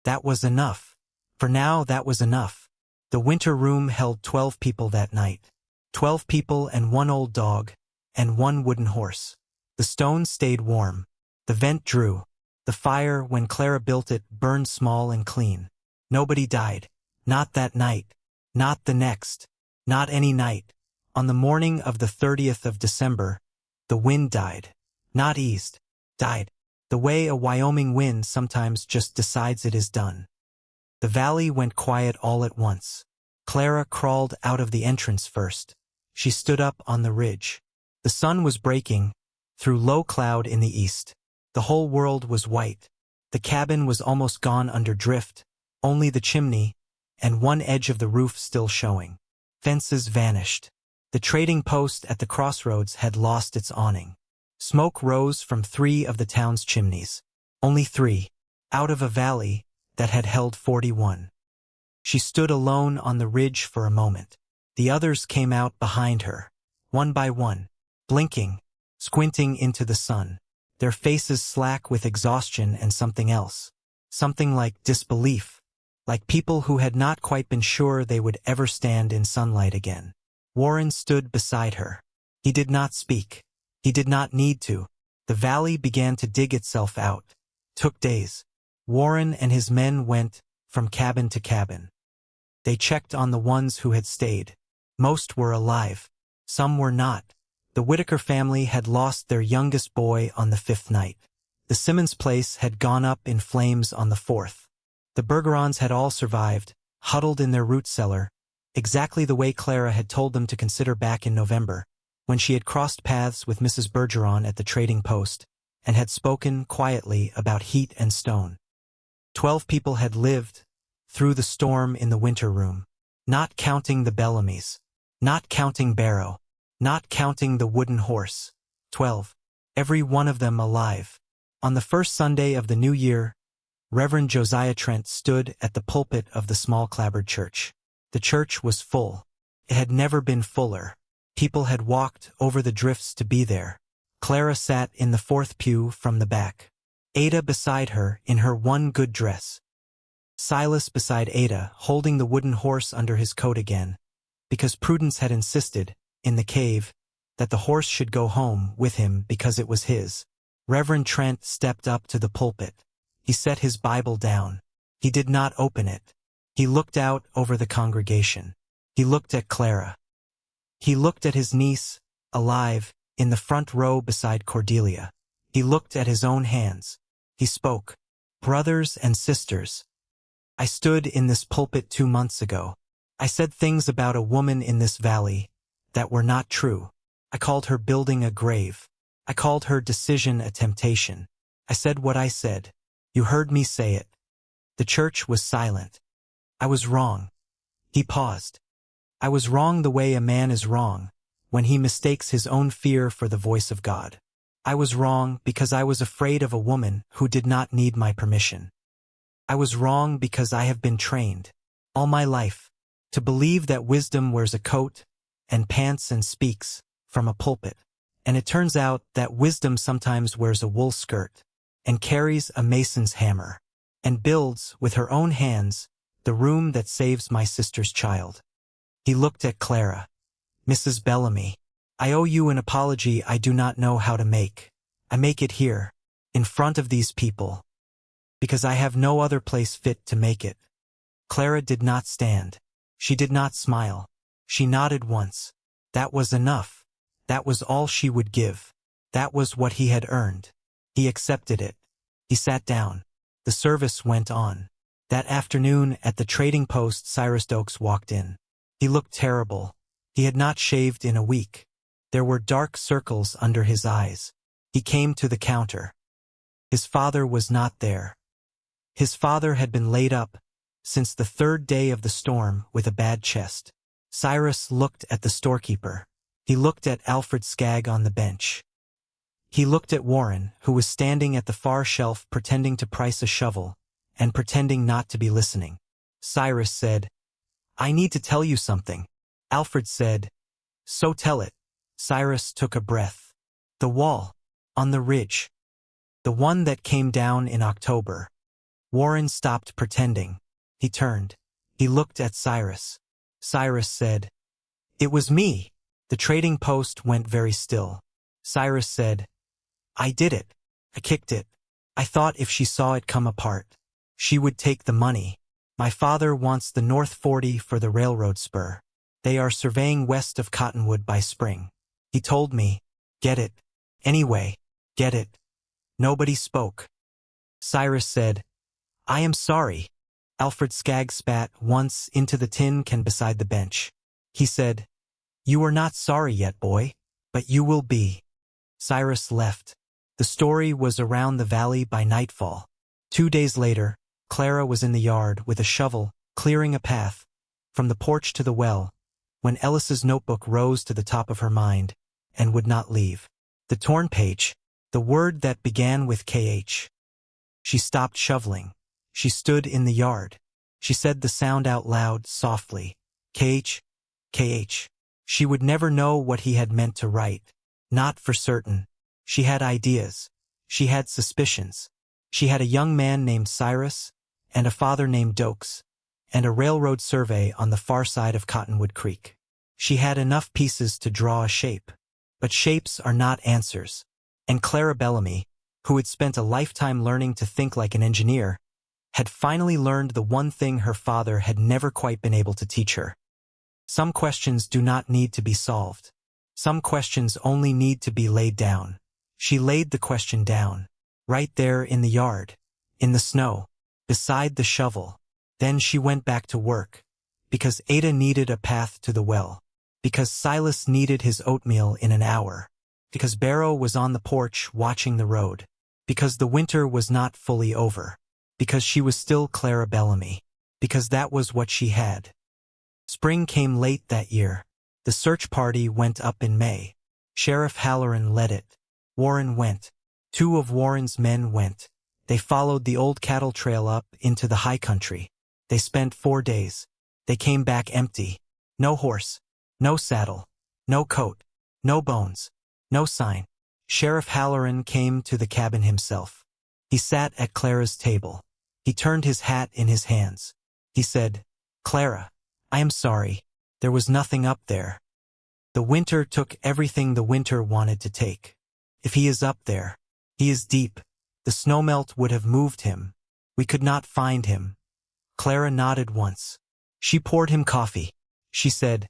That was enough. For now, that was enough. The winter room held 12 people that night. 12 people and 1 old dog, and 1 wooden horse. The stones stayed warm. The vent drew. The fire, when Clara built it, burned small and clean. Nobody died. Not that night. Not the next. Not any night. On the morning of the 30th of December, the wind died. Not eased. Died. The way a Wyoming wind sometimes just decides it is done. The valley went quiet all at once. Clara crawled out of the entrance first. She stood up on the ridge. The sun was breaking through low cloud in the east. The whole world was white. The cabin was almost gone under drift, only the chimney and one edge of the roof still showing. Fences vanished. The trading post at the crossroads had lost its awning. Smoke rose from 3 of the town's chimneys. Only 3, out of a valley that had held 41. She stood alone on the ridge for a moment. The others came out behind her, one by one, blinking, squinting into the sun, their faces slack with exhaustion and something else, something like disbelief, like people who had not quite been sure they would ever stand in sunlight again. Warren stood beside her. He did not speak. He did not need to. The valley began to dig itself out. Took days. Warren and his men went from cabin to cabin. They checked on the ones who had stayed. Most were alive. Some were not. The Whitaker family had lost their youngest boy on the 5th night. The Simmons place had gone up in flames on the 4th. The Bergerons had all survived, huddled in their root cellar, exactly the way Clara had told them to consider back in November, when she had crossed paths with Mrs. Bergeron at the trading post, and had spoken quietly about heat and stone. 12 people had lived through the storm in the winter room, not counting the Bellamys, not counting Barrow, not counting the wooden horse. 12. Every one of them alive. On the first Sunday of the new year, Reverend Josiah Trent stood at the pulpit of the small clapboard church. The church was full. It had never been fuller. People had walked over the drifts to be there. Clara sat in the 4th pew from the back. Ada beside her in her one good dress. Silas beside Ada, holding the wooden horse under his coat again, because Prudence had insisted, in the cave, that the horse should go home with him because it was his. Reverend Trent stepped up to the pulpit. He set his Bible down. He did not open it. He looked out over the congregation. He looked at Clara. He looked at his niece, alive, in the front row beside Cordelia. He looked at his own hands. He spoke. Brothers and sisters, I stood in this pulpit 2 months ago. I said things about a woman in this valley that were not true. I called her building a grave. I called her decision a temptation. I said what I said. You heard me say it. The church was silent. I was wrong. He paused. I was wrong the way a man is wrong, when he mistakes his own fear for the voice of God. I was wrong because I was afraid of a woman who did not need my permission. I was wrong because I have been trained, all my life, to believe that wisdom wears a coat and pants and speaks from a pulpit. And it turns out that wisdom sometimes wears a wool skirt and carries a mason's hammer and builds, with her own hands, the room that saves my sister's child. He looked at Clara. Mrs. Bellamy, I owe you an apology I do not know how to make. I make it here, in front of these people, because I have no other place fit to make it. Clara did not stand. She did not smile. She nodded once. That was enough. That was all she would give. That was what he had earned. He accepted it. He sat down. The service went on. That afternoon at the trading post, Cyrus Dokes walked in. He looked terrible. He had not shaved in a week. There were dark circles under his eyes. He came to the counter. His father was not there. His father had been laid up since the 3rd day of the storm with a bad chest. Cyrus looked at the storekeeper. He looked at Alfred Skagg on the bench. He looked at Warren, who was standing at the far shelf pretending to price a shovel and pretending not to be listening. Cyrus said, I need to tell you something. Alfred said, so tell it. Cyrus took a breath. The wall, on the ridge. The one that came down in October. Warren stopped pretending. He turned. He looked at Cyrus. Cyrus said, it was me. The trading post went very still. Cyrus said, I did it. I kicked it. I thought if she saw it come apart, she would take the money. My father wants the North 40 for the railroad spur. They are surveying west of Cottonwood by spring. He told me, get it. Anyway, get it. Nobody spoke. Cyrus said, I am sorry. Alfred Skagg spat once into the tin can beside the bench. He said, you are not sorry yet, boy, but you will be. Cyrus left. The story was around the valley by nightfall. 2 days later, Clara was in the yard with a shovel, clearing a path from the porch to the well, when Ellis's notebook rose to the top of her mind and would not leave. The torn page, the word that began with KH. She stopped shoveling. She stood in the yard. She said the sound out loud, softly. KH, KH. She would never know what he had meant to write. Not for certain. She had ideas. She had suspicions. She had a young man named Cyrus, and a father named Dokes, and a railroad survey on the far side of Cottonwood Creek. She had enough pieces to draw a shape. But shapes are not answers. And Clara Bellamy, who had spent a lifetime learning to think like an engineer, had finally learned the one thing her father had never quite been able to teach her. Some questions do not need to be solved. Some questions only need to be laid down. She laid the question down. Right there in the yard. In the snow. Beside the shovel. Then she went back to work. Because Ada needed a path to the well. Because Silas needed his oatmeal in an hour. Because Barrow was on the porch watching the road. Because the winter was not fully over. Because she was still Clara Bellamy. Because that was what she had. Spring came late that year. The search party went up in May. Sheriff Halloran led it. Warren went. 2 of Warren's men went. They followed the old cattle trail up into the high country. They spent 4 days. They came back empty. No horse. No saddle. No coat. No bones. No sign. Sheriff Halloran came to the cabin himself. He sat at Clara's table. He turned his hat in his hands. He said, "Clara, I am sorry. There was nothing up there. The winter took everything the winter wanted to take. If he is up there, he is deep. The snowmelt would have moved him. We could not find him." Clara nodded once. She poured him coffee. She said,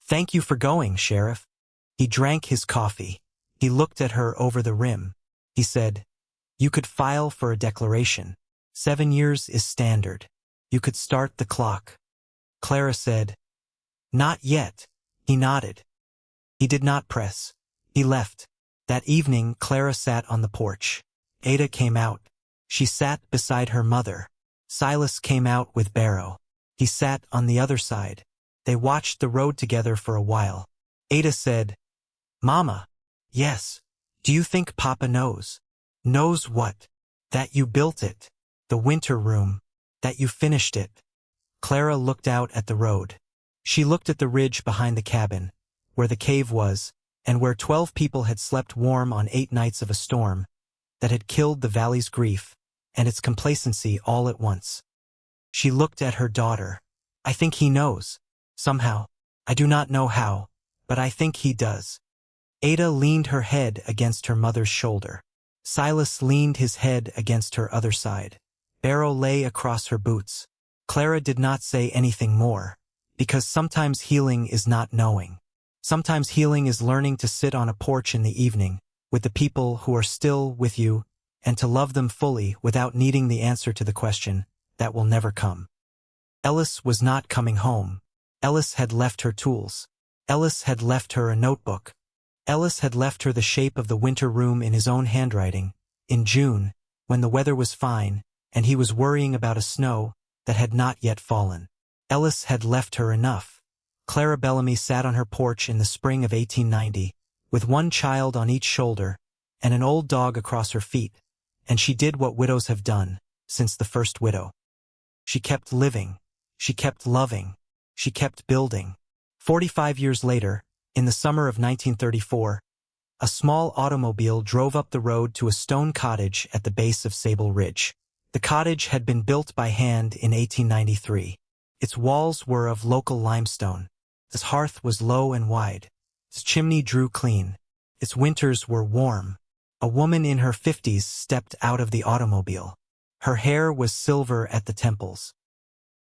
"Thank you for going, Sheriff." He drank his coffee. He looked at her over the rim. He said, "You could file for a declaration. 7 years is standard. You could start the clock." Clara said, "Not yet." He nodded. He did not press. He left. That evening, Clara sat on the porch. Ada came out. She sat beside her mother. Silas came out with Barrow. He sat on the other side. They watched the road together for a while. Ada said, "Mama." "Yes." "Do you think Papa knows?" "Knows what?" "That you built it. The winter room. That you finished it." Clara looked out at the road. She looked at the ridge behind the cabin, where the cave was, and where 12 people had slept warm on 8 nights of a storm that had killed the valley's grief and its complacency all at once. She looked at her daughter. "I think he knows. Somehow. I do not know how, but I think he does." Ada leaned her head against her mother's shoulder. Silas leaned his head against her other side. Barrow lay across her boots. Clara did not say anything more, because sometimes healing is not knowing. Sometimes healing is learning to sit on a porch in the evening, with the people who are still with you, and to love them fully without needing the answer to the question that will never come. Ellis was not coming home. Ellis had left her tools. Ellis had left her a notebook. Ellis had left her the shape of the winter room in his own handwriting, in June, when the weather was fine, and he was worrying about a snow that had not yet fallen. Ellis had left her enough. Clara Bellamy sat on her porch in the spring of 1890, with 1 child on each shoulder, and an old dog across her feet, and she did what widows have done, since the first widow. She kept living. She kept loving. She kept building. 45 years later, in the summer of 1934, a small automobile drove up the road to a stone cottage at the base of Sable Ridge. The cottage had been built by hand in 1893. Its walls were of local limestone. Its hearth was low and wide. Its chimney drew clean. Its winters were warm. A woman in her 50s stepped out of the automobile. Her hair was silver at the temples.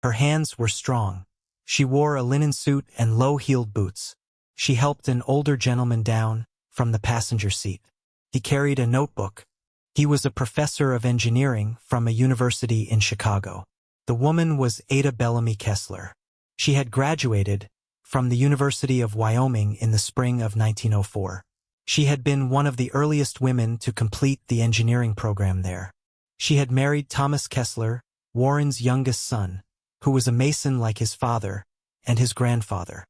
Her hands were strong. She wore a linen suit and low-heeled boots. She helped an older gentleman down from the passenger seat. He carried a notebook. He was a professor of engineering from a university in Chicago. The woman was Ada Bellamy Kessler. She had graduated from the University of Wyoming in the spring of 1904. She had been one of the earliest women to complete the engineering program there. She had married Thomas Kessler, Warren's youngest son, who was a mason like his father and his grandfather.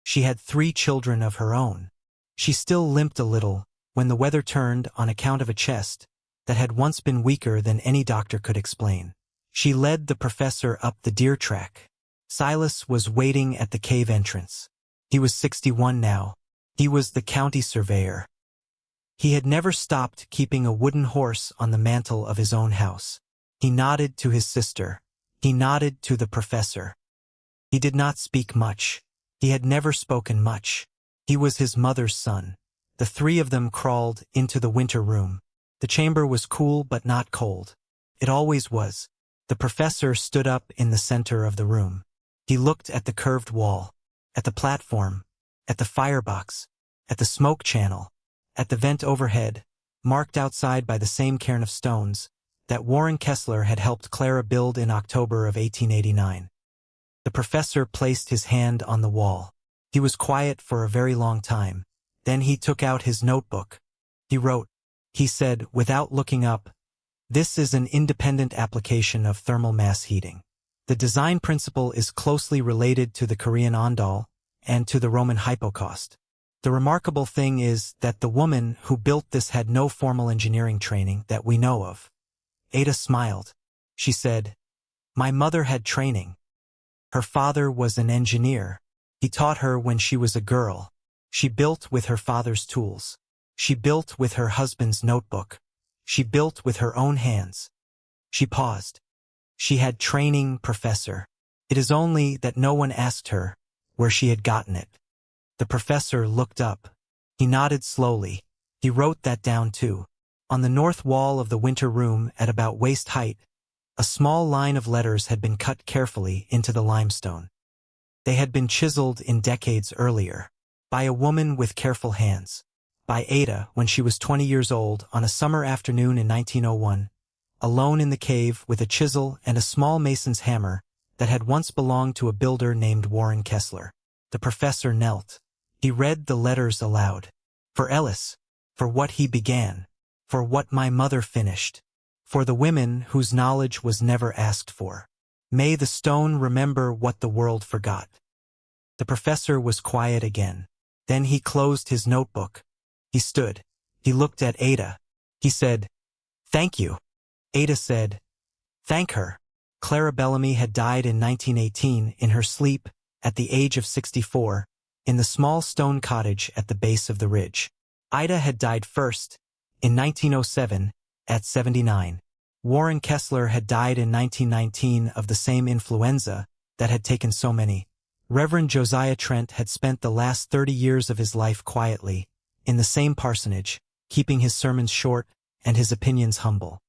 She had 3 children of her own. She still limped a little when the weather turned on account of a chest that had once been weaker than any doctor could explain. She led the professor up the deer track. Silas was waiting at the cave entrance. He was 61 now. He was the county surveyor. He had never stopped keeping a wooden horse on the mantel of his own house. He nodded to his sister. He nodded to the professor. He did not speak much. He had never spoken much. He was his mother's son. The 3 of them crawled into the winter room. The chamber was cool but not cold. It always was. The professor stood up in the center of the room. He looked at the curved wall, at the platform, at the firebox. at the smoke channel, at the vent overhead, marked outside by the same cairn of stones that Warren Kessler had helped Clara build in October of 1889. The professor placed his hand on the wall. He was quiet for a very long time. Then he took out his notebook. He wrote. He said, without looking up, "This is an independent application of thermal mass heating. The design principle is closely related to the Korean ondol and to the Roman hypocaust. The remarkable thing is that the woman who built this had no formal engineering training that we know of." Ada smiled. She said, "My mother had training. Her father was an engineer. He taught her when she was a girl. She built with her father's tools. She built with her husband's notebook. She built with her own hands." She paused. "She had training, Professor. It is only that no one asked her where she had gotten it." The professor looked up. He nodded slowly. He wrote that down too. On the north wall of the winter room at about waist height, a small line of letters had been cut carefully into the limestone. They had been chiseled in decades earlier, by a woman with careful hands, by Ada when she was 20 years old on a summer afternoon in 1901, alone in the cave with a chisel and a small mason's hammer that had once belonged to a builder named Warren Kessler. The professor knelt. He read the letters aloud. "For Ellis, for what he began, for what my mother finished, for the women whose knowledge was never asked for. May the stone remember what the world forgot." The professor was quiet again. Then he closed his notebook. He stood. He looked at Ada. He said, "Thank you." Ada said, "Thank her." Clara Bellamy had died in 1918 in her sleep at the age of 64 in the small stone cottage at the base of the ridge. Ida had died first in 1907 at 79. Warren Kessler had died in 1919 of the same influenza that had taken so many. Reverend Josiah Trent had spent the last 30 years of his life quietly, in the same parsonage, keeping his sermons short and his opinions humble.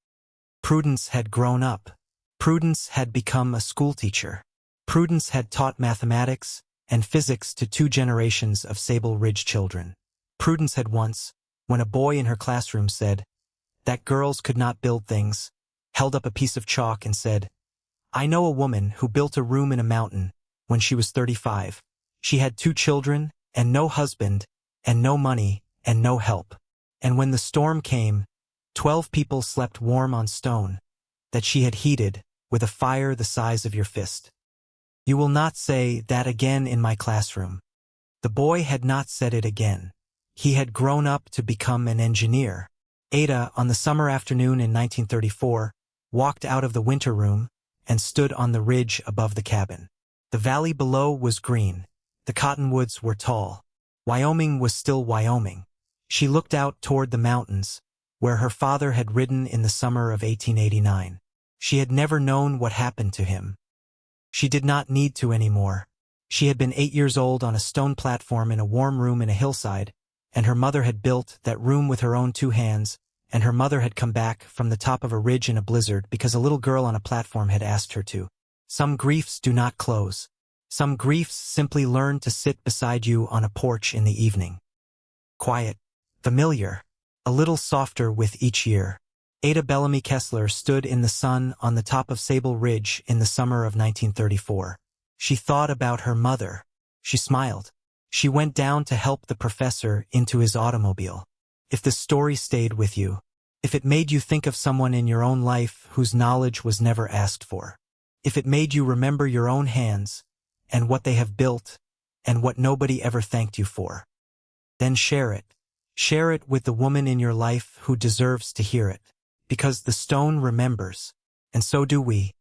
Prudence had grown up. Prudence had become a schoolteacher. Prudence had taught mathematics and physics to 2 generations of Sable Ridge children. Prudence had once, when a boy in her classroom said that girls could not build things, held up a piece of chalk and said, "I know a woman who built a room in a mountain when she was 35. She had 2 children and no husband and no money and no help. And when the storm came, 12 people slept warm on stone that she had heated with a fire the size of your fist. You will not say that again in my classroom." The boy had not said it again. He had grown up to become an engineer. Ada, on the summer afternoon in 1934, walked out of the winter room and stood on the ridge above the cabin. The valley below was green. The cottonwoods were tall. Wyoming was still Wyoming. She looked out toward the mountains, where her father had ridden in the summer of 1889. She had never known what happened to him. She did not need to anymore. She had been 8 years old on a stone platform in a warm room in a hillside, and her mother had built that room with her own 2 hands, and her mother had come back from the top of a ridge in a blizzard because a little girl on a platform had asked her to. Some griefs do not close. Some griefs simply learn to sit beside you on a porch in the evening. Quiet, familiar, a little softer with each year. Ada Bellamy Kessler stood in the sun on the top of Sable Ridge in the summer of 1934. She thought about her mother. She smiled. She went down to help the professor into his automobile. If the story stayed with you, if it made you think of someone in your own life whose knowledge was never asked for, if it made you remember your own hands and what they have built and what nobody ever thanked you for, then share it. Share it with the woman in your life who deserves to hear it. Because the stone remembers, and so do we.